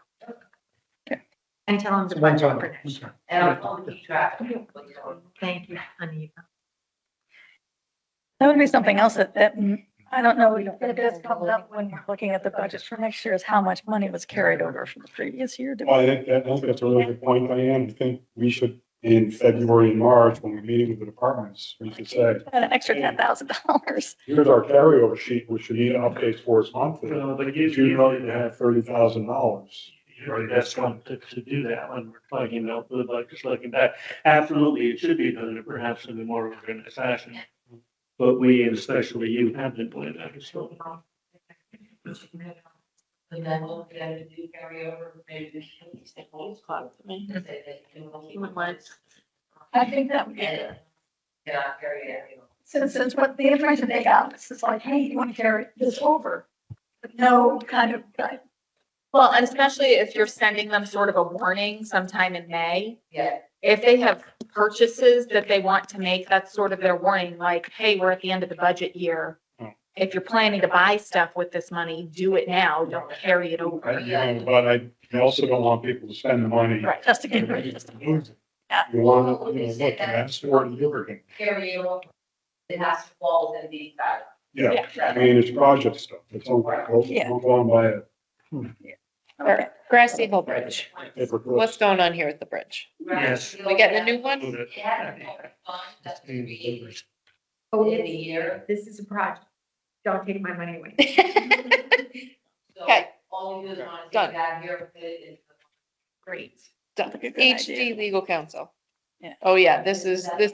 And tell them to One watch out time. for next year. And I'll keep track of it. Thank you, Anita. That would be something else that I don't know if this comes up when you're looking at the budget for next year, is how much money was carried over from the previous year. well, I think that's a really good point, Diane. I think we should, in February and March, when we're meeting with the departments, we should say, An extra $10,000. here's our carryover sheet, which you need updates for us monthly. But If you know you have $30,000. Or that's one to do that when we're talking about the budget, looking back. Absolutely, it should be done perhaps in a more organized fashion. But we, and especially you, have been doing that, so. And then we'll get to do carryover, maybe. I think that would be And, good. yeah, carry it, you know. Since what the information they got us is like, hey, you want to carry this over? But no kind of guide. Well, and especially if you're sending them sort of a warning sometime in May, Yeah, if they have purchases that they want to make, that's sort of their warning, like, hey, we're at the end of the budget year. If you're planning to buy stuff with this money, do it now, don't carry it over. But I also don't want people to spend the money. Right. Just to get rid of it. You want to, look, and ask for it, you're going. carry over, it has to fall within the guidelines. Yeah, I mean, it's project stuff. It's all, Yeah. we'll go on by it. Okay. Grassy Hill Bridge. Paper clips. What's going on here with the bridge? Yes. We getting a new one? It has a fund that's created Oh, in the year. this is a project. Don't take my money away. So Okay. all we do is want to Done. take that here, put it in. Great. Done. That's a good idea. HD Legal Counsel. Yeah. Oh, yeah, this is the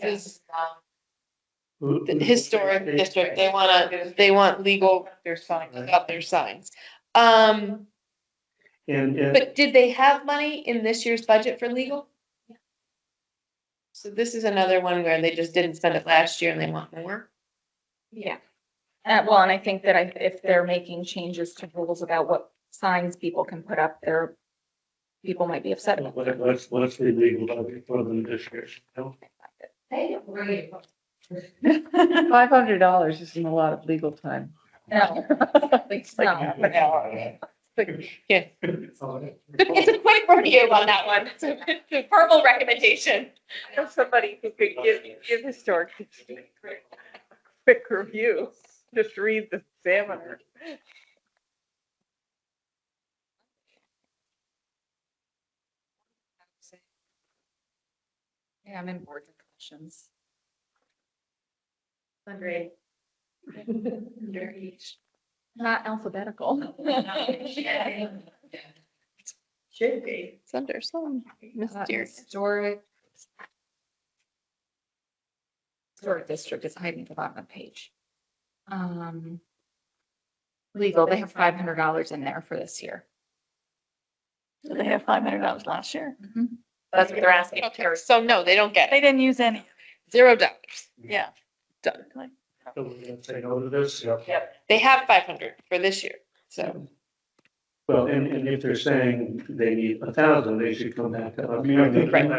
historic district. They want legal Their sign. about their signs. And But did they have money in this year's budget for legal? So this is another one where they just didn't spend it last year and they want more? Yeah. Well, and I think that if they're making changes to rules about what signs people can put up, people might be upset about it. what's the legal budget for them this year? No? They don't worry. $500 isn't a lot of legal time. No. It's No. Yeah. It's a quick review on that one. It's a verbal recommendation. Somebody who could give historic quick review, just read the examiner. Yeah, I'm in boards and commissions. Andre. Not alphabetical. Should be. It's under some mysterious. Historic district is hiding at the bottom of the page. Legal, they have $500 in there for this year. Did they have $500 last year? That's what they're asking. Okay, so no, they don't get They it. didn't use any. $0. Yeah. Done. So we're gonna say no to this? They have 500 for this year, so. Well, and if they're saying they need 1,000, they should come back to us. I mean, I think, Right.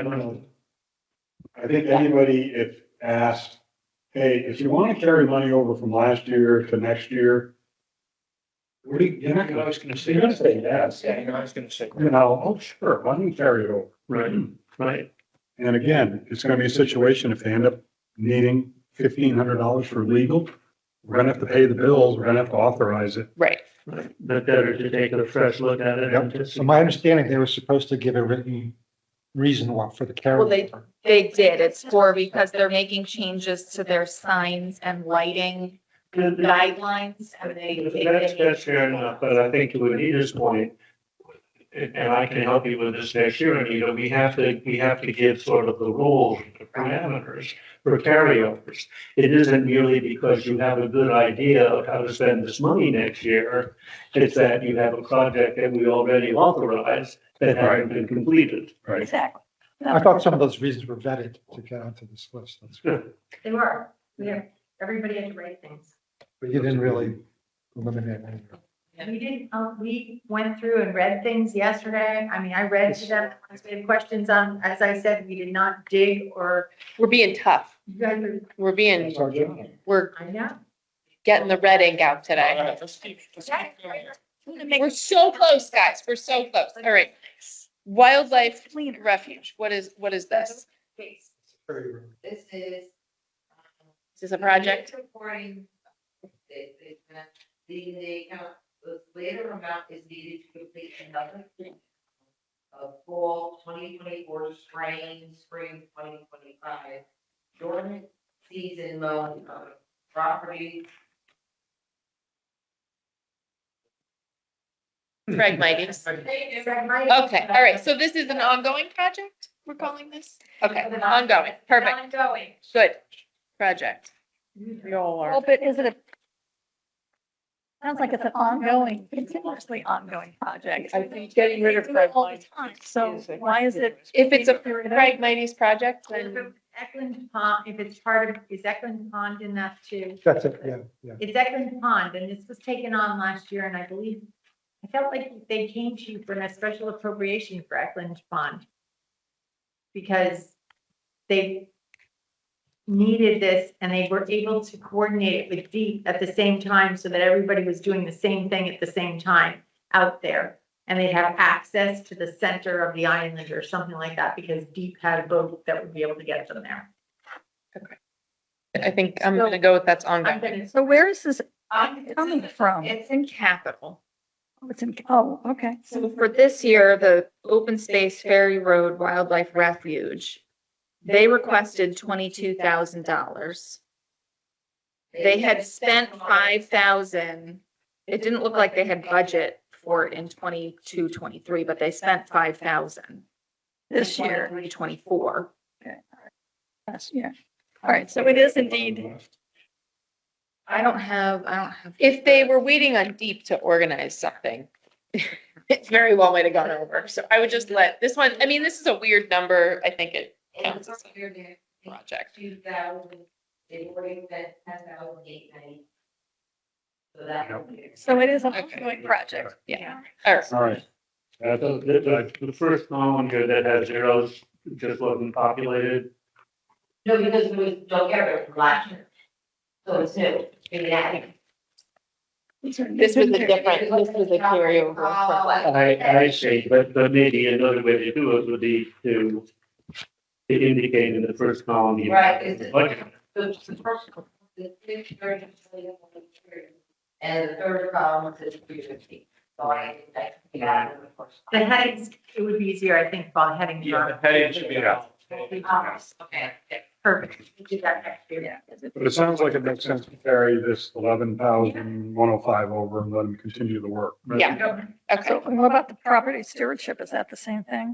I think anybody, if asked, hey, if you want to carry money over from last year to next year, what do you, you're not gonna, you're gonna say yes. Yeah, I was gonna say. You know, oh, sure, why don't you carry it over? Right, right. And again, it's gonna be a situation if they end up needing $1,500 for legal, we're gonna have to pay the bills, we're gonna have to authorize it. Right. Right, but better to take a fresh look at it. and just- So my understanding, they were supposed to give a written reason why for the Well, carryover. they did. It's because they're making changes to their signs and lighting guidelines and That's fair enough, but I think to Anita's point, and I can help you with this next year, Anita, we have to give sort of the rules, the parameters for carryovers. It isn't merely because you have a good idea of how to spend this money next year. It's that you have a project that we already authorized that hasn't been completed. Right. Exactly. I thought some of those reasons were vetted to get onto this list. That's good. They were. We have, everybody had to write things. But you didn't really eliminate any. We didn't, we went through and read things yesterday. I mean, I read to them, if they had questions on, as I said, we did not dig or, We're being tough. you guys are, We're being, That's our job. we're I know. getting the red ink out today. We're so close, guys. We're so close. All right. Wildlife refuge. What is this? This is. Is this a project? Reporting. The account, the later amount is needed to complete another. Fall 2024 spraying, spring 2025. During season mode, property. Greg Mighty's. Okay, all right, so this is an ongoing project, we're calling this? Okay, ongoing, perfect, Ongoing. good project. We all Well, are. but is it a? Sounds like it's an ongoing, continuously ongoing project. I think getting rid of Fred All the Mine time. So is a- why is it? If it's a Craig Greg Mighty's project, If then Eklund Pond, if it's part of, is Eklund Pond in that too? That's it, yeah, yeah. It's Eklund Pond, and this was taken on last year, and I believe, I felt like they came to you for a special appropriation for Eklund Pond. Because they needed this, and they were able to coordinate it with Deep at the same time, so that everybody was doing the same thing at the same time out there. And they'd have access to the center of the island or something like that, because Deep had a boat that would be able to get them there. I think I'm gonna go with that's I'm ongoing. gonna, So where is this I'm coming from? It's in capital. Oh, it's in, oh, okay. So for this year, the Open Space Ferry Road Wildlife Refuge, they requested $22,000. They had spent 5,000. It didn't look like they had budget for it in 22, 23, but they spent 5,000. This year. 24. Last year. All right, so it is indeed. I don't have. If they were waiting on Deep to organize something, it very well might have gone over. So I would just let this one, I mean, this is a weird number. I think it And counts the as first year, they a project. 2,000, they already spent 10,890. So that. So it is an Okay. ongoing project. Yeah. All right. All right. That's, So the first column here that has zeros just wasn't populated. No, because it was, don't get rid from last year. So it's new, yeah. This was a different, this was a carryover. from last- I see, but maybe another way to do it would be to indicate in the first column. the Right, it's- budget. The first, the fifth version, and the third column is 350. So I, yeah. the headings, it would be easier, I think, by heading. Yeah, the heading should be on. Okay. Perfect. We'll do that next year. Yeah. But it sounds like it makes sense to carry this 11,105 over and let them continue the work. right? Yeah, okay. So what about the property stewardship? Is that the same thing?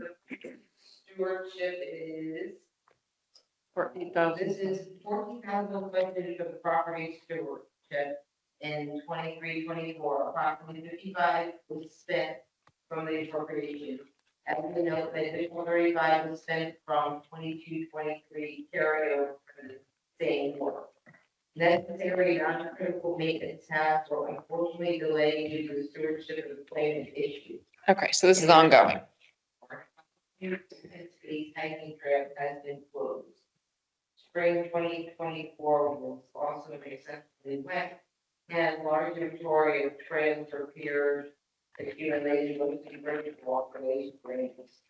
Stewardship is, 14,000. this is 14,000 budgeted for the property stewardship in 23-24. Approximately 55 was spent from the appropriation. As we know, the additional 35 was spent from 22-23 carryover for the same work. Necessary non-critical maintenance tasks were unfortunately delayed due to the stewardship of the claimant issue. Okay, so this is ongoing. The hiking trail has been closed. Spring 2024 was also excessively wet, and large inventory of trails or piers accumulated with the bridge walkways, ranges.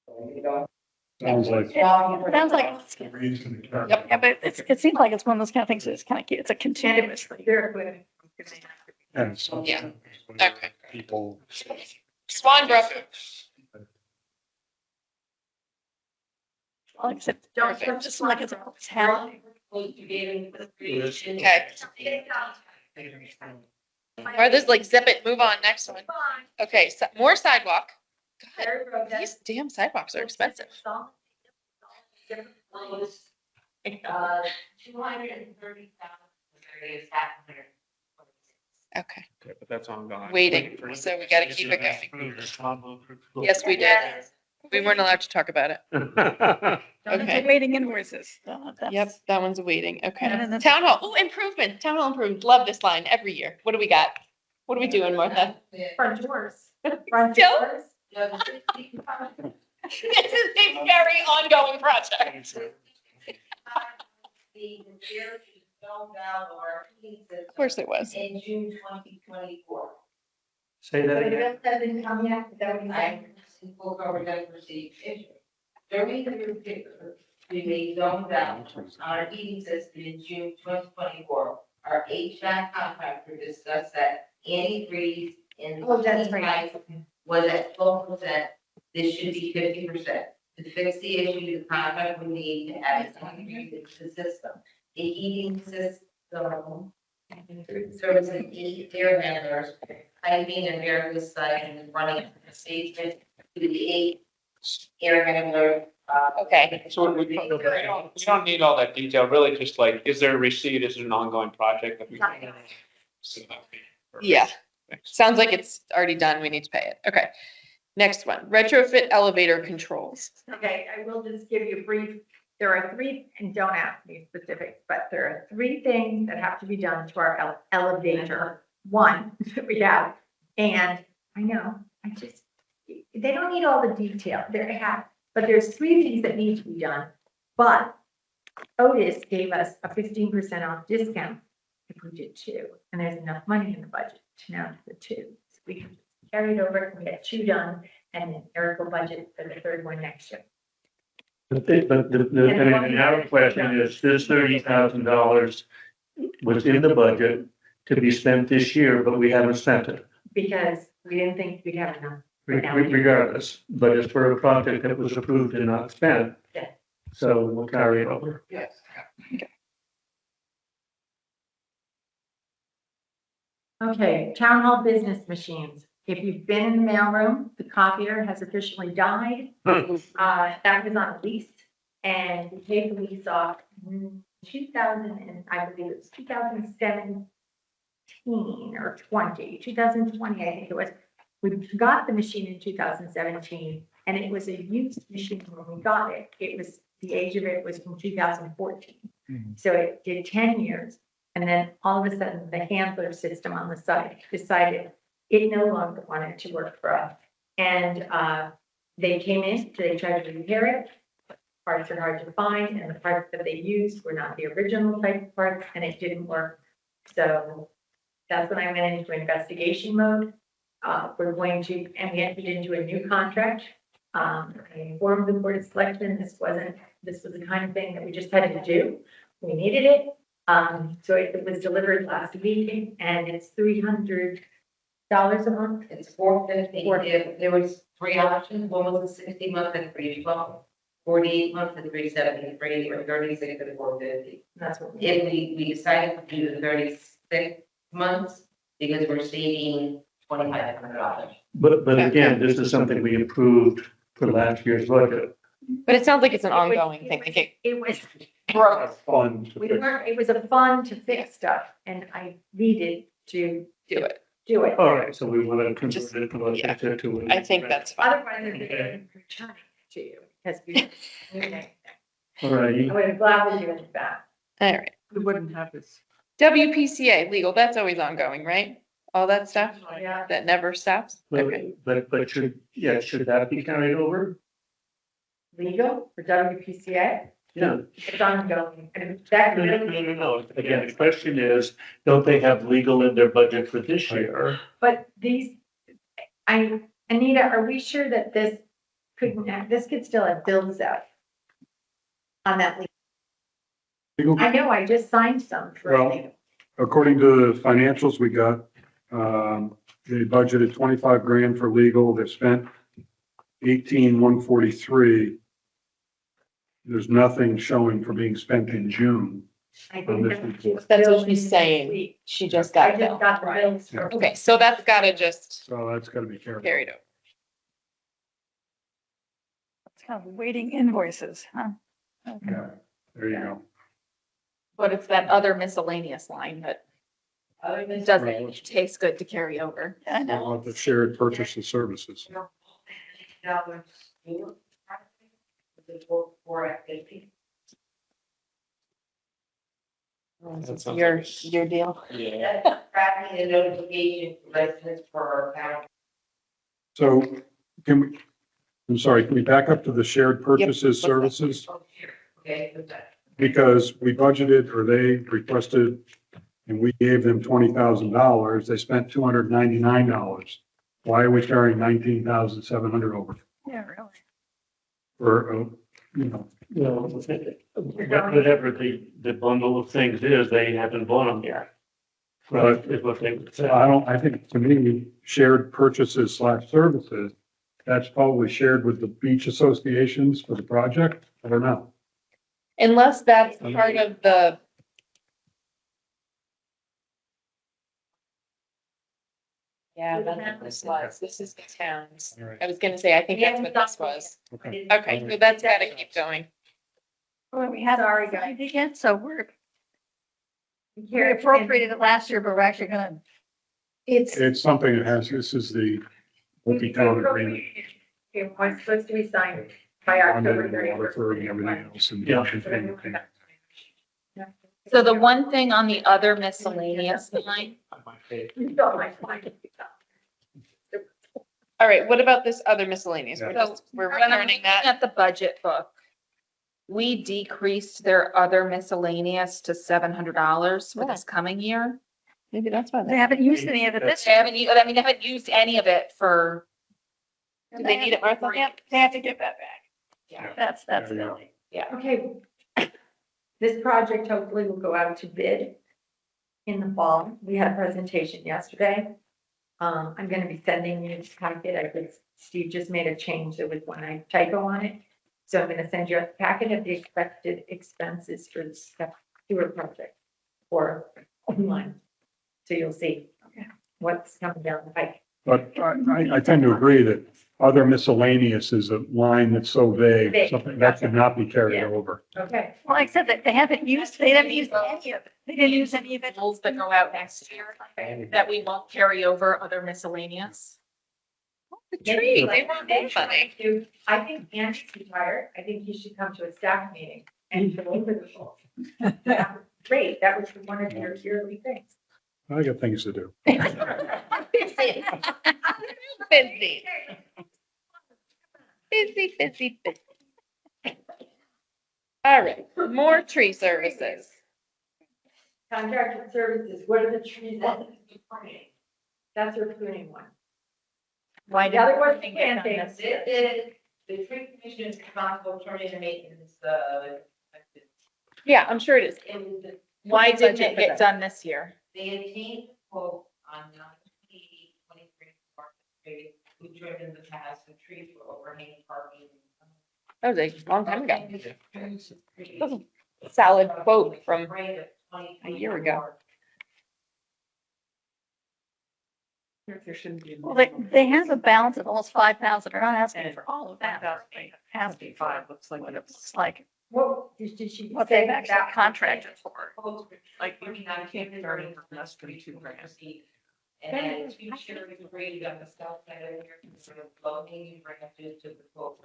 So, you know, Sounds like. Sounds like, the reason to carry. Yep. yeah, but it seems like it's one of those kind of things that's kind of, it's a continuous thing. And so. Yeah. Okay. People. Swanbrook. Like I said, Don't- it's just like it's a talent. Okay. Or this like zip it, move on, next one. Okay, so more sidewalk. God, these damn sidewalks are expensive. 230,000. Okay, Okay, but that's ongoing. waiting, so we gotta keep it going. Yes, we did. We weren't allowed to talk about it. Okay. Waiting invoices. Yep, that one's waiting. And Okay. then the- Town hall, oh, improvement, town hall improvement. Love this line every year. What do we got? What are we doing, Martha? Front doors. Front Jill? doors. This is a very ongoing project. The repair to the stone valve of our heating system. Of course it was. In June 2024. Say that The again. bill hasn't come yet, is that what you're I saying? am full coverage of received issue. During the repair, we made zone valves on our heating system in June 2024. Our HVAC contractor discussed that antifreeze in Oh, that's heating right. pipe was at 12%. This should be 50%. To fix the issue, the contract would need to add antifreeze into the system. The heating system Services, air handlers, piping and various sites and running the stage to the 8 air handler. Okay. So we don't need all that detail, really just like, is there a receipt, is it an ongoing project that we? So that'd be perfect. Yeah. Thanks. Sounds like it's already done. We need to pay it. Okay. Next one, retrofit elevator controls. Okay, I will just give you a brief, there are three, and don't ask me specifics, but there are three things that have to be done to our elevator. One, we have, and I know, they don't need all the detail, they have, but there's three things that need to be done. But Otis gave us a 15% off discount if we did two, and there's enough money in the budget to now do the two. So we can carry it over and get two done, and then Eric will budget for the third one next year. But and our question is, this $30,000 was in the budget to be spent this year, but we haven't spent it. Because we didn't think we'd have enough. Regardless, but it's for a project that was approved and not spent. Yeah. So we'll carry it over. Yes. Okay, town hall business machines. If you've been in the mailroom, the copier has officially died. That was on a lease, and we paid the lease off in 2000, and I believe it was 2017 or 2020, I think it was. We got the machine in 2017, and it was a used machine when we got it. It was, the age of it was from 2014. So it did 10 years. And then all of a sudden, the handler system on the site decided it no longer wanted to work for us. And they came in, they tried to repair it. Parts are hard to find, and the parts that they used were not the original type of parts, and it didn't work. So that's when I went into investigation mode. We're going to, and we entered into a new contract. I informed the board of selectmen, this was the kind of thing that we just had to do. We needed it. So it was delivered last week, and it's $300 a month. It's $450. There was 3 options. One was a 60-month at $312, 48 months at $373, or 36 at $450. That's what If we decided to do the 36 months because we're saving $2,500. But again, this is something we approved for last year's budget. But it sounds like it's an ongoing thing. Like it was broke. Fun to we fix. weren't, it was a fun to fix stuff, and I needed to Do it. do it. All right, so we want to convert Just- it to a. I think that's fine. Otherwise, I would have returning it to you, because we, All righty. I would have gladly given it back. All right. We wouldn't have this. WPCA legal, that's always ongoing, right? All that stuff Yeah. that never stops? Okay. But should that be carried over? Legal for WPCA, Yeah. it's ongoing, and that No, really, no. Again, the question is, don't they have legal in their budget for this year? but these, Anita, are we sure that this could still have bills out on that legal? Legal- I know, I just signed some for Well- legal. According to the financials we got, they budgeted 25 grand for legal. They spent 18,143. There's nothing showing for being spent in June. I on think this that's report. just That's what bills she's this saying. week. She just I got just billed. got the bills for. Okay, so that's gotta just So that's gotta be carried. carried over. It's kind of waiting invoices, huh? Okay. Yeah, there you go. But it's that other miscellaneous line that Other than doesn't taste good to carry over. I How know. about the shared purchase of services? $50 more, the for activity. That sounds Your, like a- your deal. Yeah. That's tracking and notification for residents for our town. So I'm sorry, can we back up to the shared purchases services? Okay, with that. Because we budgeted, or they requested, and we gave them $20,000. They spent $299. Why are we carrying 19,700 over Yeah, really. for, you know? Well, whatever the bundle of things is, they haven't bought them yet. Right, is what they would say. I think to me, shared purchases / services, that's probably shared with the beach associations for the project. I don't know. Unless that's part of the Yeah, that's what this was. This is the towns. All right. I was gonna say, I think We that's haven't what this done it was. Okay. Okay, so that's gotta keep going. Well, we haven't Sorry, guys. signed it yet, so we Karen, appropriated it last year, but we're actually gonna, It's something that has, this is the multi-town agreement. It was supposed to be signed by October London, 31st. Waterford, and everything else. And Yeah. So the one thing on the other miscellaneous line, My favorite. You got my point. All right, what about this other miscellaneous? We're Yeah. just, we're when I'm returning looking that. at the budget book, we decreased their other miscellaneous to $700 for this coming year. Maybe that's why they haven't used any of it this They year. haven't, I mean, they haven't used any of it for, Do they need it, Martha? They have to give that back. Yeah. That's There you go. silly. Okay. This project hopefully will go out to bid in the fall. We had a presentation yesterday. I'm gonna be sending you this packet. I think Steve just made a change. There was one typo on it. So I'm gonna send you a packet of the expected expenses for the sewer project or online. So you'll see what's coming down the pike. But I tend to agree that other miscellaneous is a line that's so vague, Vague. something that should not be carried Yeah. over. Okay. Well, like I said, they haven't used any of it. They didn't use any of it. bills that go out next year that we won't carry over other miscellaneous. The tree, they want more money. I think Andy's retired. I think he should come to a staff meeting and go over the goals. Great, that was one of your yearly things. I got things to do. Busy. Busy, busy, busy. All right, more tree services. Contracted services, what are the trees that you're pruning? That's your pruning one. Why The other didn't one's anything get done planting. this year? The tree commission is responsible for turning and maintenance, Yeah, I'm sure it is. it was the, Why didn't Budget it for get that. done this year? they obtained a quote on the 23 Park Street. We trimmed in the past, the trees were overhanging parking. That was a long time ago. That's a solid quote from a year ago. There shouldn't be. Well, they have a balance of almost 5,000. They're not asking for all of that. They're asking for Five looks like what it it's looks like, What, did she? what say they've actually that- contracted for. like, you can't start it for less than $2,000. And then two shares agreed on the south side of here, sort of low-hanging branches to the quote.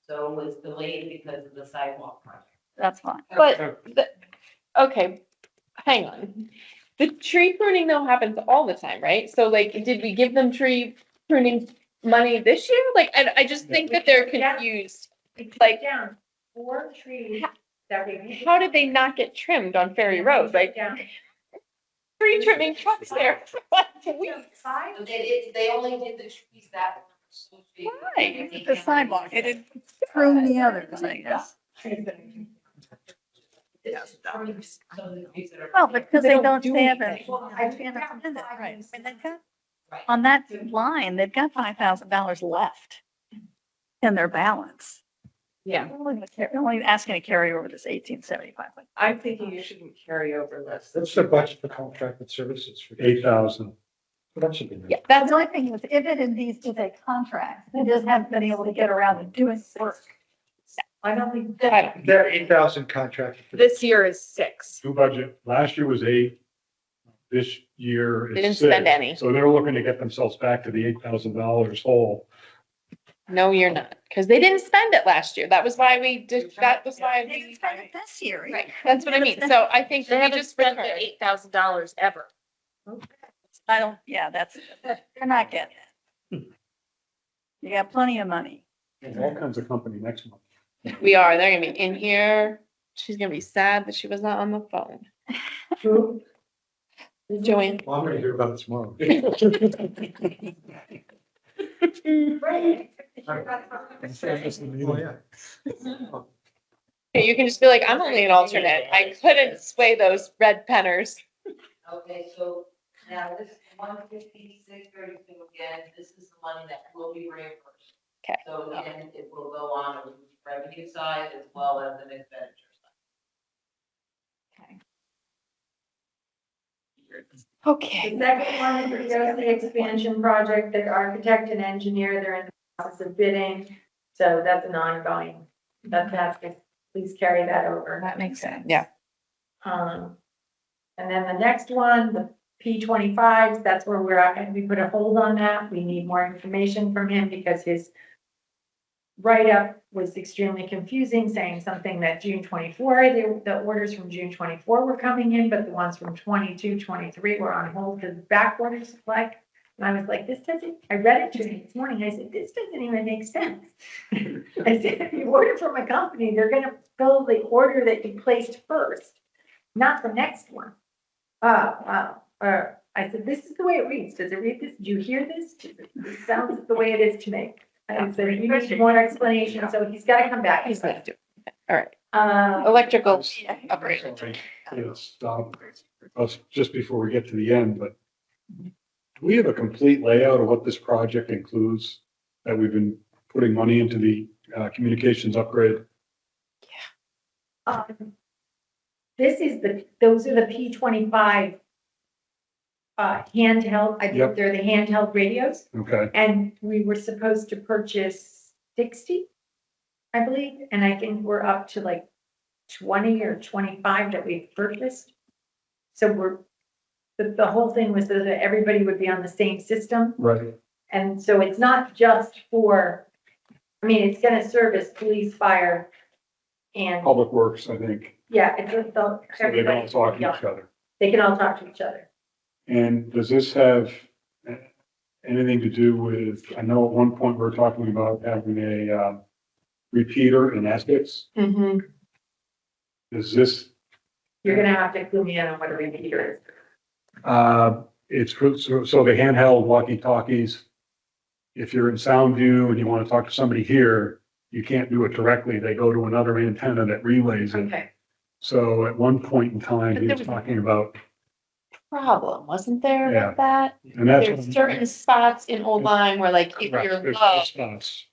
So it was delayed because of the sidewalk project. That's fine. But, okay, hang on. The tree pruning though happens all the time, right? So like, did we give them tree pruning money this year? Like, I just think that they're confused. We took Like- down 4 trees that we. How did they not get trimmed on Ferry Road? Like, Down. tree trimming trucks there for like weeks. Five? So they only did the trees that were supposed to be. Right, the sidewalk, it didn't prune the others, I guess. This is from some of the trees that are. Well, because They they don't don't do stand anything. it. Well, I They stand up in it, right. I mean, they've got, Right. on that line, they've got $5,000 left in their balance. Yeah, They're only asking to carry over this 1875. I'm thinking you shouldn't carry over less. What's the budget for contracted services for? 8,000. That should be. Yeah, That's that's, the only thing is, if it indeed is a contract, they just haven't been able to get around to doing work. I don't think. I don't- They're 8,000 contracted. for- This year is 6. New budget, last year was 8. This year They didn't is spend 6. any. So they're looking to get themselves back to the $8,000 whole. no, you're not, because they didn't spend it last year. That was why we did, that was why They didn't we. spend it this year. Right, that's what I mean. So I think They we haven't just spent return. the $8,000 ever. I don't, yeah, they're not getting it. You got plenty of money. All kinds of company next month. We are, they're gonna be in here. She's gonna be sad that she was not on the phone. True. Joanne. Well, I'm gonna hear about it tomorrow. Right. Oh, yeah. You can just be like, I'm only an alternate. I couldn't sway those red penners. Okay, so now this 156.32 again, this is the money that will be reimbursed. Okay. So again, it will go on the revenue side as well as an expenditure side. Okay. The second one is the DOC expansion project, the architect and engineer, they're in the process of bidding. So that's an ongoing, please carry that over. That makes sense. Yeah. And then the next one, the P25s, that's where we're at, and we put a hold on that. We need more information from him because his write-up was extremely confusing, saying something that June 24, the orders from June 24 were coming in, but the ones from 22, 23 were on hold because back orders like, and I was like, I read it to him this morning. I said, this doesn't even make sense. I said, if you order from a company, they're gonna fill the order that you placed first, not the next one. I said, this is the way it reads. Does it read this? Do you hear this? It sounds the way it is to me. And so you need more explanation, so he's gotta come back. He's gonna do it. All right. Uh, Electrical Sorry, upgrade. It's, just before we get to the end, but do we have a complete layout of what this project includes that we've been putting money into the communications upgrade? those are the P25 handheld, I Yep. think they're the handheld radios. Okay, And we were supposed to purchase 60, I believe, and I think we're up to like 20 or 25 that we've purchased. So the whole thing was so that everybody would be on the same system. right. And so it's not just for, I mean, it's gonna service police, fire, and, Public Works, I think. yeah, it's just the. So they don't talk to each other. They can all talk to each other. And does this have anything to do with, I know at one point we were talking about having a repeater in Essex. Mm-hmm. Is this, You're gonna have to clue me in on what a repeater is. it's, so the handheld walkie-talkies, if you're in Soundview and you want to talk to somebody here, you can't do it directly. They go to another antenna that relays it. Okay. So at one point in time, But he there was was- talking about, Problem, wasn't there Yeah. with that? and that's. There's certain spots in Old Lyme where like if Correct, you're there's low, no spots.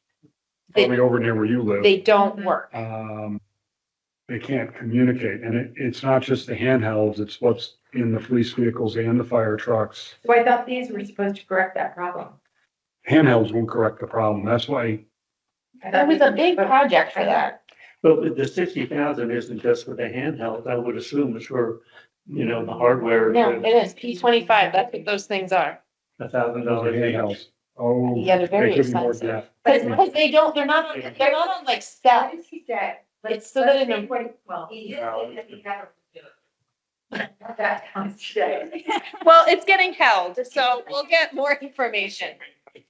They- Probably over near where you live. they don't work. They can't communicate, and it's not just the handhelds, it's what's in the police vehicles and the fire trucks. So I thought these were supposed to correct that problem. Handhelds won't correct the problem, that's why, I There thought was these a were big supposed- project for that. But the 60,000 isn't just for the handheld. I would assume it's for, the hardware. No, it is P25. That's what those things are. those are $1,000 each. handhelds. Oh. Yeah, they're very they could be more than expensive. that. Because they're not on like What steps. did he say? It's so that in a- Well, He did say that he had a that sounds today. Well, it's getting held, so we'll get more information. It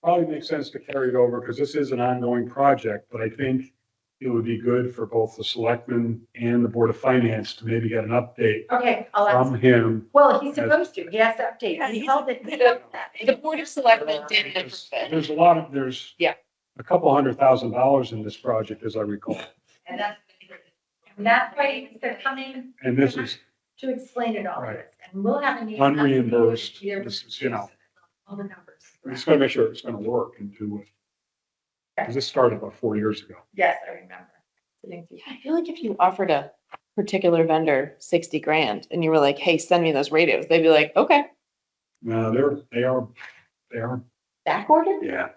probably makes sense to carry it over, because this is an ongoing project, but I think it would be good for both the selectmen and the Board of Finance to maybe get an update Okay, I'll ask. from him. Well, he's supposed to. He has to update. Yeah, He he's- held it. The Board of Selectmen did approve it. There's a lot of, there's. Yeah. A couple $100,000 in this project, as I recall, And that's. And that's why they're coming and this is to explain it all. Right. And we'll have a meeting. unreimbursed, Either- this is, All the numbers. we just gotta make sure it's gonna work and do it. Because this started about 4 years ago. Yes, I remember. Sitting through- I feel like if you offered a particular vendor 60 grand and you were like, hey, send me those radios, they'd be like, okay. No, they are, Back order? yeah.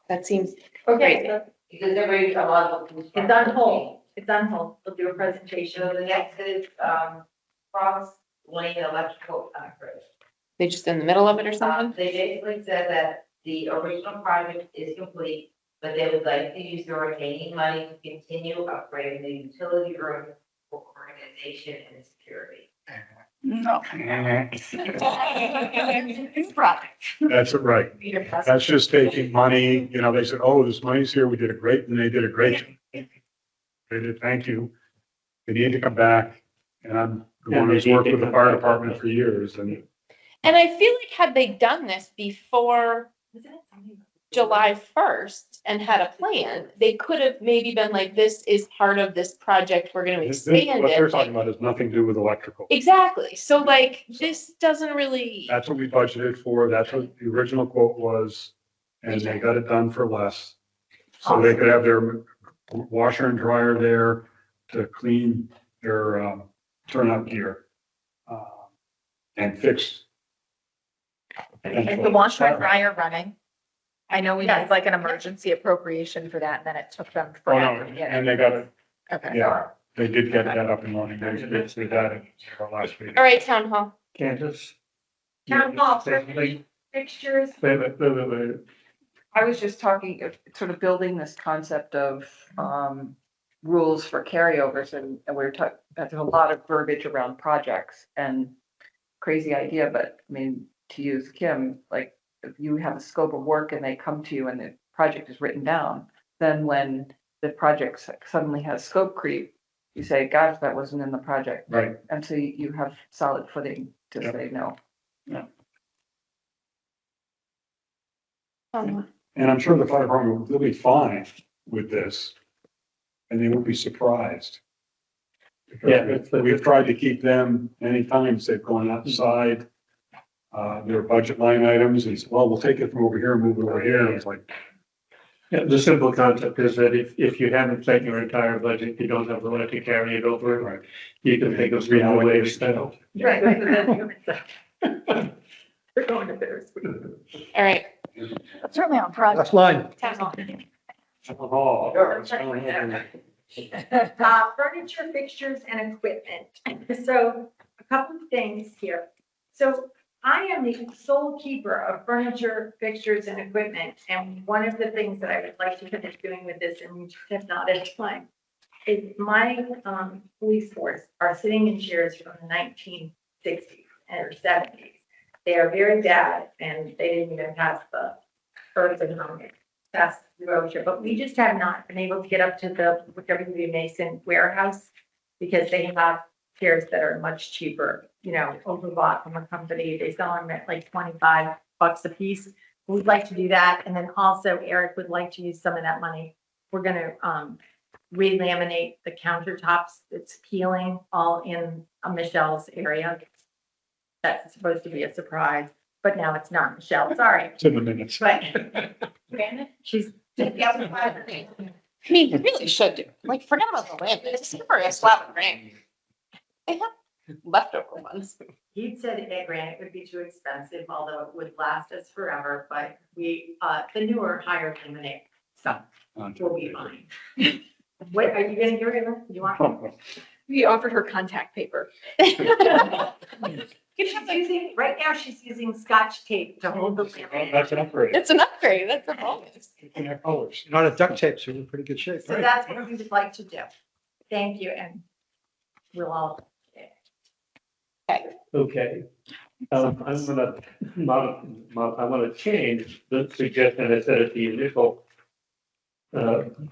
That seems, Okay, so Because every, a lot of. it's on hold. It's on hold. We'll do a presentation. So the next is, Cross Lane Electrical Upgrade. they just in the middle of it or something? They basically said that the original project is complete, but they would like to use the remaining money to continue upgrading the utility room for organization and security. No. Project. That's it, right. That's just taking money, they said, oh, this money's here, we did a great, and they did a great job. They did, thank you. They need to come back, and I'm the one who's worked with the fire department for years, and And I feel like had they done this before July 1st and had a plan, they could have maybe been like, this is part of this project, we're gonna this, expand what they're it. talking about has nothing to do with electrical. Exactly, so like, this doesn't really, That's what we budgeted for, that's what the original quote was, and they got it done for less. So they could have their washer and dryer there to clean their, turnout gear. and fixed. Is the washer and dryer running? I know we Yes. had like an emergency appropriation for that, and then it took them Oh, no, forever to get and it. they got it, Okay. yeah, they did get that up and running. They did that in our last meeting. All right, town hall. Candace? Town hall, Wait, fixtures, wait. I was just talking, sort of building this concept of, rules for carryovers and we were talking, there's a lot of verbiage around projects and crazy idea, but I mean, to use Kim, like, if you have a scope of work and they come to you and the project is written down, then when the project suddenly has scope creep, you say, gosh, that wasn't in the project. Right. And so you have solid footing to Yep. say no. And I'm sure the fire department will be fine with this. And they won't be surprised. Yeah, Because we've tried to keep them, anytime they've gone outside, their budget line items, and said, well, we'll take it from over here and move it over here. It's like, Yeah, the simple concept is that if you haven't spent your entire budget, you don't have the right to carry it over. right. You can think of three other ways to spend it. right. They're going to bittersweet. All right, But certainly on project. Last line. town hall. Oh, Furniture, fixtures, and equipment. So a couple of things here. So I am the sole keeper of furniture, fixtures, and equipment. And one of the things that I would like to finish doing with this, and we just have not had time, is my police force are sitting in chairs from the 1960s or 70s. They are very bad, and they didn't even pass the ergonomic test through, but we just have not been able to get up to the W. Mason warehouse because they have chairs that are much cheaper, you know, overbought from a company. They sell them at like $25 a piece. We'd like to do that. And then also Eric would like to use some of that money. We're gonna re-laminate the countertops. It's peeling all in Michelle's area. That's supposed to be a surprise, but now it's not Michelle, sorry. it's in the minutes. But she's. I mean, you really should do, like, forget about the lamp, it's super a slab of granite. They have leftover ones. He said that granite would be too expensive, although it would last us forever, but we, the newer higher laminate stuff will be fine. What, are you gonna give her, you want? We offered her contact paper. She's using, right now she's using Scotch tape to hold the laminate. That's an upgrade. It's an upgrade, that's a bonus. You can have colors. Not a duct tape, so you're in pretty good shape. So that's what we would like to do. Thank you, and we'll all. Okay. I'm gonna, I wanna change the suggestion I said at the initial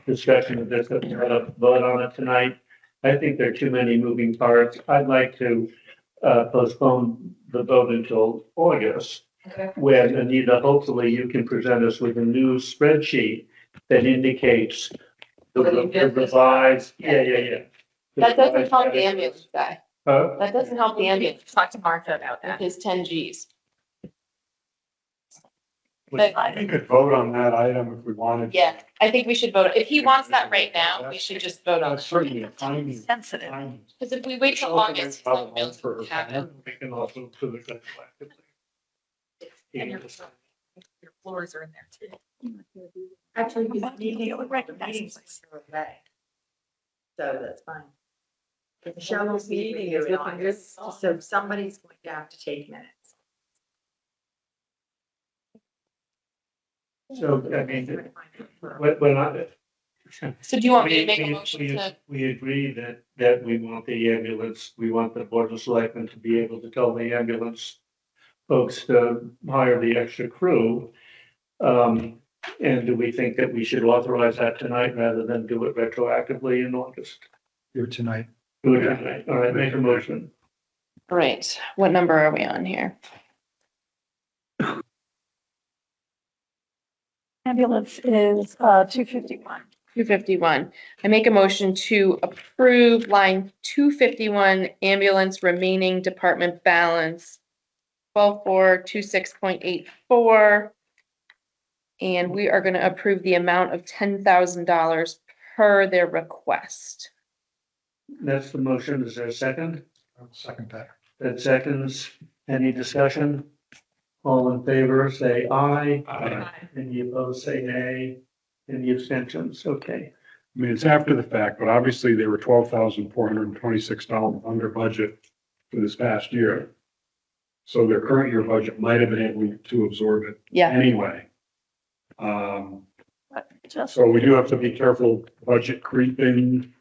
discussion of this, that we're gonna vote on it tonight. I think there are too many moving parts. I'd like to postpone the vote until August. Okay. When Anita, hopefully you can present us with a new spreadsheet that indicates the revised, yeah. That doesn't help the ambulance guy. Huh? That doesn't help the ambulance Talk to Martha about with that. his 10 Gs. We could vote on that item if we wanted. Yeah, I think we should vote. If he wants that right now, we should just vote on That's it. certainly a timing. Sensitive. Because if we wait till August, it's not really gonna happen. We can also put it that And your floors are in there too. Actually, Well, that you would recognize meetings this. are away. So that's fine. The Michelle's meeting is in August, so somebody's going to have to take minutes. So, I mean, when I. So do you want me to make a motion to, We agree that we want the ambulance, we want the board of selectmen to be able to tell the ambulance folks to hire the extra crew. And do we think that we should authorize that tonight rather than do it retroactively in August? Here tonight. Do it tonight, all right, make a motion. all right, what number are we on here? Ambulance is 251. 251. I make a motion to approve line 251 ambulance remaining department balance 12426.84. And we are going to approve the amount of $10,000 per their request. That's the motion, is there a second? I'll second that. Ed seconds. Any discussion? All in favor, say aye. Aye. Any opposed, say nay. Any abstentions? Okay. I mean, it's after the fact, but obviously they were $12,426 under budget for this past year. So their current year budget might have been able to absorb it Yeah, anyway. Just, So we do have to be careful, budget creeping,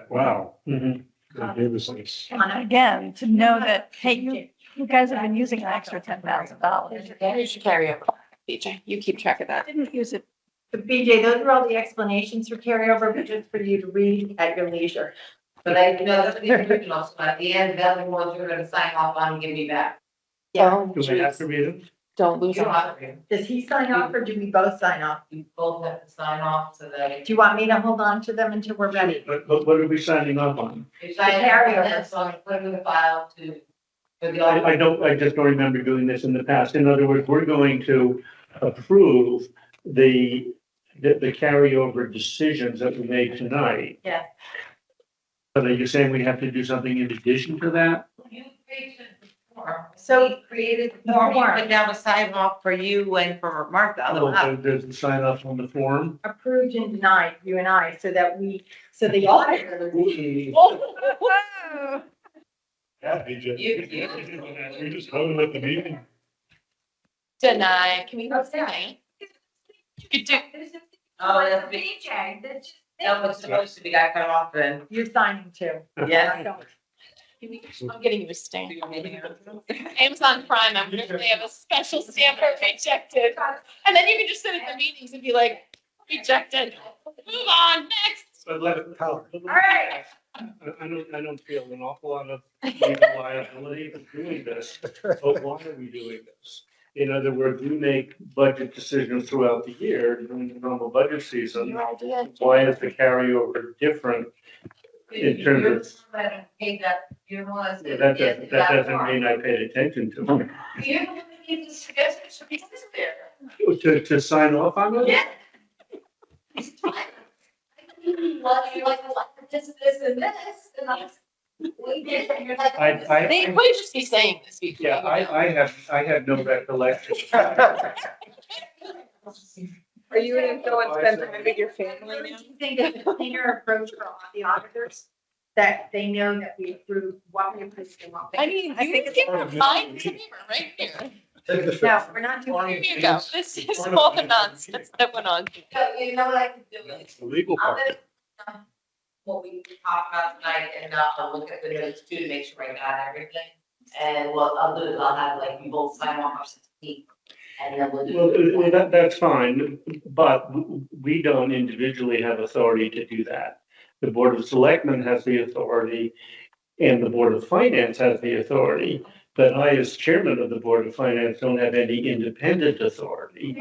wow. Mhm. They gave us this. and again, to know that, hey, you guys have been using an extra $10,000. here's your carryover, BJ, you keep track of that. Didn't use it. But BJ, those are all the explanations for carryover, but just for you to read at your leisure. But I know that's the original, so at the end, that's the ones you're gonna sign off on and give me back. Yeah, Do we have to read it? don't lose You don't on. have to, Does he sign off or do we both sign off? you both have to sign off so that. Do you want me to hold on to them until we're ready? But what are we signing up on? You sign it, carryover. and so I'm putting in the file to, for the. I just don't remember doing this in the past. In other words, we're going to approve the carryover decisions that we made tonight. Yeah. But are you saying we have to do something in addition to that? You created the form. So- We created the form, you put down a sign off for you and for Martha. Oh, there's a sign off on the form? Approved and denied, you and I, so that the auditor. Yeah, BJ. We just voted at the meeting. Deny, can we vote deny? You could do, Oh, that's BJ, that's just. That was supposed to be got cut off then. You're signing too. Yeah. I'm getting you a stamp. Amazon Prime, I'm wonder if they have a special stamp for rejected. And then you can just sit at the meetings and be like, rejected, move on, next. But let it power. All right. I don't feel an awful lot of legal liability for doing this, but why are we doing this? In other words, we make budget decisions throughout the year during the normal budget season. Your idea. Why is the carryover different in terms of? Hey, that, you know, what? That doesn't mean I paid attention to it. You don't need to suggest it should be there. To sign off on it? Yeah. Well, you like this, and that's. We did, and you're like. They might just be saying this before. Yeah, I have no recollection. Are you gonna go and spend time with your family Do now? you think it's a cleaner approach for the auditors? That they know that we approve what we approve and what we. I mean, I you think can it's give them mine to me right here. No, we're not doing. Here you go. This is all the nonsense that went on. You know what I can do? That's the legal I'm part. gonna, what we talked about tonight, and I'll look at the notes too to make sure I got everything. And what I'll do is I'll have like you both sign off on 16, and then we'll do. Well, that's fine, but we don't individually have authority to do that. The Board of Selectmen has the authority and the Board of Finance has the authority. But I, as chairman of the Board of Finance, don't have any independent authority.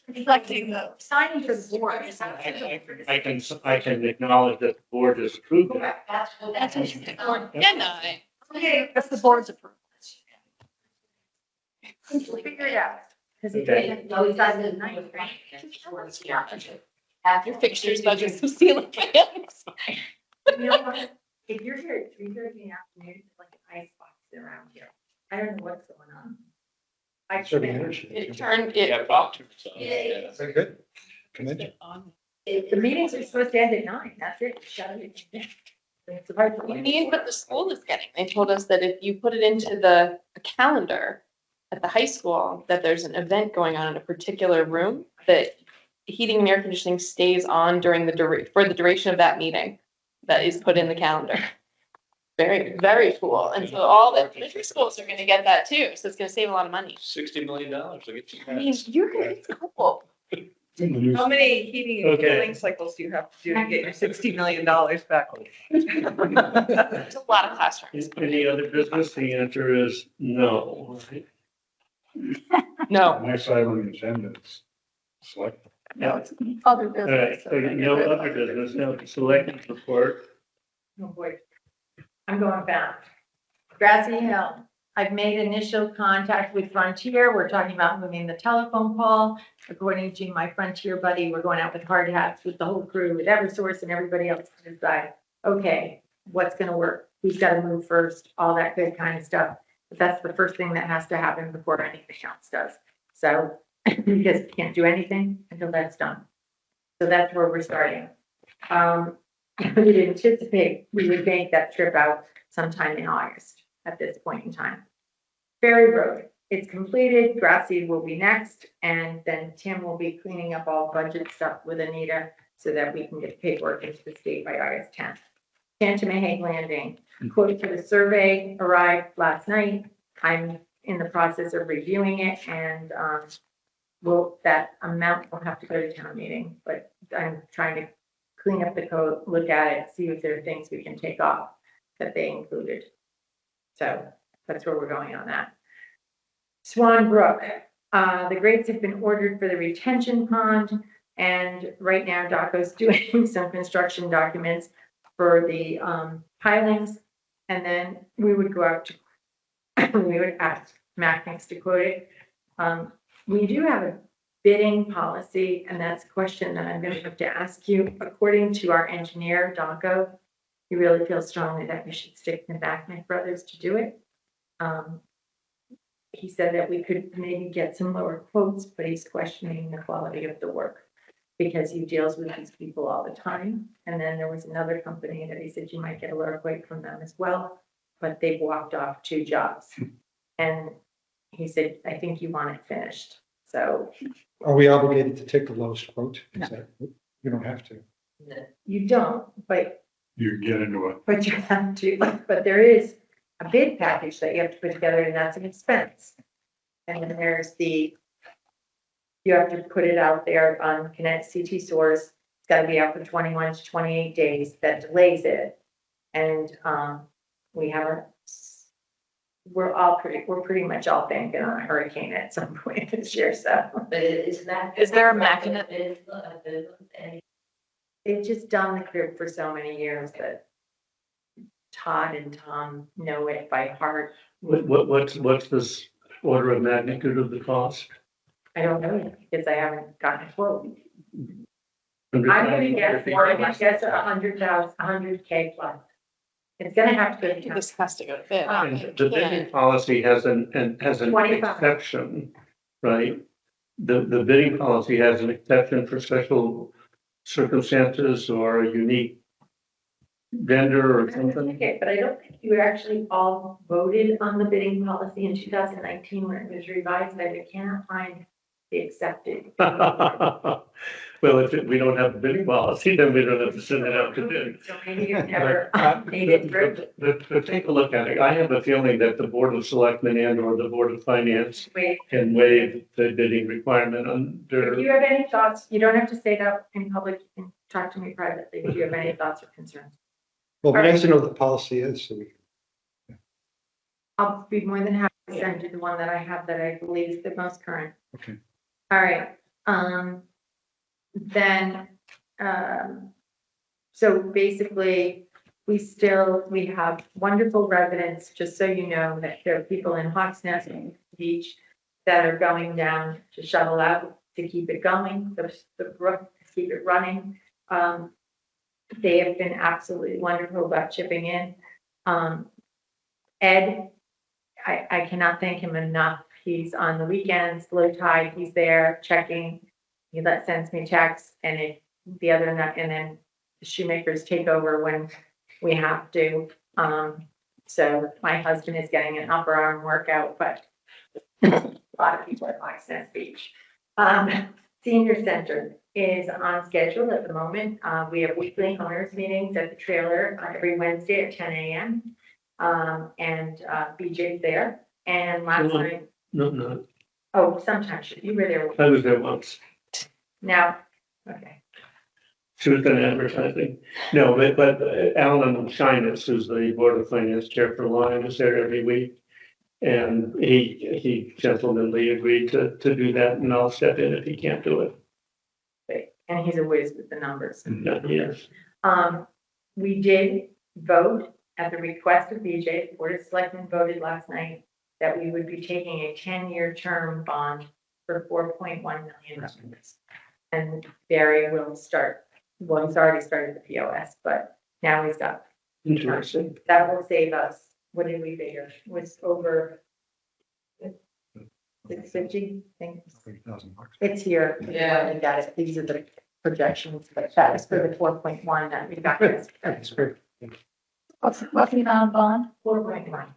Reflecting the, Signing for the board. I can acknowledge that the board has approved it. That's what. that's what you think. Deny. Okay, That's the board's approval. we'll figure it out. Because it Okay. doesn't, no, it doesn't, night, right? Your fixtures, budgets, and ceiling fans. You know what? If you're here at 3:30 in the afternoon, it's like an icebox around here. I don't know what's going on. I Serving can't. energy. It turned, Yeah, it, Proctor. Yeah. Very good. Commend you. The meetings are supposed to end at 9, that's it. Shut it down. It's hard to. we need what the school is getting. They told us that if you put it into the calendar at the high school, that there's an event going on in a particular room, that heating and air conditioning stays on during for the duration of that meeting that is put in the calendar. Very, very cool. And so all the elementary schools are gonna get that too. So it's gonna save a lot of money. $60 million, I'll get you. I mean, you're gonna be cool. It's in the news. How many heating and Okay. cooling cycles do you have to do to get your $60 million back? It's a lot of classrooms. Any other business? The answer is no. No. Next item on the agenda is select. No, it's other All right, business. so no other business, no selectmen's report. Oh, boy. I'm going back. Grassy Hill. I've made initial contact with Frontier. We're talking about moving the telephone pole. According to my Frontier buddy, we're going out with hard hats with the whole crew, with Eversource and everybody else to decide. Okay, what's gonna work, who's gotta move first, all that good kind of stuff. But that's the first thing that has to happen before anything else does. So, because we can't do anything until that's done. So that's where we're starting. We anticipate we would make that trip out sometime in August at this point in time. Ferry Road, it's completed, grass seed will be next, and then Tim will be cleaning up all budget stuff with Anita so that we can get paperwork into the state by August 10th. Tantamahake Landing, quote for the survey arrived last night. I'm in the process of reviewing it and, that amount will have to go to town meeting, but I'm trying to clean up the code, look at it, see if there are things we can take off that they included. So that's where we're going on that. Swan Brook, the grates have been ordered for the retention pond, and right now DACO's doing some construction documents for the pilings, and then we would go out to, we would ask Macknick's to quote it. We do have a bidding policy, and that's a question that I'm going to have to ask you. According to our engineer, DACO, he really feels strongly that we should stick with Macknick Brothers to do it. He said that we could maybe get some lower quotes, but he's questioning the quality of the work because he deals with these people all the time. And then there was another company that he said you might get a lower quote from them as well, but they've walked off 2 jobs. And he said, I think you want it finished. So Are we obligated to take the lowest quote? No. You don't have to. you don't, but You get into it. But you have to, but there is a bid package that you have to put together, and that's an expense. And then there's you have to put it out there on Connect CT Source. It's gotta be out for 21 to 28 days. That delays it. And, we're pretty much all banking on a hurricane at some point this year, so. But is that? Is there a mechanism? They've just done the crib for so many years that Todd and Tom know it by heart. What's this order of magnitude of the cost? I don't know yet because I haven't gotten a quote. I'm gonna guess 100K plus. It's gonna have to go to town. This has to go to bid. And the bidding policy has an 25. exception, right? The bidding policy has an exception for special circumstances or a unique vendor or something. Okay, but I don't think you actually all voted on the bidding policy in 2019 when it was revised. I cannot find the accepted. Well, if we don't have a bidding policy, then we don't have to send it out to bid. So maybe you've never made it through. But take a look at it. I have a feeling that the Board of Selectmen and or the Board of Finance Wait, can waive the bidding requirement under. if you have any thoughts, you don't have to say that in public. You can talk to me privately if you have any thoughts or concerns. Well, we All right. have to know what the policy is, so we I'll be more than happy to send you the one that I have that I believe is the most current. Okay. All right, so basically, we have wonderful residents, just so you know, that there are people in Hawks Nest and Beach that are going down to shovel out to keep it going, the brook, to keep it running. They have been absolutely wonderful about chipping in. Ed, I cannot thank him enough. He's on the weekends, low tide, he's there checking. He sends me texts and and then the shoemakers take over when we have to. So my husband is getting an upper arm workout, but a lot of people at Hawks Nest Beach. Senior Center is on schedule at the moment. We have weekly owners meetings at the trailer every Wednesday at 10 a.m. And BJ's there. And last night, No, oh, sometimes you were there. I was there once. Now, okay. She was done advertising. No, but Alan Shyness, who's the Board of Finance Chair for Lyme, is there every week. And he gentlemanly agreed to do that, and I'll step in if he can't do it. And he's a whiz with the numbers. Yes. We did vote at the request of BJ, the Board of Selectmen voted last night that we would be taking a 10-year term bond for $4.1 million. And Barry will start, well, he's already started the POS, but now he's got Interesting. That will save us, what did we figure, was over 650, I think. $30,000. It's here. Yeah. We got it. These are the projections, but that was for the 4.1 that we got. That's great. What's the amount of bond? 4.1.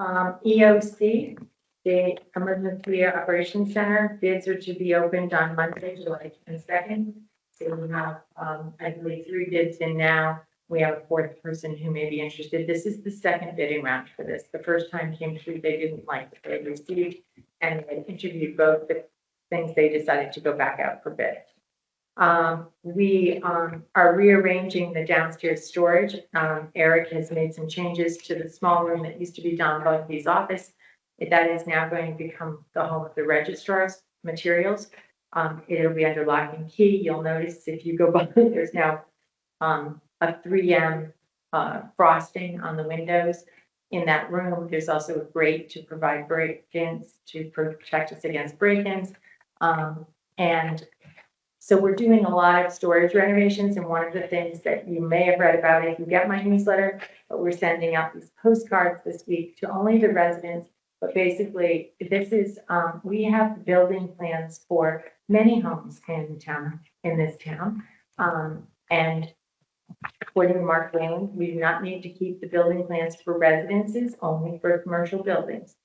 EOC, the Emergency Operations Center, bids are to be opened on Monday, July 22nd. So we have, I believe, 3 bids in now. We have a 4th person who may be interested. This is the second bidding round for this. The first time came through, they didn't like what they received, and they interviewed both the things, they decided to go back out for bid. We are rearranging the downstairs storage. Eric has made some changes to the small room that used to be Don Bugby's office. That is now going to become the home of the registrar's materials. It'll be under lock and key. You'll notice if you go by, there's now a 3M frosting on the windows. In that room, there's also a grate to provide break-ins, to protect us against break-ins. And so we're doing a lot of storage renovations, and one of the things that you may have read about if you get my newsletter, but we're sending out these postcards this week to only the residents. But basically, this is, we have building plans for many homes in this town. And according to Mark Wayland, we do not need to keep the building plans for residences, only for commercial buildings.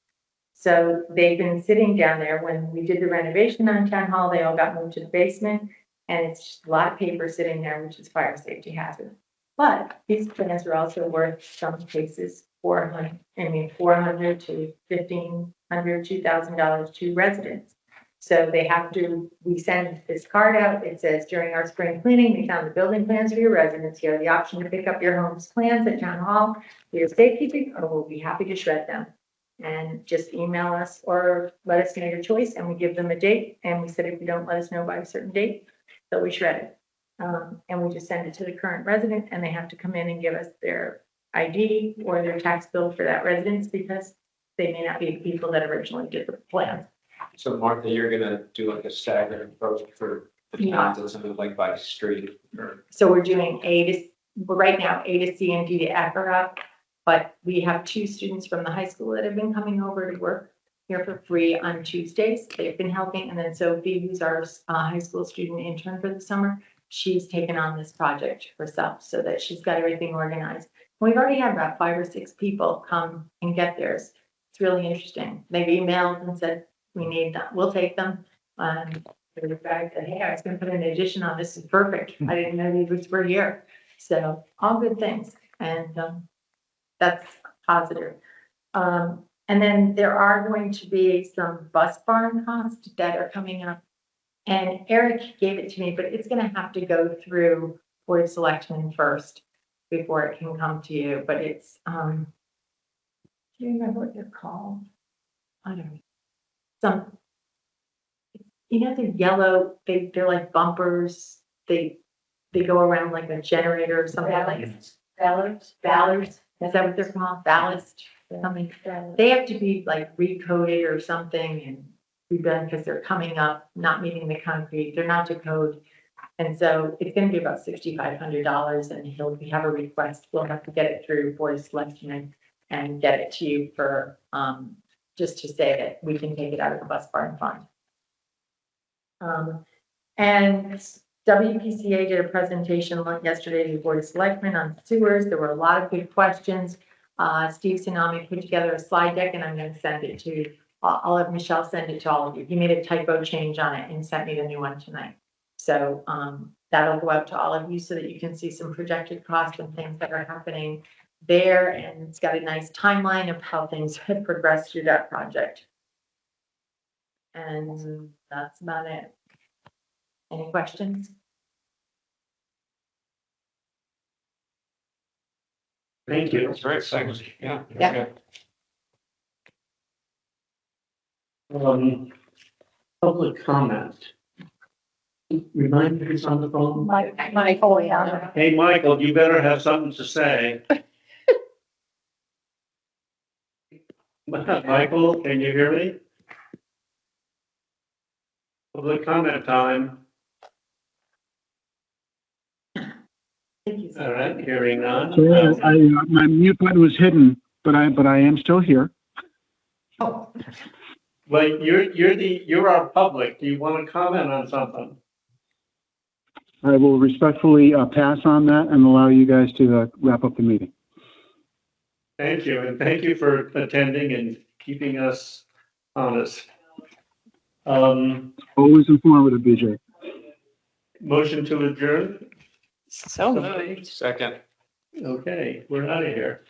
So they've been sitting down there. When we did the renovation on Town Hall, they all got moved to the basement, and it's just a lot of paper sitting there, which is fire safety hazard. But these plans are also worth, some cases, $400 to $1,500, $2,000 to residents. So they have to, we send this card out. It says, during our spring cleaning, we found the building plans for your residents. You have the option to pick up your home's plans at Town Hall for your safekeeping, or we'll be happy to shred them. And just email us or let us know your choice, and we give them a date. And we said, if you don't let us know by a certain date, so we shred it. And we just send it to the current resident, and they have to come in and give us their ID or their tax bill for that residence, because they may not be the people that originally did the plan. So Martha, you're gonna do like a staggered approach for the towns and something like by street or? So we're doing right now, A to C and D to F are up. But we have 2 students from the high school that have been coming over to work here for free on Tuesdays. They've been helping. And then Sophie, who's our high school student intern for the summer, she's taken on this project herself so that she's got everything organized. We've already had about 5 or 6 people come and get theirs. It's really interesting. They've emailed and said, we need that, we'll take them. The guy said, hey, I was gonna put an addition on, this is perfect. I didn't know these were here. So all good things. And that's positive. And then there are going to be some bus barn costs that are coming up. And Eric gave it to me, but it's gonna have to go through Board of Selectmen first before it can come to you. But it's, do you remember what they're called? I don't know. The yellow, they're like bumpers. They go around like a generator or something like ballards. Is that what they're called? Ballast? Something. They have to be like recoded or something and redone because they're coming up, not meeting the concrete. They're not to code. And so it's going to be about $6,500, and he'll have a request. We'll have to get it through Board of Selectmen and get it to you for, just to say that we can take it out of the bus barn fund. And WPCA did a presentation yesterday to the Board of Selectmen on sewers. There were a lot of good questions. Steve Tsunami put together a slide deck, and I'm going to send it to, I'll have Michelle send it to all of you. He made a typo change on it and sent me the new one tonight. So that'll go out to all of you so that you can see some projected costs and things that are happening there. And it's got a nice timeline of how things have progressed through that project. And that's about it. Any questions? Thank you. That's great, thanks. Yeah. Yeah. Public comment. Remind me who's on the phone. Michael, yeah. Hey, Michael, you better have something to say. Michael, can you hear me? Public comment time. All right, hearing none. So my mute button was hidden, but I am still here. Well, you're our public. Do you want to comment on something? I will respectfully pass on that and allow you guys to wrap up the meeting. Thank you, and thank you for attending and keeping us honest. Always informative, BJ. Motion to adjourn? So moved. Second. Okay, we're out of here.